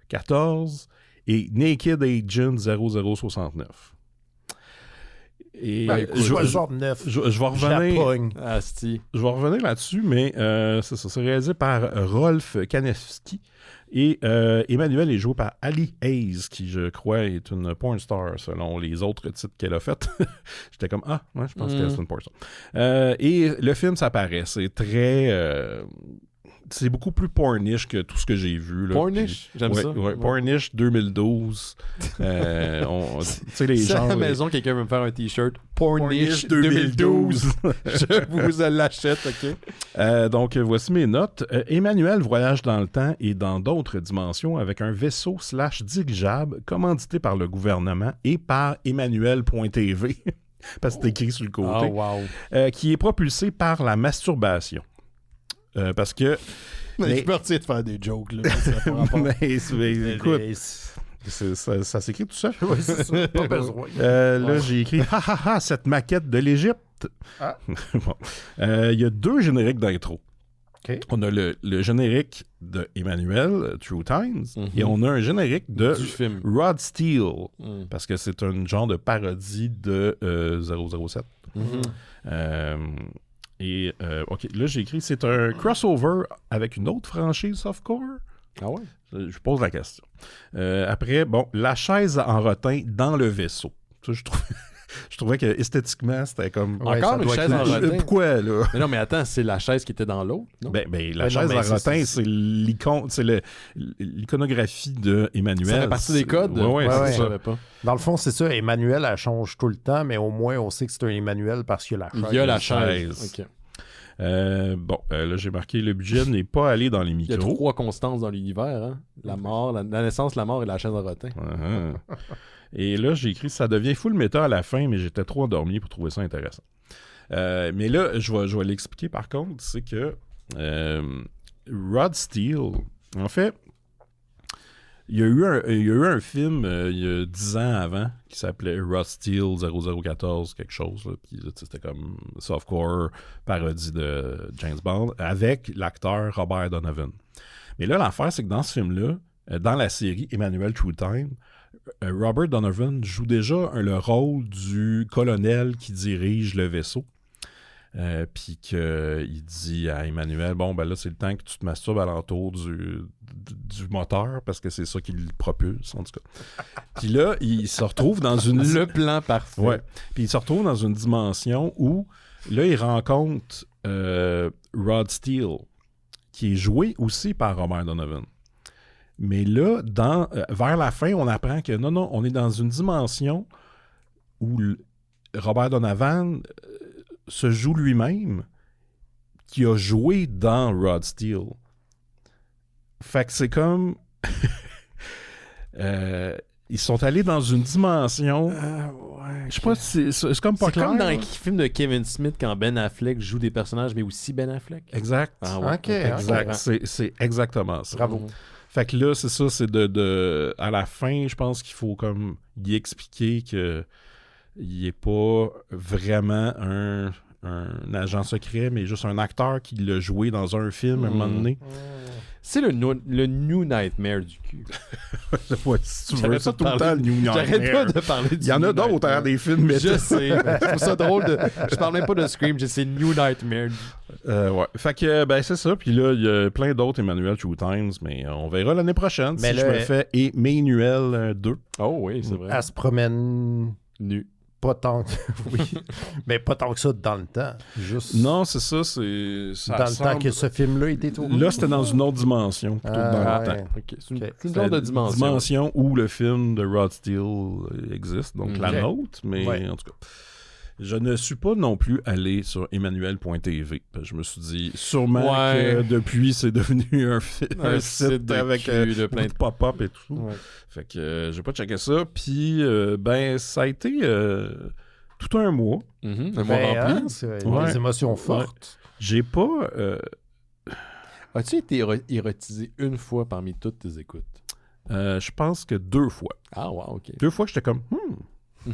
0014 et Naked Agent 0069. Et je vais revenir là-dessus, mais c'est ça. C'est réalisé par Rolf Kanefsky. Et Emmanuel est joué par Ali Hayes, qui, je crois, est une porn star, selon les autres titres qu'elle a fait. J'étais comme, je pense qu'elle est une porn star. Et le film, ça paraît. C'est très... c'est beaucoup plus pornish que tout ce que j'ai vu. Là. Pornish? J'aime ça. Ouais. Pornish 2012. Tu sais, les gens... gens... à la maison, quelqu'un veut me faire un t-shirt Pornish 2012. Je vous l'achète, OK? Donc, voici mes notes. Emmanuel voyage dans le temps et dans d'autres dimensions avec un vaisseau /dirigeable commandité par le gouvernement et par Emmanuel.tv, parce que c'est écrit sur le côté, qui est propulsé par la masturbation. Parce que... Je peux retirer de faire des jokes, là. Écoute, ça s'écrit tout ça. Oui, c'est ça. Pas besoin. Là, j'ai écrit « Ha ha ha, cette maquette de l'Égypte. » Bon. Il y a 2 génériques d'intro. Okay. On a le générique de Emmanuel, True Times, et on a un générique de Rod Steel, parce que c'est un genre de parodie de 007. Et, OK, là, j'ai écrit, c'est un crossover avec une autre franchise softcore. Ah ouais? Je pose la question. Après, la chaise en rotin dans le vaisseau. Ça, je trouvais que esthétiquement, c'était comme... Encore une chaise en rotin? Pourquoi, là? Mais non, mais attends, c'est la chaise qui était dans l'autre, non? La chaise en rotin, c'est l'icône, c'est l'iconographie de Emmanuel. Ça fait partie des codes? Oui, ouais. ça. Dans le fond, c'est ça. Emmanuel, elle change tout le temps, mais au moins, on sait que c'est un Emmanuel parce qu'il y a la chaise. Il y a la chaise. OK. Là, j'ai marqué, le budget n'est pas allé dans les micros. Il y a 3 constances dans l'univers, hein? La mort, la naissance, la mort et la chaise en rotin. Et là, j'ai écrit, ça devient full méta à la fin, mais j'étais trop endormi pour trouver ça intéressant. Mais là, je vais l'expliquer par contre, c'est que Rod Steel, en fait, il y a eu un film il y a 10 ans avant qui s'appelait Rod Steel 0014 quelque chose, là, puis c'était comme softcore parodie de James Bond avec l'acteur Robert Donovan. Mais là, l'affaire, c'est que dans ce film-là, dans la série Emmanuel True Time, Robert Donovan joue déjà le rôle du colonel qui dirige le vaisseau. Puis qu'il dit à Emmanuel, là, c'est le temps que tu te masturbes alentour du moteur, parce que c'est ça qui le propulse, en tout cas. Puis là, il se retrouve dans une... Le plan parfait. Ouais. Puis il se retrouve dans une dimension où, là, il rencontre Rod Steel, qui est joué aussi par Robert Donovan. Mais là, vers la fin, on apprend que non, on est dans une dimension où Robert Donovan se joue lui-même, qui a joué dans Rod Steel. Fait que c'est comme... ils sont allés dans une dimension... Je sais pas si c'est comme pas clair. C'est comme dans les films de Kevin Smith quand Ben Affleck joue des personnages, mais aussi Ben Affleck. Exact. OK. Exact. C'est exactement ça. Bravo. Fait que là, c'est ça, c'est à la fin, je pense qu'il faut comme y expliquer que il est pas vraiment un agent secret, mais juste un acteur qui l'a joué dans un film à un moment donné. C'est le New Nightmare du cul. Ouais, si tu veux, c'est tout le temps le New Nightmare. J'arrête pas de parler du Il y en a d'autres hein, des films. Mais je sais. Je trouve ça drôle. Je parle même pas de Scream, c'est New Nightmare. Ouais. Fait que, ben, c'est ça. Puis là, il y a plein d'autres Emmanuel Two Times, mais on verra l'année prochaine mais si je me fais Emmanuel 2. Oh oui, c'est vrai. Elle se promène Nu. pas tant que... oui. Mais pas tant que ça dans le temps. Juste Non, c'est ça. Ça dans le temps que ce film-là était tourné. Là, c'était dans une autre dimension plutôt que dans le temps. Ok. C'est Ok. une genre de dimension. Dimension où le film de Rod Steel existe, donc la nôtre, mais en tout cas. Je ne suis pas non plus allé sur emmanuel.tv. Je me suis dit, sûrement que depuis, c'est devenu un site avec plein de pop-up et tout. Ouais. Fait que j'ai pas checké ça. Puis, ben, ça a été tout un mois. Un mois rempli. C'est Ouais. des émotions fortes. J'ai pas... As-tu été érotisé une fois parmi toutes tes écoutes? je pense que 2 fois. Ah, wow, ok. 2 fois, j'étais comme... Et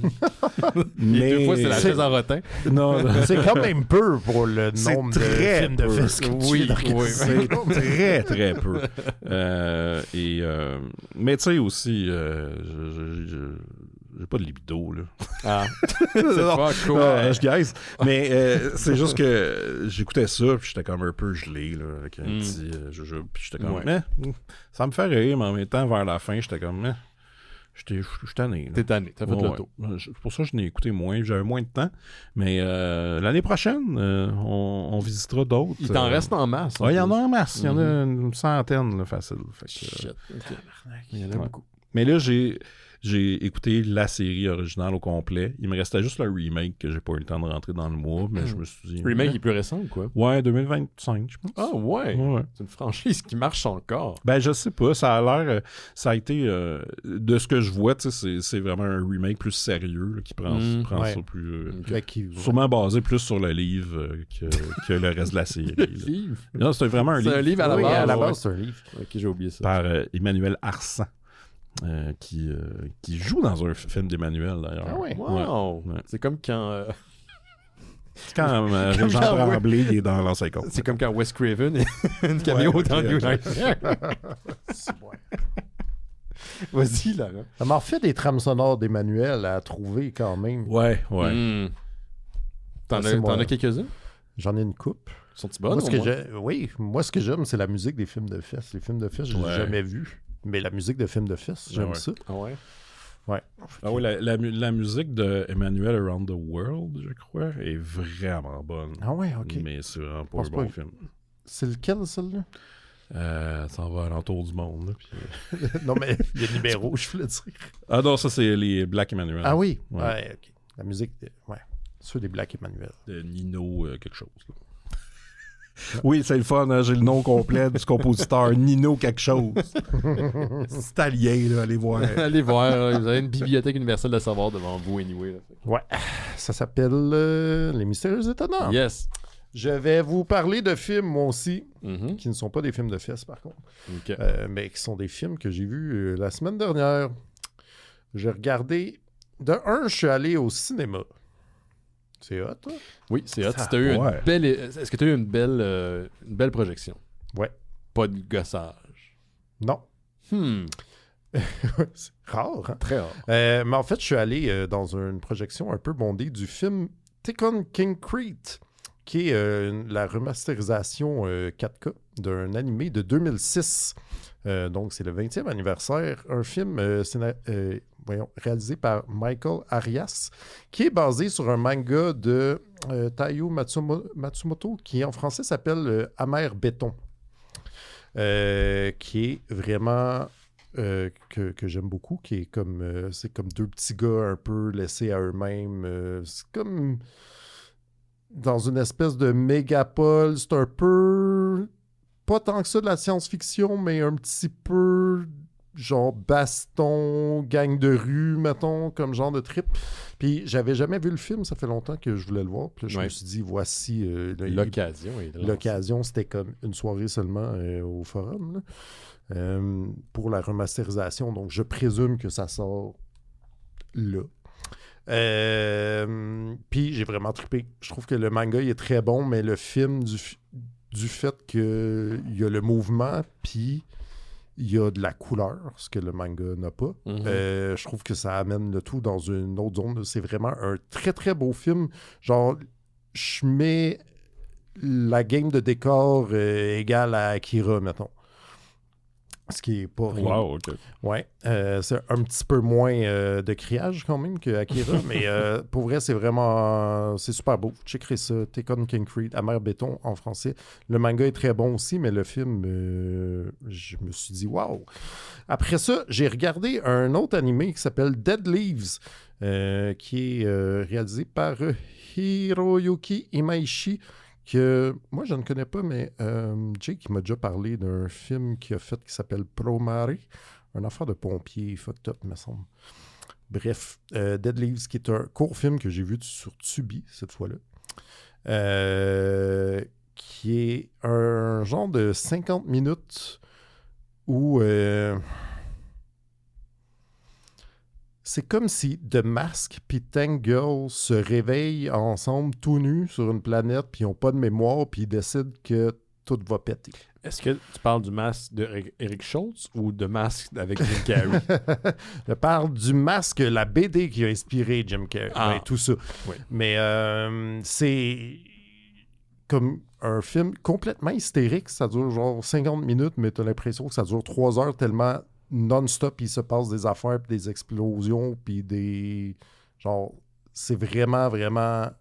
2 fois, c'est la chaise en rotin. Non, C'est quand même peu pour le C'est nombre de très films de peu. fesses que tu Oui, viens d'organiser. c'est très, très peu. Mais tu sais aussi, j'ai pas de libido, là. Ah, c'est pas cool. Je gaze. Mais c'est juste que j'écoutais ça, puis j'étais comme un peu gelé, là, avec un petit jujube, puis j'étais comme, ça me fait rire, mais en même temps, vers la fin, j'étais comme, je suis tanné. T'es tanné, t'as fait le tour. Pour ça, je n'ai écouté moins. J'avais moins de temps. Mais l'année prochaine, on visitera d'autres. Il t'en reste en masse. Il y en a en masse. Il y en a une centaine, là, facile. Fait que, Shit. Ok. Il y en a beaucoup. mais là, j'ai écouté la série originale au complet. Il me restait juste le remake que j'ai pas eu le temps de rentrer dans le mois, mais je me suis dit... Remake est plus récent ou quoi? Ouais, 2025, je pense. Ah ouais. C'est une franchise qui marche encore. Ben, je sais pas. Ça a l'air... ça a été... de ce que je vois, tu sais, c'est vraiment un remake plus sérieux là, qui prend ça plus... sûrement basé plus sur le livre que le reste de la série. Livre? Non, c'est vraiment un livre. C'est un livre à la Oui, base. à la base, c'est un livre. Ok, j'ai oublié ça. Par Emmanuel Arsan. Qui joue dans un film d'Emmanuel, d'ailleurs. Ah ouais. Wow. Ouais. C'est comme quand... C'est quand Jean Tremblay il est dans l'an 50. C'est comme quand Wes Craven est une caméo dans New Nightmare. Vas-y, Lara. Ça m'a refait des trames sonores d'Emmanuel à trouver quand même. Ouais. T'en as quelques-uns? J'en ai une coupe. Sont-ils bonnes? Moi, ce que j'aime, c'est la musique des films de fesses. Les films de fesses, je les ai jamais vus. Mais la musique de films de fesses, j'aime ça. Ah ouais? Ouais. Ah oui, la musique de Emmanuel Around the World, je crois, est vraiment bonne. Ah ouais, ok. Mais c'est vraiment pas un bon film. C'est lequel, celle-là? Ça va à l'entour du monde. Là, puis... non, mais il y a le numéro, je voulais dire. Ah non, ça, c'est les Black Emmanuel. Ah oui? Ouais, ok. La musique, ceux des Black Emmanuel. De Nino quelque chose. Là. Oui, c'est le fun, hein? J'ai le nom complet du compositeur, Nino quelque chose. C'est italien, là, allez voir. Allez voir, vous avez une bibliothèque universelle de savoir devant vous, anyway. Là. Ouais, ça s'appelle Les Mystérieux Étonnants. Yes. Je vais vous parler de films, moi aussi, qui ne sont pas des films de fesses, par contre, mais qui sont des films que j'ai vus la semaine dernière. J'ai regardé... De un, je suis allé au cinéma. C'est hot, toi? Oui, c'est hot. Est-ce que tu as eu une belle projection? Ouais. Pas de gossage? Non. C'est rare, hein? Très rare. Mais en fait, je suis allé dans une projection un peu bondée du film Tekken King Crete, qui est la remasterisation 4K d'un animé de 2006. Donc, c'est le 20e anniversaire. Un film réalisé par Michael Arias, qui est basé sur un manga de Taiyo Matsumoto, qui en français s'appelle Amer Béton, qui est vraiment... que j'aime beaucoup, qui est comme... c'est comme deux petits gars un peu laissés à eux-mêmes. C'est comme... dans une espèce de mégapole. C'est un peu... pas tant que ça de la science-fiction, mais un petit peu genre baston, gang de rue, mettons, comme genre de trip. Puis j'avais jamais vu le film, ça fait longtemps que je voulais le voir. Puis là, je me suis dit, voici... l'occasion. L'occasion, c'était comme une soirée seulement au Forum, là, pour la remasterisation. Donc, je présume que ça sort là. Puis j'ai vraiment trippé. Je trouve que le manga il est très bon, mais le film, du fait qu'il y a le mouvement, puis il y a de la couleur, ce que le manga n'a pas. Je trouve que ça amène le tout dans une autre zone. C'est vraiment un très, très beau film. Genre, je mets la game de décor égale à Akira, mettons. Ce qui est pas rien. Wow, OK. Ouais. C'est un petit peu moins de criage quand même que Akira, mais pour vrai, c'est vraiment... c'est super beau. Checkerez ça. Tekken Concrete, Amer Béton en français. Le manga est très bon aussi, mais le film, je me suis dit, wow! Après ça, j'ai regardé un autre animé qui s'appelle Dead Leaves, qui est réalisé par Hiroyuki Imaishi, que moi, je ne connais pas, mais Jake m'a déjà parlé d'un film qu'il a fait qui s'appelle Promare, un affaire de pompier fucked up, me semble. Bref, Dead Leaves, qui est un court film que j'ai vu sur Tubi, cette fois-là, qui est un genre de 50 minutes où... c'est comme si The Mask puis Tank Girl se réveillent ensemble tout nus sur une planète puis ils n'ont pas de mémoire puis ils décident que tout va péter. Est-ce que tu parles du masque de Eric Schultz ou de masque avec Jim Carrey? Je parle du masque, la BD qui a inspiré Jim Carrey. Ah. Ben, tout ça. Oui. Mais c'est comme un film complètement hystérique. Ça dure genre 50 minutes, mais tu as l'impression que ça dure 3 heures tellement... non-stop, il se passe des affaires, puis des explosions, puis des... genre, c'est vraiment, vraiment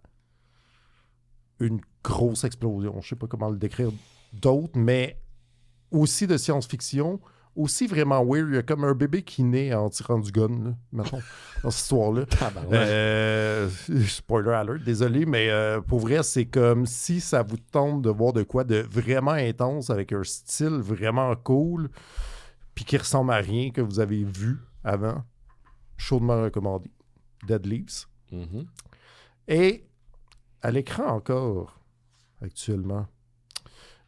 une grosse explosion. Je sais pas comment le décrire d'autres, mais aussi de science-fiction, aussi vraiment weird. Il y a comme un bébé qui naît en tirant du gun, là, mettons, dans cette histoire-là. Spoiler alert, désolé, mais pour vrai, c'est comme si ça vous tente de voir de quoi de vraiment intense, avec un style vraiment cool, puis qui ressemble à rien que vous avez vu avant. Chaudement recommandé. Dead Leaves. Mm-hmm. Et à l'écran encore, actuellement,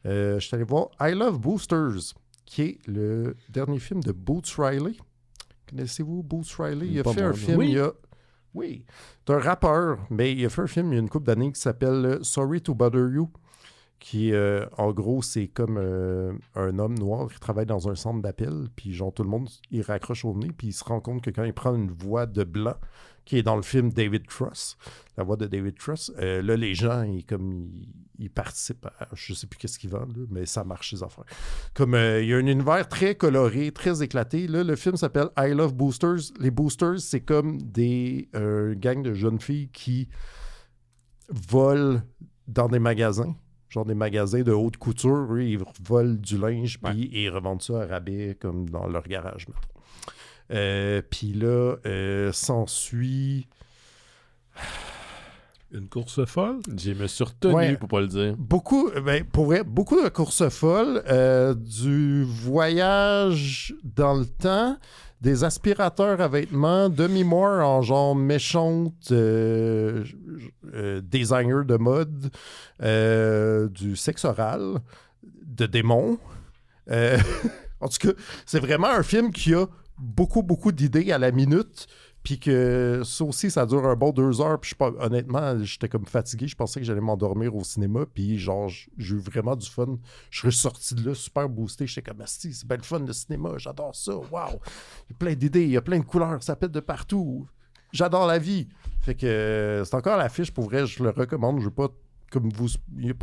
je suis allé voir I Love Boosters, qui est le dernier film de Boots Riley. Connaissez-vous Boots Riley? Il a fait un film, oui. Oui. C'est un rappeur, mais il a fait un film il y a une couple d'années qui s'appelle Sorry to Bother You, qui, en gros, c'est comme un homme noir qui travaille dans un centre d'appel, puis genre tout le monde, il raccroche au nez, puis il se rend compte que quand il prend une voix de blanc, qui est dans le film David Cross, la voix de David Cross, là, les gens, ils participent à, je sais plus qu'est-ce qu'ils vendent, là, mais ça marche, ces affaires. Comme, il y a un univers très coloré, très éclaté. Là, le film s'appelle I Love Boosters. Les Boosters, c'est comme des gangs de jeunes filles qui volent dans des magasins. Genre des magasins de haute couture, eux, ils volent du linge, puis ils revendent ça à rabais, comme dans leur garage. Puis là, s'ensuit... Une course folle? Je me suis retenu pour pas le dire. Beaucoup, pour vrai, beaucoup de courses folles, du voyage dans le temps, des aspirateurs à vêtements, Demi Moore en genre méchante designer de mode, du sexe oral, de démons. En tout cas, c'est vraiment un film qui a beaucoup, beaucoup d'idées à la minute. Puis que ça aussi, ça dure un bon 2 heures. Puis honnêtement, j'étais comme fatigué. Je pensais que j'allais m'endormir au cinéma. Puis genre, j'ai eu vraiment du fun. Je suis sorti de là super boosté. J'étais comme, asti, c'est bien le fun le cinéma. J'adore ça. Waouh! Il y a plein d'idées. Il y a plein de couleurs. Ça pète de partout. J'adore la vie. Fait que c'est encore à l'affiche. Pour vrai, je le recommande. Je veux pas comme vous... Il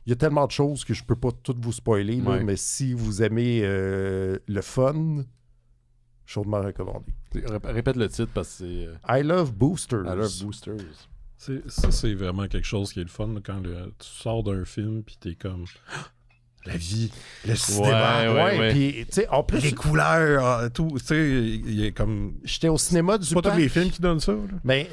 y a tellement de choses que je peux pas toutes vous spoiler. Là, mais si vous aimez le fun... chaudement recommandé. Répète le titre parce que c'est... I Love Boosters. I Love Boosters. Ça, c'est vraiment quelque chose qui est le fun là, quand tu sors d'un film puis t'es comme... La vie, le cinéma. Ouais. Puis, tu sais, en plus... Les couleurs, tout. Tu sais, il est comme... J'étais au cinéma du pas tous les films qui donnent ça. Là. Mais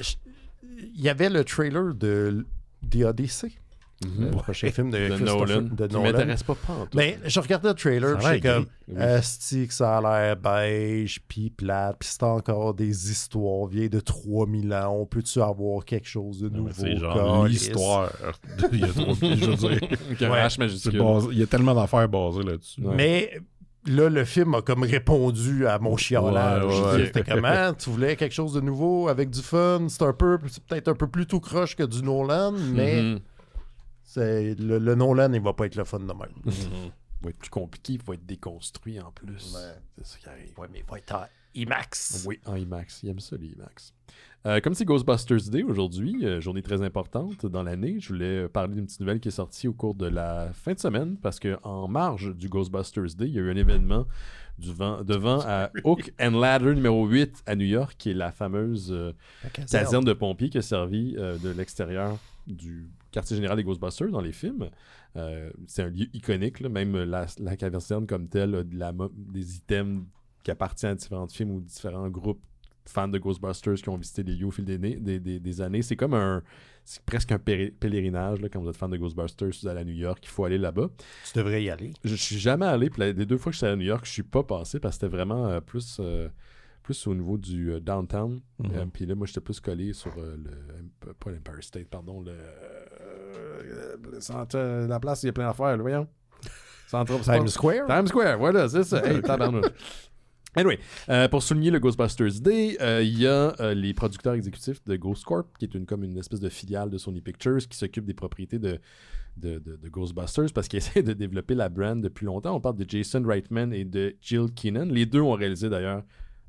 il y avait le trailer de The Odyssey. Le prochain film de Nolan. de Qui Nolan. m'intéresse pas en tout. Mais je regardais le trailer, puis j'étais comme, Oui. asti que ça a l'air beige, puis plate, puis c'est encore des histoires vieilles de 3000 ans. On peut-tu avoir quelque chose de nouveau? C'est genre l'histoire. Il y a trop de... Je veux dire, Avec un H majuscule. il y a tellement d'affaires basées là-dessus. Ouais. Mais là, le film a comme répondu à mon chiolage. Ouais. C'était comment? Tu voulais quelque chose de nouveau avec du fun? C'est peut-être un peu plus tout croche que du Nolan, mais Mhm. le Nolan, il va pas être le fun de même. Il va être plus compliqué, il va être déconstruit en plus. Ouais. C'est ça qui arrive. Ouais, mais il va être en IMAX. Oui, en IMAX. Il aime ça, les IMAX. Comme c'est Ghostbusters Day aujourd'hui, journée très importante dans l'année, je voulais parler d'une petite nouvelle qui est sortie au cours de la fin de semaine parce qu'en marge du Ghostbusters Day, il y a eu un événement devant à Hook and Ladder numéro 8 à New York, qui est la fameuse caserne de pompiers qui a servi de l'extérieur du quartier général des Ghostbusters dans les films. C'est un lieu iconique, là. Même la caserne comme telle a des items qui appartiennent à différents films ou différents groupes fans de Ghostbusters qui ont visité les lieux au fil des années. C'est comme c'est presque un pèlerinage là, quand vous êtes fan de Ghostbusters, vous allez à New York, il faut aller là-bas. Tu devrais y aller. Je suis jamais allé, puis les 2 fois que je suis allé à New York, je suis pas passé parce que c'était vraiment plus au niveau du downtown. Puis là, moi, j'étais plus collé sur pas l'Empire State, pardon, la place, il y a plein d'affaires, là, voyons. Times Square? Times Square, voilà, c'est ça. Hey, tabarnouche. Anyway, pour souligner le Ghostbusters Day, il y a les producteurs exécutifs de Ghost Corp, qui est comme une espèce de filiale de Sony Pictures, qui s'occupe des propriétés de Ghostbusters, parce qu'ils essaient de développer la brand depuis longtemps. On parle de Jason Reitman et de Jill Keenan. Les deux ont réalisé d'ailleurs,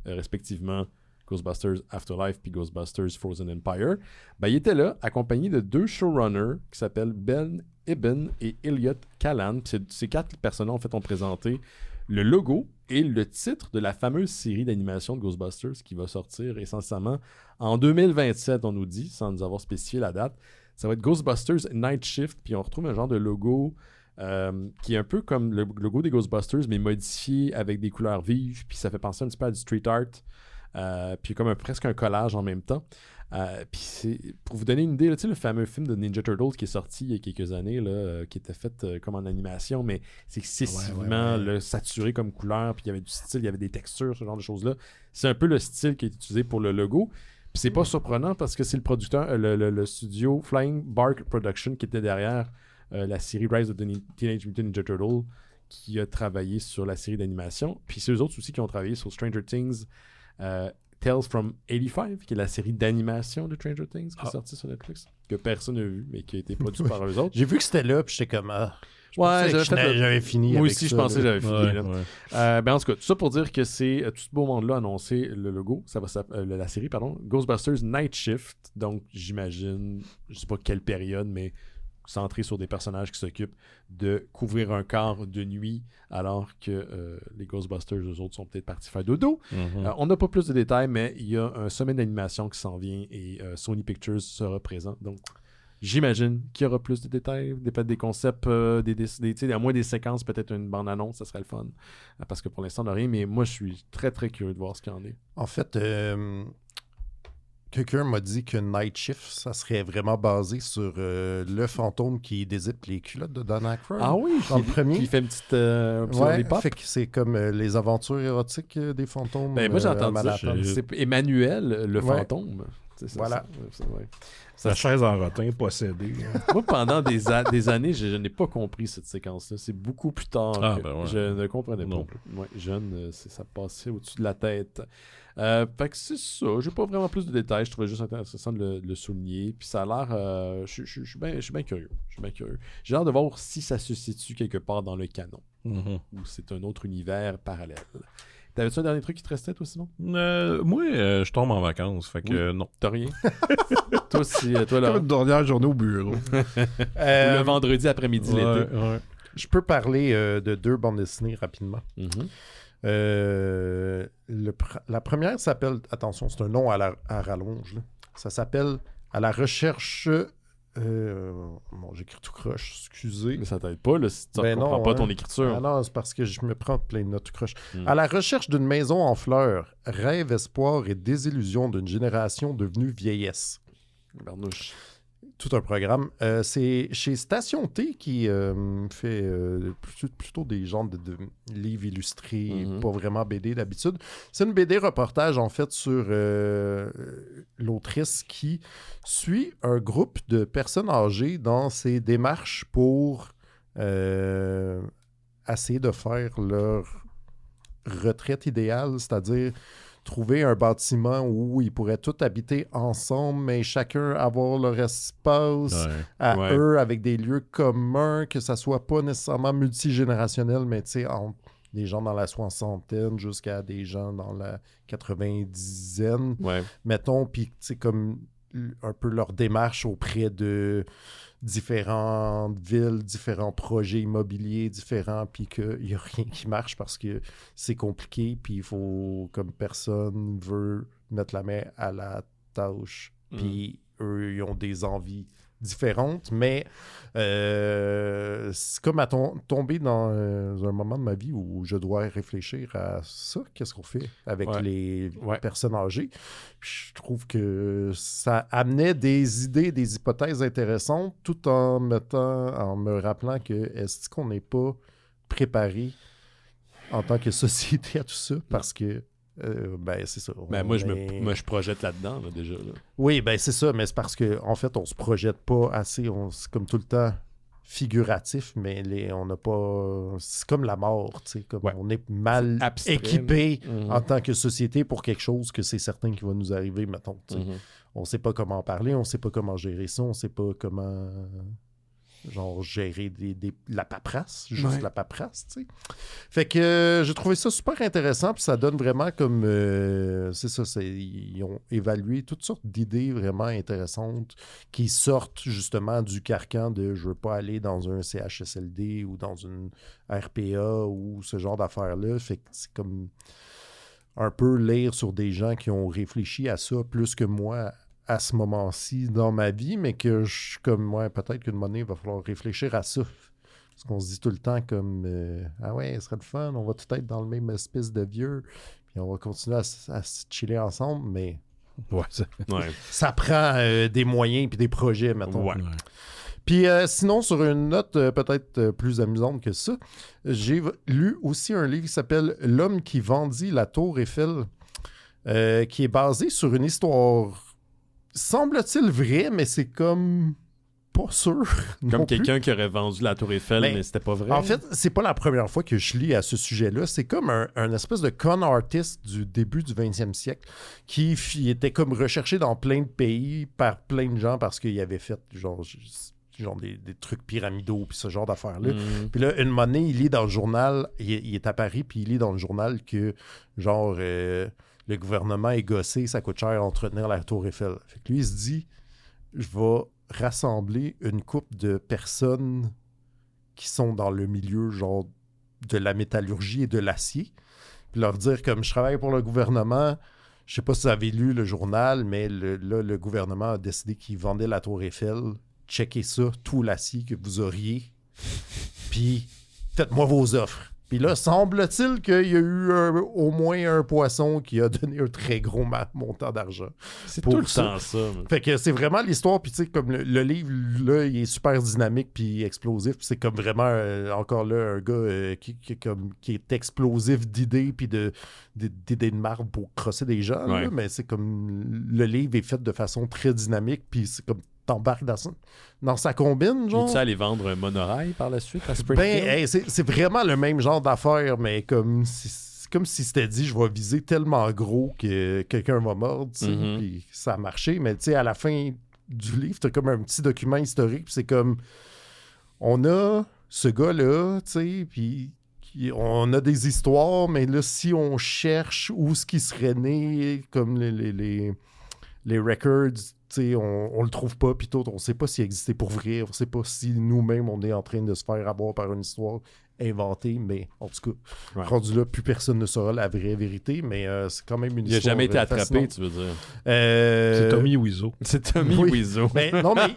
respectivement, Ghostbusters Afterlife puis Ghostbusters Frozen Empire. Ben, ils étaient là, accompagnés de 2 showrunners qui s'appellent Ben Ibn et Elliot Callan. Ces 4 personnes-là, en fait, ont présenté le logo et le titre de la fameuse série d'animation de Ghostbusters qui va sortir essentiellement en 2027, on nous dit, sans nous avoir spécifié la date. Ça va être Ghostbusters Night Shift, puis on retrouve un genre de logo qui est un peu comme le logo des Ghostbusters, mais modifié avec des couleurs vives, puis ça fait penser un petit peu à du street art, puis comme presque un collage en même temps. Puis pour vous donner une idée, là, tu sais, le fameux film de Ninja Turtles qui est sorti il y a quelques années, là, qui était fait comme en animation, mais c'est excessivement là, saturé comme couleur, puis il y avait du style, il y avait des textures, ce genre de choses-là. C'est un peu le style qui est utilisé pour le logo. Puis c'est pas surprenant parce que c'est le producteur, le studio Flying Bark Production qui était derrière la série Rise of the Teenage Mutant Ninja Turtles, qui a travaillé sur la série d'animation. Puis c'est eux autres aussi qui ont travaillé sur Stranger Things, Tales from 85, qui est la série d'animation de Stranger Things qui est sortie sur Netflix, que personne n'a vu, mais qui a été produit par eux autres. J'ai vu que c'était là, puis j'étais comme... Ouais, j'avais fini. Moi avec aussi, ça, je pensais que là. j'avais fini. Ouais. Ben, en tout cas, tout ça pour dire que c'est tout ce beau monde-là a annoncé le logo, ça va la série, pardon, Ghostbusters Night Shift. Donc, j'imagine, je sais pas quelle période, mais centré sur des personnages qui s'occupent de couvrir un quart de nuit alors que les Ghostbusters, eux autres, sont peut-être partis faire dodo. On n'a pas plus de détails, mais il y a un sommet d'animation qui s'en vient et Sony Pictures sera présent. Donc, j'imagine qu'il y aura plus de détails, des concepts, à moins des séquences, peut-être une bande-annonce, ça serait le fun. Parce que pour l'instant, on n'a rien, mais moi, je suis très, très curieux de voir ce qu'il y en est. En fait, quelqu'un m'a dit que Night Shift, ça serait vraiment basé sur le fantôme qui dézippe les culottes de Don Aykroyd. Ah oui, dans le premier. Qui fait une petite Ouais, fait que c'est comme les aventures érotiques des fantômes. Ben, moi, j'ai entendu ça. Manhattan. C'est Emmanuel, le Ouais. fantôme. C'est ça, Voilà. La chaise en rotin possédée. Moi, pendant des années, je n'ai pas compris cette séquence-là. C'est beaucoup plus tard que Ben ouais. je ne comprenais Non pas. Ouais, jeune, ça passait au-dessus de la tête. Fait que c'est ça. J'ai pas vraiment plus de détails. Je trouvais juste intéressant de le souligner. Puis ça a l'air... Je suis bien curieux. J'ai hâte de voir si ça se situe quelque part dans le canon. Ou c'est un autre univers parallèle. T'avais-tu un dernier truc qui te restait, toi, Simon? Moi, je tombe en vacances, fait que non. T'as rien? Toi, là. Comme une dernière journée au bureau. Le vendredi après-midi, l'été. Ouais. Je peux parler de 2 bandes dessinées rapidement. Mhm. La première s'appelle... Attention, c'est un nom à rallonge. Là. Ça s'appelle « À la recherche... bon, j'écris tout croche, excusez. Mais ça t'aide pas, là, si tu ne comprends pas ton écriture. Ah non, c'est parce que je me prends plein de notes tout croche. À la recherche d'une maison en fleurs, rêve, espoir et désillusion d'une génération devenue vieillesse. Bernouche. tout un programme. C'est chez Station T qui fait plutôt des genres de livres illustrés, pas vraiment BD d'habitude. C'est une BD reportage, en fait, sur l'autrice qui suit un groupe de personnes âgées dans ses démarches pour essayer de faire leur retraite idéale, c'est-à-dire trouver un bâtiment où ils pourraient tous habiter ensemble, mais chacun avoir leur espace à eux, avec des lieux communs, que ça soit pas nécessairement multigénérationnel, mais tu sais, entre des gens dans la soixantaine jusqu'à des gens dans la 90aine, mettons, puis c'est comme un peu leur démarche auprès de différentes villes, différents projets immobiliers différents, puis qu'il n'y a rien qui marche parce que c'est compliqué, puis il faut, comme personne veut mettre la main à la tâche, puis eux, ils ont des envies différentes, mais c'est comme à tomber dans un moment de ma vie où je dois réfléchir à ça, qu'est-ce qu'on fait avec les personnes âgées. Puis je trouve que ça amenait des idées, des hypothèses intéressantes, tout en me rappelant que est-ce qu'on n'est pas préparé en tant que société à tout ça, parce que c'est ça. Moi, je projette là-dedans, là, déjà. Là. Oui, c'est ça, mais c'est parce qu'en fait, on se projette pas assez. C'est comme tout le temps figuratif, mais on n'a pas... C'est comme la mort, tu sais. Comme on est mal équipé en tant que société pour quelque chose que c'est certain qui va nous arriver, mettons. On sait pas comment en parler, on sait pas comment gérer ça, on sait pas comment... gérer la paperasse, juste la paperasse, tu sais. Fait que j'ai trouvé ça super intéressant, puis ça donne vraiment comme... ils ont évalué toutes sortes d'idées vraiment intéressantes qui sortent justement du carcan de « je veux pas aller dans un CHSLD ou dans une RPA ou ce genre d'affaires-là ». Fait que c'est comme un peu lire sur des gens qui ont réfléchi à ça plus que moi à ce moment-ci dans ma vie, mais que je suis comme, peut-être qu'une monnaie, il va falloir réfléchir à ça. Parce qu'on se dit tout le temps comme, ce serait le fun, on va tout être dans le même espèce de vieux, puis on va continuer à se chiller ensemble, mais ça prend des moyens puis des projets, mettons. Puis sinon, sur une note peut-être plus amusante que ça, j'ai lu aussi un livre qui s'appelle « L'homme qui vendit la tour Eiffel », qui est basé sur une histoire... semble-t-il vrai, mais c'est comme pas sûr. Comme quelqu'un qui aurait vendu la Tour Eiffel, mais c'était pas vrai. En fait, c'est pas la première fois que je lis à ce sujet-là. C'est comme un espèce de con artist du début du 20e siècle qui était comme recherché dans plein de pays par plein de gens parce qu'il avait fait genre des trucs pyramidaux puis ce genre d'affaires-là. Puis là, une monnaie, il lit dans le journal, il est à Paris, puis il lit dans le journal que genre... le gouvernement est gossé, ça coûte cher à entretenir la Tour Eiffel. Fait que lui, il se dit, je vais rassembler une couple de personnes qui sont dans le milieu, genre, de la métallurgie et de l'acier, puis leur dire, comme je travaille pour le gouvernement, je sais pas si vous avez lu le journal, mais le gouvernement a décidé qu'il vendait la Tour Eiffel. Checkez ça, tout l'acier que vous auriez, puis faites-moi vos offres. Puis là, semble-t-il qu'il y a eu au moins un poisson qui a donné un très gros montant d'argent. C'est tout le temps ça. Fait que c'est vraiment l'histoire, puis tu sais, comme le livre, là, il est super dynamique puis explosif. Puis c'est comme vraiment, encore là, un gars qui est explosif d'idées puis d'idées de marbre pour crosser des gens. Là, mais c'est comme, le livre est fait de façon très dynamique, puis c'est comme, t'embarques dans sa combine, genre. Tu aller vendre un monorail par la suite à Springfield? C'est vraiment le même genre d'affaire, mais comme si c'était dit, je vais viser tellement gros que quelqu'un va mordre, tu sais, puis ça a marché. Mais tu sais, à la fin du livre, t'as comme un petit document historique, puis c'est comme, on a ce gars-là, tu sais, puis on a des histoires, mais là, si on cherche où ce qui serait né, comme les records, on le trouve pas, puis tout, on sait pas s'il existait pour vrai, on sait pas si nous-mêmes on est en train de se faire avoir par une histoire inventée, mais en tout cas, rendu là, plus personne ne saura la vraie vérité, mais c'est quand même une histoire. Il a jamais été attrapé, tu veux dire. C'est Tommy Wiseau. C'est Tommy Wiseau. Mais non, mais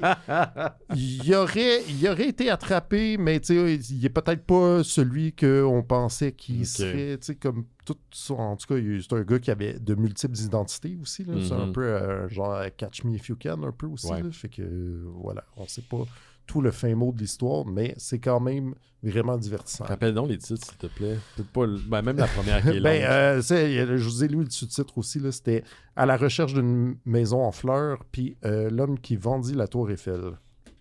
il aurait été attrapé, mais tu sais, il est peut-être pas celui qu'on pensait qu'il serait, tu sais, comme tout ça. En tout cas, c'est un gars qui avait de multiples identités aussi, là. C'est un peu genre Catch Me If If You Can un peu aussi. Ouais. Là, fait que, voilà, on sait pas tout le fin mot de l'histoire, mais c'est quand même vraiment divertissant. Rappelle donc les titres, s'il te plaît. Peut-être pas même la première qui est longue. Je vous ai lu le sous-titre aussi, là, c'était « À la recherche d'une maison en fleurs », puis L'homme qui vendit la tour Eiffel ».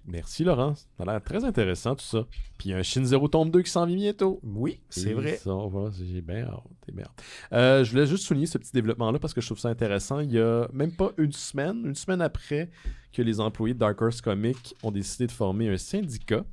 Merci, Laurent. Ça a l'air très intéressant, tout ça. Puis il y a un Shin Zero Tomb 2 qui s'en vient bientôt. Oui, c'est vrai. Ça, j'ai bien hâte. Je voulais juste souligner ce petit développement-là parce que je trouve ça intéressant. Il y a même pas une semaine après que les employés de Dark Horse Comics ont décidé de former un syndicat,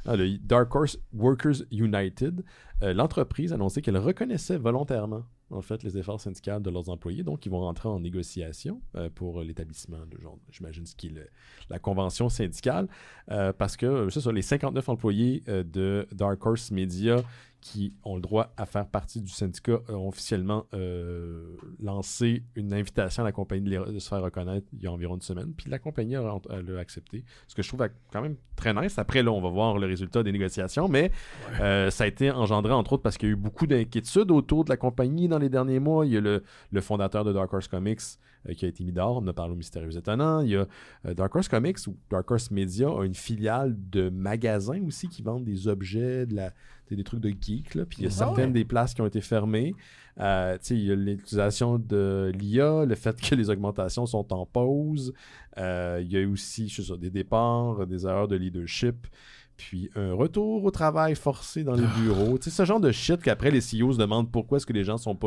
le Dark Horse Workers United. L'entreprise a annoncé qu'elle reconnaissait volontairement en fait les efforts syndicaux de leurs employés, donc ils vont rentrer en négociation pour l'établissement de genre, j'imagine ce qui est la convention syndicale, parce que c'est ça, les 59 employés de Dark Horse Media qui ont le droit à faire partie du syndicat ont officiellement lancé une invitation à la compagnie de se faire reconnaître il y a environ une semaine, puis la compagnie l'a accepté, ce que je trouve quand même très nice. Après, là, on va voir le résultat des négociations, mais ça a été engendré, entre autres, parce qu'il y a eu beaucoup d'inquiétudes autour de la compagnie dans les derniers mois. Il y a le fondateur de Dark Horse Comics qui a été mis dehors, on a parlé au Mystérieux Étonnant. Il y a Dark Horse Comics ou Dark Horse Media a une filiale de magasins aussi qui vendent des objets, des trucs de geek, là. Puis il y a certaines des places qui ont été fermées. Il y a l'utilisation de l'IA, le fait que les augmentations sont en pause. Il y a aussi des départs, des erreurs de leadership. Puis un retour au travail forcé dans les bureaux. Tu sais, ce genre de shit qu'après les CEO se demandent pourquoi est-ce que les gens sont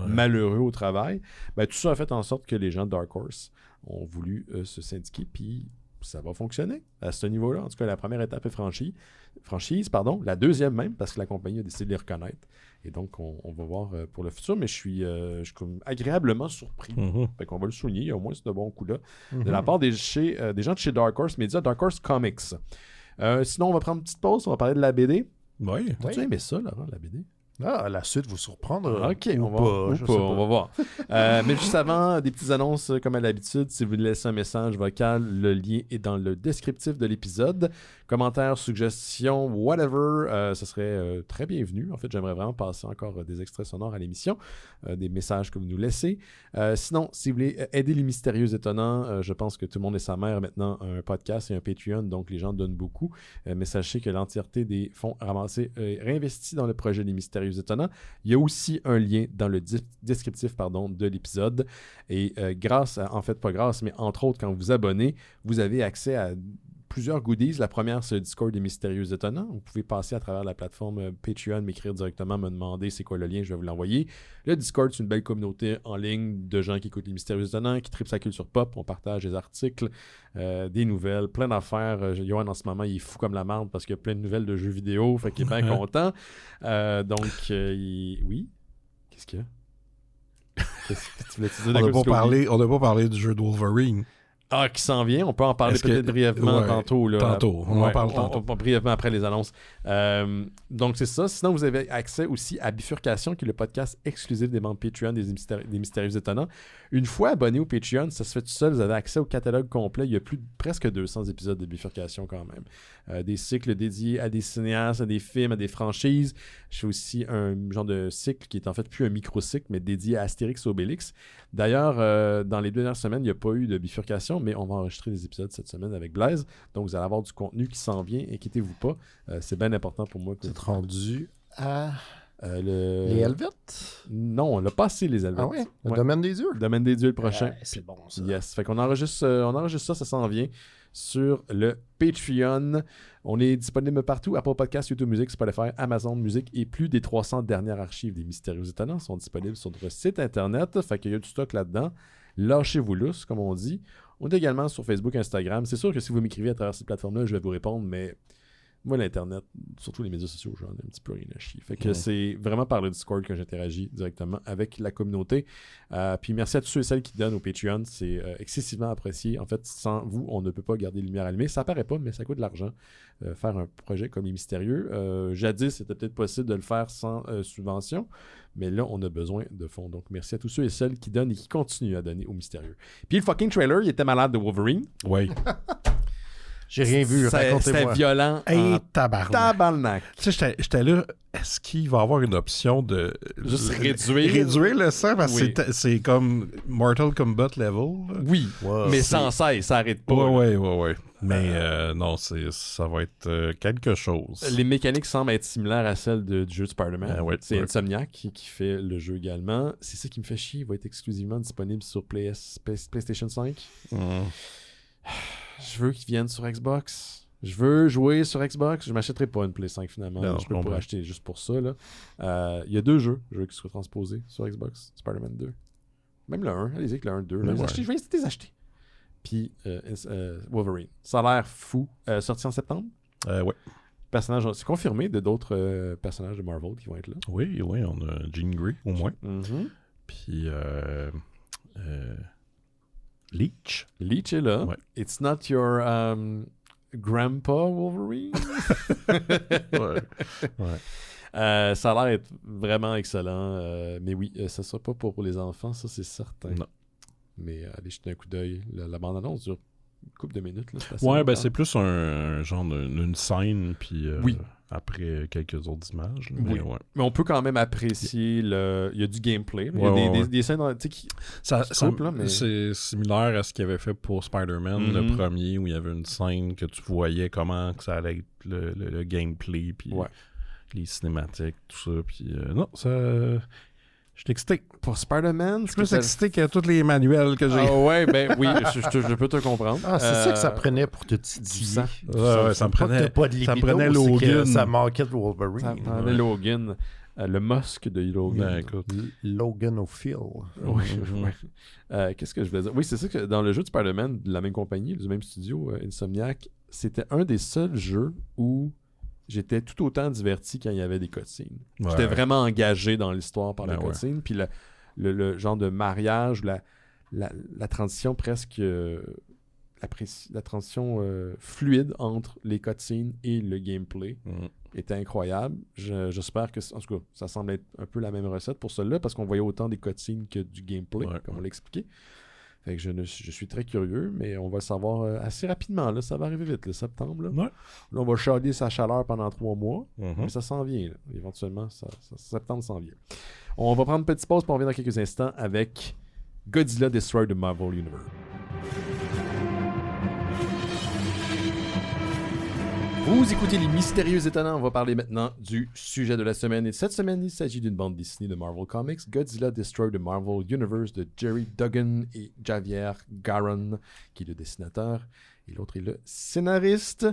malheureux au travail. Ben, tout ça a fait en sorte que les gens de Dark Horse ont voulu se syndiquer, puis ça va fonctionner à ce niveau-là. En tout cas, la première étape est franchise, la deuxième même, parce que la compagnie a décidé de les reconnaître. Et donc, on va voir pour le futur, mais je suis comme agréablement surpris. Fait qu'on va le souligner, il y a au moins ce bon coup-là. De la part des gens de chez Dark Horse Media, Dark Horse Comics. Sinon, on va prendre une petite pause, on va parler de la BD. Oui. T'as-tu aimé ça, Laurent, la BD? Ah, la suite vous surprendra. Ok, on va voir. Mais juste avant, des petites annonces comme à l'habitude. Si vous voulez laisser un message vocal, le lien est dans le descriptif de l'épisode. Commentaires, suggestions, whatever, ce serait très bienvenu. En fait, j'aimerais vraiment passer encore des extraits sonores à l'émission, des messages que vous nous laissez. Sinon, si vous voulez aider les Mystérieux Étonnants, je pense que tout le monde et sa mère maintenant un podcast et un Patreon, donc les gens donnent beaucoup. Mais sachez que l'entièreté des fonds ramassés est réinvestis dans le projet des Mystérieux Étonnants. Il y a aussi un lien dans le descriptif de l'épisode. Et mais entre autres, quand vous vous abonnez, vous avez accès à plusieurs goodies. La première, c'est le Discord des Mystérieux Étonnants. Vous pouvez passer à travers la plateforme Patreon, m'écrire directement, me demander c'est quoi le lien, je vais vous l'envoyer. Le Discord, c'est une belle communauté en ligne de gens qui écoutent les Mystérieux Étonnants, qui trippent sa culture pop. On partage des articles, des nouvelles, plein d'affaires. Johan, en ce moment, il est fou comme la merde parce qu'il y a plein de nouvelles de jeux vidéo, fait qu'il est bien content. Oui? Qu'est-ce qu'il y a? Qu'est-ce que tu voulais dire? On n'a pas parlé du jeu de Wolverine. Ah, qui s'en vient. On peut en parler peut-être brièvement tantôt. Là. Tantôt. On en parle tantôt. Brièvement après les annonces. Donc, c'est ça. Sinon, vous avez accès aussi à Bifurcation, qui est le podcast exclusif des membres Patreon des Mystérieux Étonnants. Une fois abonné au Patreon, ça se fait tout seul. Vous avez accès au catalogue complet. Il y a presque 200 épisodes de Bifurcation quand même. Des cycles dédiés à des cinéastes, à des films, à des franchises. Je fais aussi un genre de cycle qui est en fait plus un micro-cycle, mais dédié à Astérix et Obélix. D'ailleurs, dans les 2 dernières semaines, il n'y a pas eu de Bifurcation, mais on va enregistrer des épisodes cette semaine avec Blaise. Donc, vous allez avoir du contenu qui s'en vient. Inquiétez-vous pas. C'est bien important pour moi. Vous êtes rendu à les Helvètes? Non, on l'a passé, les Helvètes. Ah oui? Le Domaine des Dieux? Le Domaine des Dieux, le prochain. C'est bon, ça. Yes. Fait qu'on enregistre ça s'en vient sur le Patreon. On est disponible partout, Apple Podcasts, YouTube Music, Spotify, Amazon Music et plus des 300 dernières archives des Mystérieux Étonnants sont disponibles sur notre site internet. Fait qu'il y a du stock là-dedans. Lâchez-vous lousse, comme on dit. On est également sur Facebook, Instagram. C'est sûr que si vous m'écrivez à travers cette plateforme-là, je vais vous répondre, mais moi, l'Internet, surtout les médias sociaux, j'en ai un petit peu rien à chier. Fait que c'est vraiment par le Discord que j'interagis directement avec la communauté. Puis merci à tous ceux et celles qui donnent au Patreon. C'est excessivement apprécié. En fait, sans vous, on ne peut pas garder les lumières allumées. Ça paraît pas, mais ça coûte de l'argent. Faire un projet comme les Mystérieux. Jadis, c'était peut-être possible de le faire sans subvention. Mais là, on a besoin de fonds. Donc, merci à tous ceux et celles qui donnent et qui continuent à donner aux Mystérieux. Puis le fucking trailer, il était malade de Wolverine. Oui. J'ai rien vu, racontez-moi. C'était violent. Hey, en tabarnak. Tu sais, j'étais là, est-ce qu'il va y avoir une option de... Juste réduire le sang, parce que Oui. c'est comme Mortal Kombat level. Là. Oui, Wow. mais sans cesse, ça arrête pas. là. Ouais. Mais non, ça va être quelque chose. Les mécaniques semblent être similaires à celles du jeu de Spider-Man. Ouais, c'est ouais. Insomniac qui fait le jeu également. C'est ça qui me fait chier. Il va être exclusivement disponible sur PlayStation 5. Je veux qu'il vienne sur Xbox. Je veux jouer sur Xbox. Je m'achèterai pas une Play 5 finalement. Non, je peux je pas acheter juste pour ça. Il y a 2 jeux qui seront transposés sur Xbox. Spider-Man 2. Même le 1. Allez-y avec le 1, 2. Ouais. Je vais les acheter. Puis Wolverine. Ça a l'air fou. Sorti en septembre. Ouais. Personnage, c'est confirmé de d'autres personnages de Marvel qui vont être là. Oui, on a Jean Grey, au moins. Mm-hmm. Puis Leech. Leech est là. Ouais. It's not your grandpa Wolverine. Ouais. Ça a l'air d'être vraiment excellent. Mais oui, ça sera pas pour les enfants, ça c'est certain. Non. Mais allez jeter un coup d'œil. La bande-annonce dure une couple de minutes. Là, Ouais, ben c'est plus un genre d'une scène, puis Oui. après quelques autres images. Là, Oui. mais ouais. Mais on peut quand même apprécier il y a du gameplay. Il y a des scènes tu sais, qui Ça, se coupent, là, mais... C'est similaire à ce qu'il avait fait pour Spider-Man, le premier, où il y avait une scène que tu voyais comment que ça allait être le gameplay, puis les cinématiques, tout ça. Puis non, ça... Je suis excité. Pour Spider-Man, Je suis plus excité que tous les manuels que j'ai. Ah ouais, ben oui, je peux te comprendre. Ah, c'est ça que ça prenait pour te titiller. sang. Ouais, ça me prenait... Pas de libido, ça me prenait c'est que Logan. ça manquait de Wolverine. Ça prenait Logan. Le muscle de Logan. Ben, écoute. Logan au fil. Oui, ouais. Qu'est-ce que je voulais dire? Oui, c'est ça que dans le jeu de Spider-Man, de la même compagnie, du même studio, Insomniac, c'était un des seuls jeux où j'étais tout autant diverti quand il y avait des cutscenes. Ouais. J'étais vraiment engagé dans l'histoire par les Ben cutscenes. Puis le genre de mariage, la transition presque... la transition fluide entre les cutscenes et le gameplay était incroyable. J'espère que... En tout cas, ça semble être un peu la même recette pour celle-là, parce qu'on voyait autant des cutscenes que du gameplay, comme on l'a expliqué. Fait que je suis très curieux, mais on va le savoir assez rapidement. Là. Ça va arriver vite, le septembre. Là. Ouais. Là, on va chialer sa chaleur pendant 3 mois, mais ça s'en vient. Là. Éventuellement, septembre s'en vient. On va prendre une petite pause pour revenir dans quelques instants avec Godzilla Destroy the Marvel Universe. Vous écoutez Les Mystérieux Étonnants. On va parler maintenant du sujet de la semaine. Et cette semaine, il s'agit d'une bande dessinée de Marvel Comics, Godzilla Destroy the Marvel Universe de Jerry Duggan et Javier Garron, qui est le dessinateur, et l'autre est le scénariste.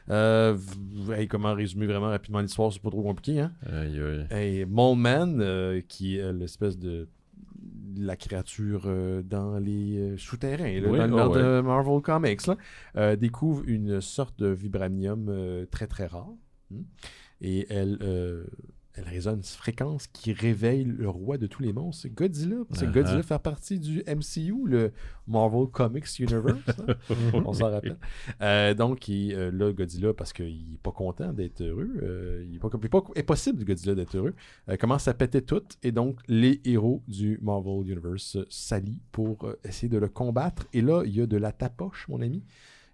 Comment résumer vraiment rapidement l'histoire, c'est pas trop compliqué. Hein? Et Mole Man, qui est l'espèce de la créature dans les souterrains, là, dans l'univers de Marvel Comics, là, découvre une sorte de vibranium très très rare. Et elle résonne une fréquence qui réveille le roi de tous les monstres. C'est Godzilla. C'est Godzilla fait partie du MCU, le Marvel Comics Universe. Hein? On s'en rappelle. Donc, là, Godzilla, parce qu'il n'est pas content d'être heureux, il est impossible de Godzilla d'être heureux, commence à péter tout. Et donc, les héros du Marvel Universe s'allient pour essayer de le combattre. Et là, il y a de la tapoche, mon ami.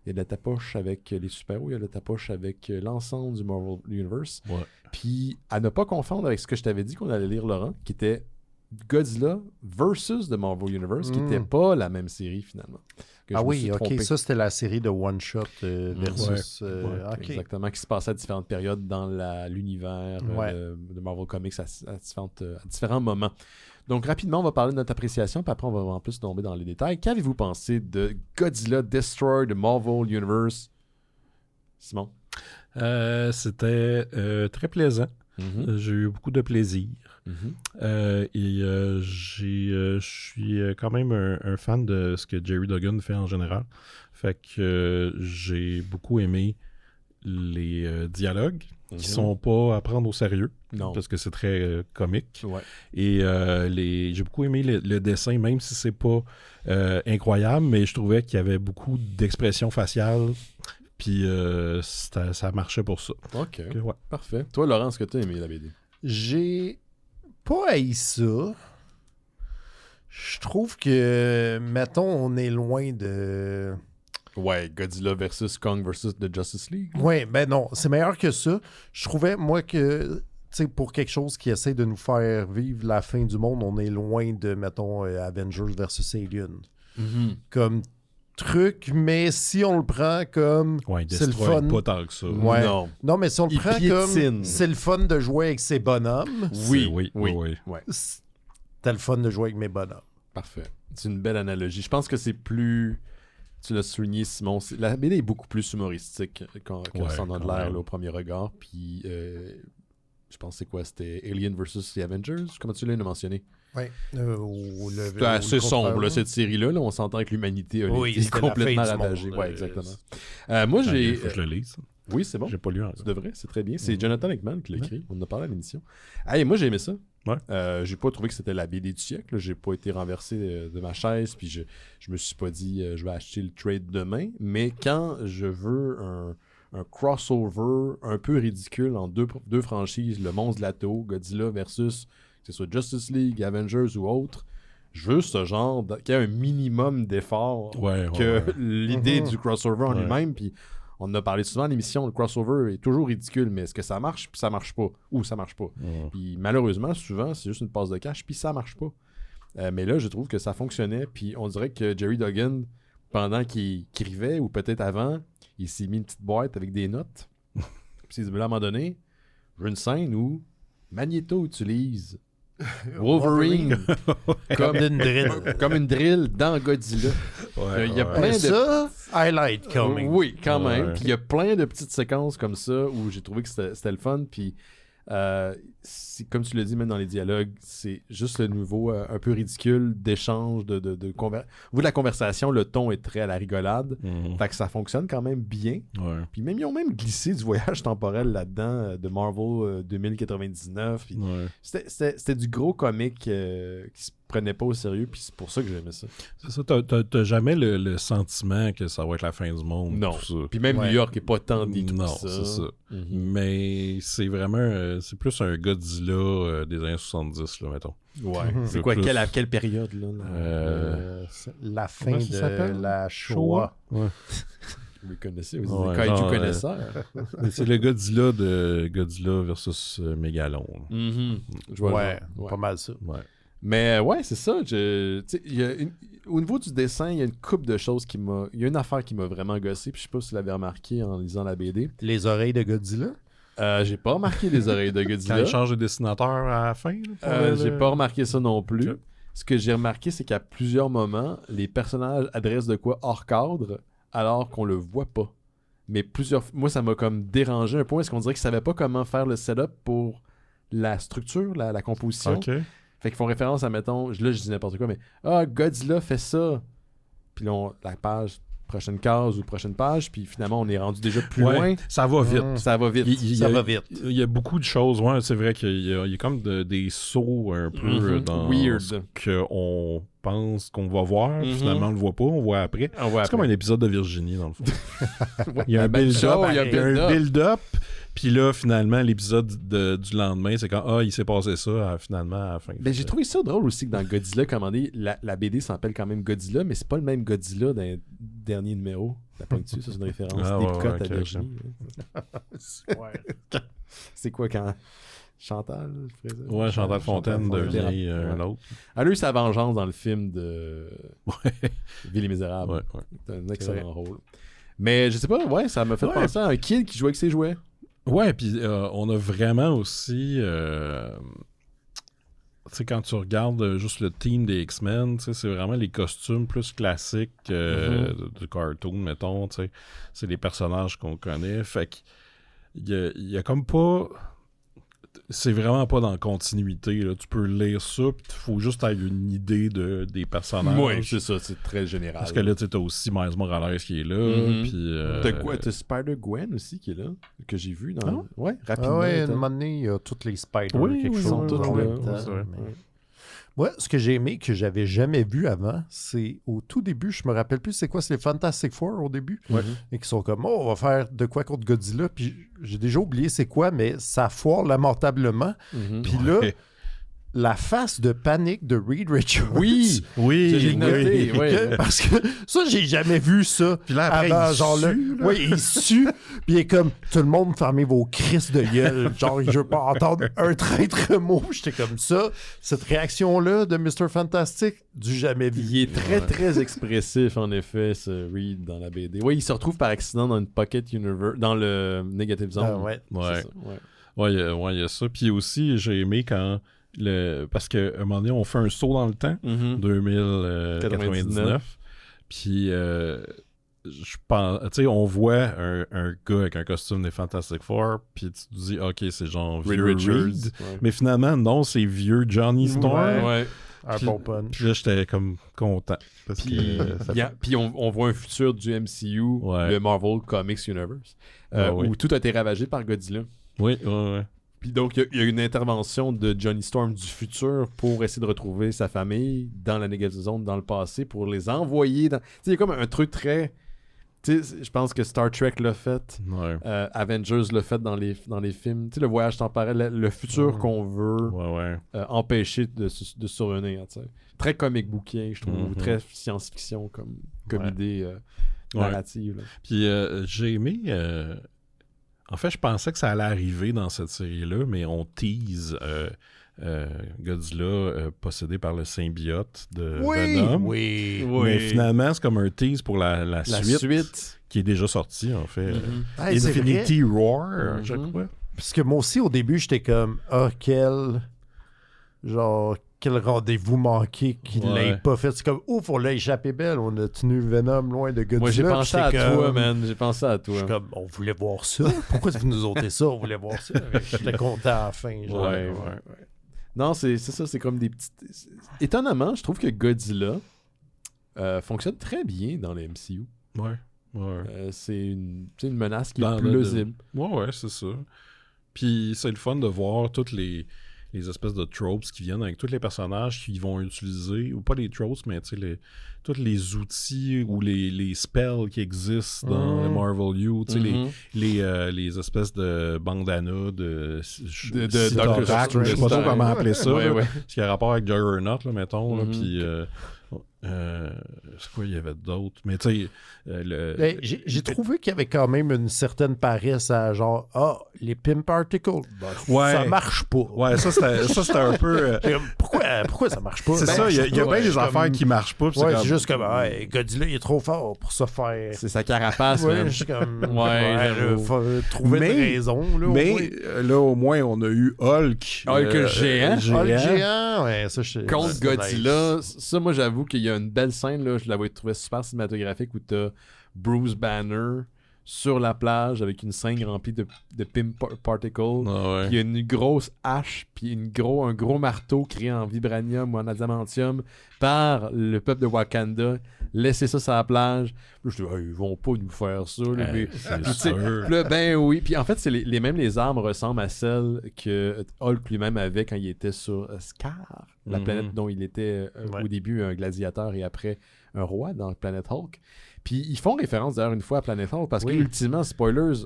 Il y a de la tapoche avec les super-héros, il y a de la tapoche avec l'ensemble du Marvel Universe. Ouais. Puis, à ne pas confondre avec ce que je t'avais dit qu'on allait lire, Laurent, qui était Godzilla versus The Marvel Universe, qui n'était pas la même série, finalement. Ok, ça, c'était la série de One Shot versus... okay. Exactement, qui se passait à différentes périodes dans l'univers de Marvel Comics à différents moments. Donc, rapidement, on va parler de notre appréciation, puis après, on va en plus tomber dans les détails. Qu'avez-vous pensé de Godzilla Destroy the Marvel Universe? Simon? C'était très plaisant. J'ai eu beaucoup de plaisir. Et je suis quand même un fan de ce que Jerry Duggan fait en général. Fait que j'ai beaucoup aimé les dialogues qui sont pas à prendre au sérieux. Non. Parce que c'est très comique. Ouais. Et j'ai beaucoup aimé le dessin, même si c'est pas incroyable, mais je trouvais qu'il y avait beaucoup d'expressions faciales. Puis ça marchait pour ça. OK. Parfait. Toi, Laurent, est-ce que tu as aimé la BD? J'ai pas haï ça. Je trouve que, mettons, on est loin de Ouais, Godzilla versus Kong versus The Justice League. Ouais, ben non, c'est meilleur que ça. Je trouvais, moi, que pour quelque chose qui essaie de nous faire vivre la fin du monde, on est loin de, mettons, Avengers versus Alien. Mm-hmm. Comme truc, mais si on le prend comme c'est le fun. Pas tant que ça. Ouais. Non, mais si on le prend piétine. comme c'est le fun de jouer avec ses bonhommes. Oui. Oui. T'as le fun de jouer avec mes bonhommes. Parfait. C'est une belle analogie. Je pense que c'est plus... Tu l'as souligné, Simon. La BD est beaucoup plus humoristique quand ça en a de l'air là, au premier regard. Puis, je pense c'est quoi? C'était Alien vs. The Avengers? Comment tu l'as mentionné? Oui. C'était assez sombre, là, cette série-là. Là. On s'entend que l'humanité a été complètement ravagée. Oui, exactement. Moi, j'ai... Faut que je le lise. Oui, c'est bon. J'ai pas lu encore. Tu devrais, c'est très bien. C'est Jonathan Hickman qui l'a écrit. On en a parlé à l'émission. Hey, moi, j'ai aimé ça. Ouais. J'ai pas trouvé que c'était la BD du siècle. J'ai pas été renversé de ma chaise. Puis je me suis pas dit je vais acheter le trade demain. Mais quand je veux un crossover un peu ridicule en deux franchises, le Monstre de Lato, Godzilla versus, que ce soit Justice League, Avengers ou autre, je veux ce genre qu'il y ait un minimum d'effort que l'idée du crossover en lui-même. Puis on en a parlé souvent à l'émission, le crossover est toujours ridicule, mais est-ce que ça marche, puis ça marche pas, ou ça marche pas. Puis malheureusement, souvent, c'est juste une passe de cash, puis ça marche pas. Mais là, je trouve que ça fonctionnait, puis on dirait que Jerry Duggan, pendant qu'il écrivait, ou peut-être avant, il s'est mis une petite boîte avec des notes. Puis il s'est dit, à un moment donné, je veux une scène où Magneto utilise Wolverine comme une drill dans Godzilla. Il y a plein de... Ça, highlight coming. Oui, quand même. Puis il y a plein de petites séquences comme ça où j'ai trouvé que c'était le fun. Puis comme tu l'as dit, même dans les dialogues, c'est juste le niveau un peu ridicule d'échange, Au bout de la conversation, le ton est très à la rigolade. Fait que ça fonctionne quand même bien. Puis même ils ont même glissé du voyage temporel là-dedans de Marvel 2099. Puis c'était du gros comique qui se prenait pas au sérieux, puis c'est pour ça que j'aimais ça. C'est ça, t'as jamais le sentiment que ça va être la fin du monde. Non. Tout ça. Puis même New York est pas tant dit tout ça. Non, c'est ça. Mais c'est vraiment... c'est plus un Godzilla des années 70, là, mettons. Ouais. C'est quoi, quelle période, là? La fin de la Shoah. Vous le connaissez, vous êtes kaiju connaisseurs. C'est le Godzilla de Godzilla versus Megalon. Je vois pas mal ça. Mais c'est ça. Au niveau du dessin, il y a une couple de choses il y a une affaire qui m'a vraiment gossé, puis je sais pas si vous l'avez remarqué en lisant la BD. Les oreilles de Godzilla? J'ai pas remarqué les oreilles de Godzilla. Quand il change de dessinateur à la fin? J'ai pas remarqué ça non plus. Okay. Ce que j'ai remarqué, c'est qu'à plusieurs moments, les personnages adressent de quoi hors cadre, alors qu'on le voit pas. Mais moi, ça m'a comme dérangé un point, parce qu'on dirait qu'ils savaient pas comment faire le setup pour la structure, la composition. Okay. Fait qu'ils font référence à, mettons, là je dis n'importe quoi, mais Godzilla fait ça. Puis là, la page, prochaine case ou prochaine page, puis finalement, on est rendu déjà plus loin. Ça va vite. Ça va vite. Il y a beaucoup de choses, c'est vrai qu'il y a comme des sauts un peu dans weird ce qu'on pense qu'on va voir, finalement on le voit pas, on voit après. C'est comme un épisode de Virginie, dans le fond. Il y a un build-up, puis là, finalement, l'épisode du lendemain, c'est quand il s'est passé ça finalement à la fin. Ben, j'ai trouvé ça drôle aussi que dans Godzilla, comme on dit, la BD s'appelle quand même Godzilla, mais c'est pas le même Godzilla d'un dernier numéro. T'as pas dessus, ça c'est une référence d'Epcot à Virginie. C'est quoi quand Chantal Chantal Fontaine devient un autre. Elle a eu sa vengeance dans le film de Ville et Misérable. C'est un excellent rôle. Mais je sais pas, ça m'a fait penser à un kid qui jouait avec ses jouets. Ouais, puis on a vraiment aussi... tu sais, quand tu regardes juste le team des X-Men, tu sais, c'est vraiment les costumes plus classiques du cartoon, mettons, tu sais. C'est les personnages qu'on connaît. Fait qu'il y a comme pas... C'est vraiment pas dans la continuité, là. Tu peux lire ça, puis il faut juste avoir une idée des personnages. Oui, c'est ça, c'est très général. Parce que là, tu as aussi Miles Morales qui est là, puis... T'as Spider-Gwen aussi qui est là, que j'ai vu dans... Ouais, rapidement. À un moment donné, il y a toutes les Spider, quelque chose. Moi, ce que j'ai aimé, que j'avais jamais vu avant, c'est au tout début, je me rappelle plus c'est quoi, c'est les Fantastic Four au début, et qui sont comme, on va faire de quoi contre Godzilla, puis j'ai déjà oublié c'est quoi, mais ça foire lamentablement. Puis là, la face de panique de Reed Richards. Oui, j'ai noté. Parce que ça, j'ai jamais vu ça. Puis là, après, avant, il genre, sue, là. Oui, il sue. Puis il est comme, tout le monde, fermez vos crises de gueule. Genre, je veux pas entendre un traître mot. J'étais comme ça. Cette réaction-là de Mr. Fantastic, du jamais vu. Il est très, très expressif, en effet, ce Reed, dans la BD. Oui, il se retrouve par accident dans une Pocket Universe, dans le Negative Zone. Ah, ouais. Ouais. C'est ça, ouais. Ouais, il y a ça. Puis aussi, j'ai aimé quand... Parce qu'à un moment donné, on fait un saut dans le temps, 2099. Puis, je pense, tu sais, on voit un gars avec un costume des Fantastic Four, puis tu te dis, OK, c'est genre vieux Reed. Ouais. Mais finalement, non, c'est vieux Johnny Storm. Ouais. Un bon punch. Puis là, j'étais comme content. Parce Puis, puis on voit un futur du MCU, le Marvel Comics Universe, où tout a été ravagé par Godzilla. Oui. Puis donc, il y a une intervention de Johnny Storm du futur pour essayer de retrouver sa famille dans la Negative Zone, dans le passé, pour les envoyer dans... Tu sais, il y a comme un truc très... Tu sais, je pense que Star Trek l'a fait, Avengers l'a fait dans les films. Tu sais, le voyage temporel, le futur qu'on veut empêcher de survenir, tu sais. Très comic bookien, je trouve, très science-fiction comme idée narrative. Là. Puis j'ai aimé... En fait, je pensais que ça allait arriver dans cette série-là, mais on tease Godzilla possédé par le symbiote de Venom. Oui. Mais finalement, c'est comme un tease pour la suite qui est déjà sortie, en fait. Infinity War, je crois. Parce que moi aussi, au début, j'étais comme, quel rendez-vous manqué qu'il l'ait pas fait. C'est comme, on l'a échappé belle. On a tenu Venom loin de Godzilla. Moi, j'ai pensé à toi, man. J'ai pensé à toi. Je suis comme, on voulait voir ça. Pourquoi vous nous ôtez ça? On voulait voir ça. J'étais content à la fin. Genre. Ouais. Non, c'est ça. C'est comme des petites... Étonnamment, je trouve que Godzilla fonctionne très bien dans le MCU. C'est une menace qui est plausible. Ouais, c'est ça. Puis c'est le fun de voir toutes les espèces de tropes qui viennent avec tous les personnages qui vont utiliser, ou pas les tropes, mais tous les outils ou les spells qui existent dans le Marvel U, les espèces de bandanas de Doctor Strange, je sais pas trop comment appeler ça, ce qui a rapport avec Juggernaut, là, mettons, là, puis c'est quoi, il y avait d'autres, mais tu sais j'ai trouvé qu'il y avait quand même une certaine paresse à genre les Pym Particles, ça marche pas. Ça c'était un peu pourquoi ça marche pas? C'est ça, il y a bien des affaires qui marchent pas. C'est juste comme Godzilla il est trop fort pour ça faire. C'est sa carapace, je suis comme faut trouver une raison là, mais là au moins on a eu Hulk géant, contre Godzilla. Ça, moi j'avoue qu'il y a une belle scène là, je l'avais trouvé super cinématographique, où t'as Bruce Banner sur la plage avec une seringue remplie de Pym Particles. Il y a une grosse hache puis un gros marteau créé en vibranium ou en adamantium par le peuple de Wakanda. Laissez ça sur la plage. Là, je dis, ils vont pas nous faire ça. Là, ben oui. Puis en fait, c'est les armes ressemblent à celles que Hulk lui-même avait quand il était sur Scar, la planète dont il était au début un gladiateur et après un roi dans Planet Hulk. Puis ils font référence d'ailleurs une fois à Planet Hulk parce que ultimement, spoilers,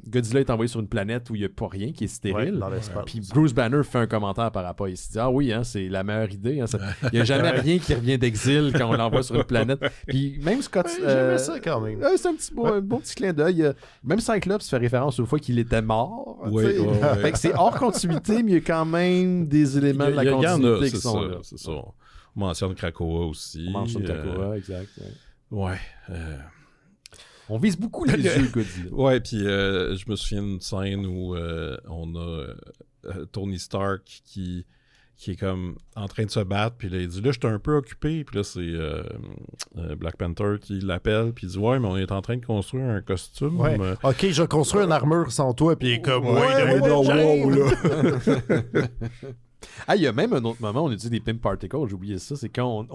Godzilla est envoyé sur une planète où il n'y a pas rien, qui est stérile. Puis Bruce Banner fait un commentaire par rapport. Il se dit c'est la meilleure idée. Il n'y a jamais rien qui revient d'exil quand on l'envoie sur une planète. Puis même Scott. J'aimais ça quand même. C'est un bon petit clin d'œil. Même Cyclops fait référence aux fois qu'il était mort. Fait que c'est hors continuité, mais il y a quand même des éléments de la continuité qui sont là. C'est ça. On mentionne Krakoa aussi. On mentionne Krakoa, exact. Ouais. On vise beaucoup les yeux, Godzilla. Ouais, puis je me souviens d'une scène où on a Tony Stark qui est comme en train de se battre, puis là, il dit, là, j'étais un peu occupé, puis là, c'est Black Panther qui l'appelle, puis il dit, ouais, mais on est en train de construire un costume. Ok, je construis une armure sans toi, puis il est comme, il y a même un autre moment, on utilise des Pym Particles, j'ai oublié ça, c'est quand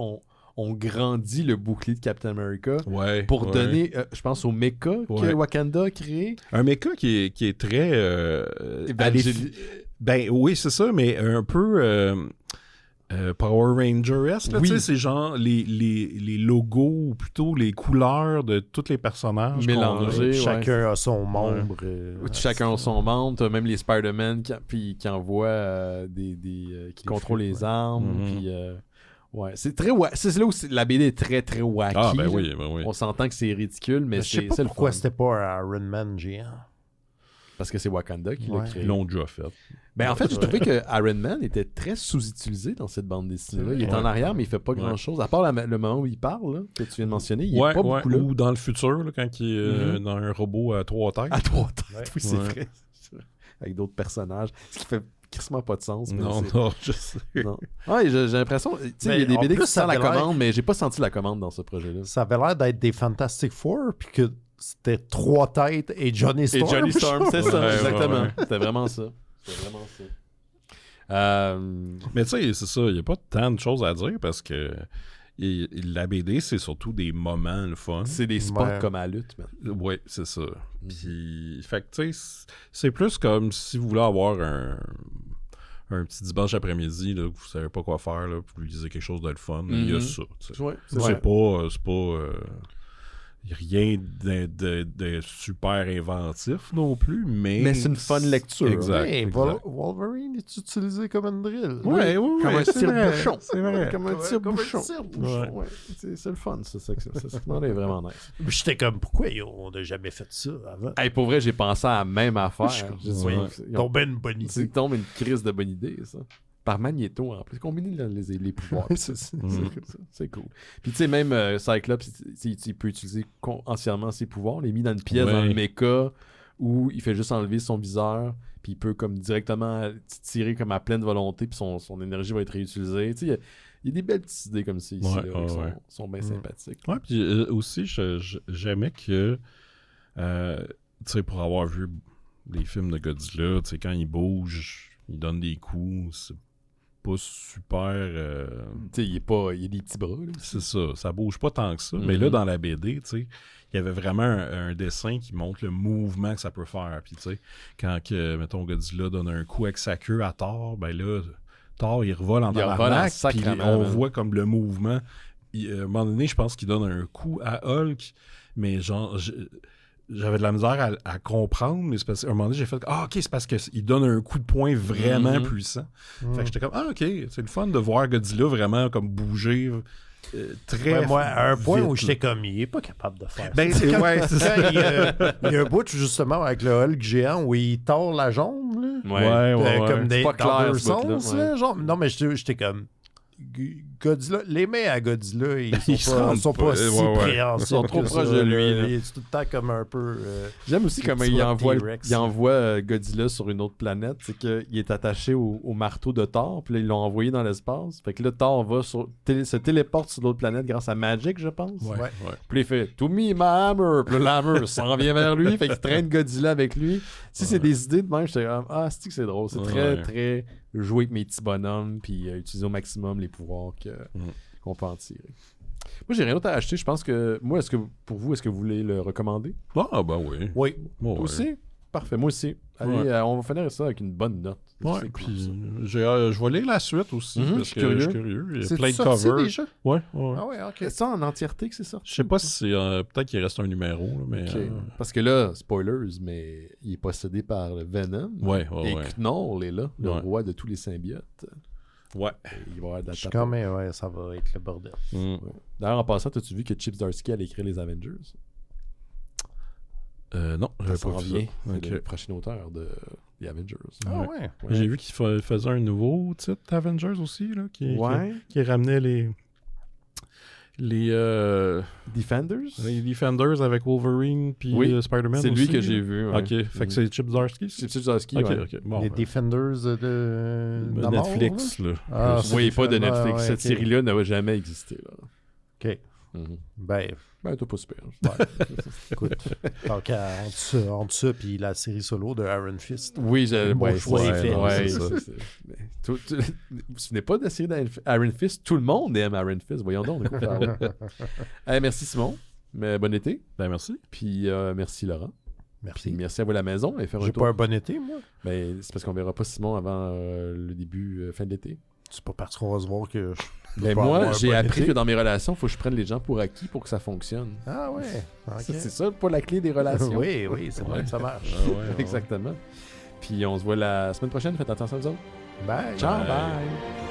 on grandit le bouclier de Captain America pour donner, je pense, au mecha que Wakanda a créé. Un mecha qui est très... ben oui, c'est ça, mais un peu... Power Rangers, là, Oui. tu sais, c'est genre les logos, ou plutôt les couleurs de tous les personnages Mélangés. Ouais. Chacun a son membre. Chacun a son membre. T'as même les Spider-Man qui envoient qui contrôlent flics, les armes. Mhm. Puis, ouais. C'est très c'est là où la BD est très, très wacky. Ah, ben là. oui. On s'entend que c'est ridicule, mais Je sais pas c'est le pourquoi fun. c'était pas un Iron Man géant. Parce que c'est Wakanda qui l'a Ouais. créé. Ils l'ont déjà fait. Ben, en fait, j'ai trouvé que Iron Man était très sous-utilisé dans cette bande dessinée-là. Il est en arrière, mais il fait pas grand-chose. À part le moment où il parle, là, que tu viens de mentionner, il est pas beaucoup là. Ou dans le futur, là, quand il est dans un robot à 3 têtes. À 3 têtes, Ouais. oui, c'est Ouais. vrai. Avec d'autres personnages. Ce qui fait quasiment pas de sens. Mais Non, c'est- non, je sais. non. Ouais, j'ai l'impression. Tu sais, Mais il y a des en BD plus, qui ça sentent la avait l'air- commande, mais j'ai pas senti la commande dans ce projet-là. Ça avait l'air d'être des Fantastic Four, puis que c'était 3 têtes et Johnny Et Storm. Johnny Storm, c'est ça, Ouais, exactement. ouais. C'était vraiment ça. C'était vraiment ça. Mais tu sais, c'est ça, il n'y a pas tant de choses à dire parce que la BD, c'est surtout des moments le fun. C'est des spots Ouais. comme à la lutte, man. Ouais, c'est ça. Puis, fait que tu sais, c'est plus comme si vous voulez avoir un petit dimanche après-midi, là, que vous savez pas quoi faire, là, puis vous lisez quelque chose de le fun, il y a ça. Tu sais. Ouais, C'est pas rien de super inventif non plus, mais c'est une fun lecture. Exact. Hey, exact. Wolverine est utilisé comme une drill. Ouais, Comme un c'est vrai, tire-bouchon. c'est vrai. Comme un Ouais, tire-bouchon. comme un tire-bouchon. Ouais. C'est le fun, ça. Ça est vraiment nice. J'étais comme, pourquoi on n'a jamais fait ça avant? Hey, pour vrai, j'ai pensé à la même affaire. J'ai dit, Ouais. ils ont- Tombait une bonne idée. C'est tombe une crise de bonne idée, ça. Par Magneto, en plus. Combiner les pouvoirs. Puis c'est cool. Puis, tu sais, même Cyclops, il peut utiliser entièrement ses pouvoirs. Il est mis dans une pièce, Ouais. dans le mecha, où il fait juste enlever son viseur. Puis, il peut comme directement tirer comme à pleine volonté. Puis, son énergie va être réutilisée. Tu sais, il y a des belles petites idées comme ça ici, Ouais, là, ouais, qui ouais. sont bien sympathiques. Ouais, puis aussi, j'aimais que, tu sais, pour avoir vu les films de Godzilla, tu sais, quand il bouge, il donne des coups, c'est pas super... Tu sais, il y a des petits bras. Là, c'est ça bouge pas tant que ça. Mais là, dans la BD, tu sais, il y avait vraiment un dessin qui montre le mouvement que ça peut faire. Puis, tu sais, quand, mettons, Godzilla donne un coup avec sa queue à Thor, ben là, Thor, il revole en Il revole en tabarnak, puis sacrament, on man. voit comme le mouvement. À un moment donné, je pense qu'il donne un coup à Hulk, mais genre... J'avais de la misère à comprendre, mais c'est parce qu'à un moment donné, j'ai fait « Ah, OK, c'est parce qu'il donne un coup de poing vraiment puissant. Fait que j'étais comme « Ah, OK, c'est le fun de voir Godzilla vraiment comme bouger très Ouais, moi, à un point vite, où là. j'étais comme, il est pas capable de faire Ben, ça. c'est ouais, c'est ça. Quand il y a un bout, justement, avec le Hulk géant où il tord la jambe, là. Comme C'est pas dans clair, deux ce bout-là, sens, ouais. là, genre. Non, mais j'étais comme... Godzilla, les mains à Godzilla, ils Ils sont pas si ouais. préhensils. Ils sont trop que proches ça, de lui, là. là. Il est tout le temps comme un peu... J'aime aussi comment Petit il bras de envoie, T-Rex. Godzilla sur une autre planète. C'est qu'il est attaché au marteau de Thor, puis là, ils l'ont envoyé dans l'espace. Fait que là, Thor se téléporte sur l'autre planète grâce à Magic, je pense. Ouais, Ouais. ouais. Puis il fait « To me, my hammer! » Puis là, l'hammer s'en vient vers lui. Fait qu'il traîne Godzilla avec lui. Si c'est des idées de même, j'étais comme « Ah, c'est drôle. C'est très, Ouais. très jouer avec mes petits bonhommes, puis utiliser au maximum les pouvoirs qu'on peut en tirer. » Moi, j'ai rien d'autre à acheter. Je pense que... Moi, pour vous, est-ce que vous voulez le recommander? Ah, ben oui. Oui. Moi, Toi aussi? Parfait, moi aussi. Allez, Ouais. on va finir ça avec une bonne note. Ouais, C'est cool, puis ça. je vais lire la suite aussi, Mhm, parce je que suis je suis curieux. Il y a C'est plein de sorti covers. déjà? Ouais, ouais. Ah ouais, ok. C'est ça en entièreté que c'est sorti? Je sais pas si c'est... peut-être qu'il reste un numéro, là, mais... Ok. Parce que là, spoilers, mais il est possédé par le Venom. Ouais, Et ouais. Knoll est là, le Ouais. roi de tous les symbiotes. Ouais. Et il va y avoir de la Je suis tape. quand même, ouais, ça va être le bordel. Mm. D'ailleurs, en passant, as-tu vu que Chip Zdarsky allait écrire les Avengers? Non, Ça j'avais s'en pas vu vient. ça. C'est le Ok. prochain auteur de The Avengers. Ah Ouais. ouais. Ouais. J'ai vu qu'il faisait un nouveau titre Avengers aussi, là, qui ramenait les Defenders avec Wolverine puis Oui, Spider-Man c'est lui aussi, que là. j'ai vu. ouais. Ok, fait que c'est Chip Zdarsky. Chip Zdarsky, Ok, ouais. ok. Bon, Les ben, Defenders de la mort, Netflix, là. là? Ah, Oui, pas de différent. Netflix. Ouais, Cette ok. série-là n'a jamais existé. Là. OK. Ben, Ben, t'as pas super. écoute, tant qu'à entre ça puis la série solo de Iron Fist. Oui, Bon choix, c'est fait, ouais, c'est ça. Mais vous vous souvenez pas de la série d'Iron Fist? Tout le monde aime Iron Fist. Voyons donc, on est content. Merci Simon. Mais bon été. Ben merci. Puis merci Laurent. Merci. Puis merci à vous à la maison. Et faire un J'ai tour. pas un bon été, moi. Ben, c'est parce qu'on verra pas Simon avant le début, fin de l'été. C'est pas parce qu'on va se voir que... Mais moi, j'ai appris que dans mes relations, il faut que je prenne les gens pour acquis pour que ça fonctionne. Ah ouais. Okay. C'est ça, pas la clé des relations. Oui, c'est vrai que ça marche. Exactement. Puis on se voit la semaine prochaine. Faites attention aux autres. Bye. Ciao, bye.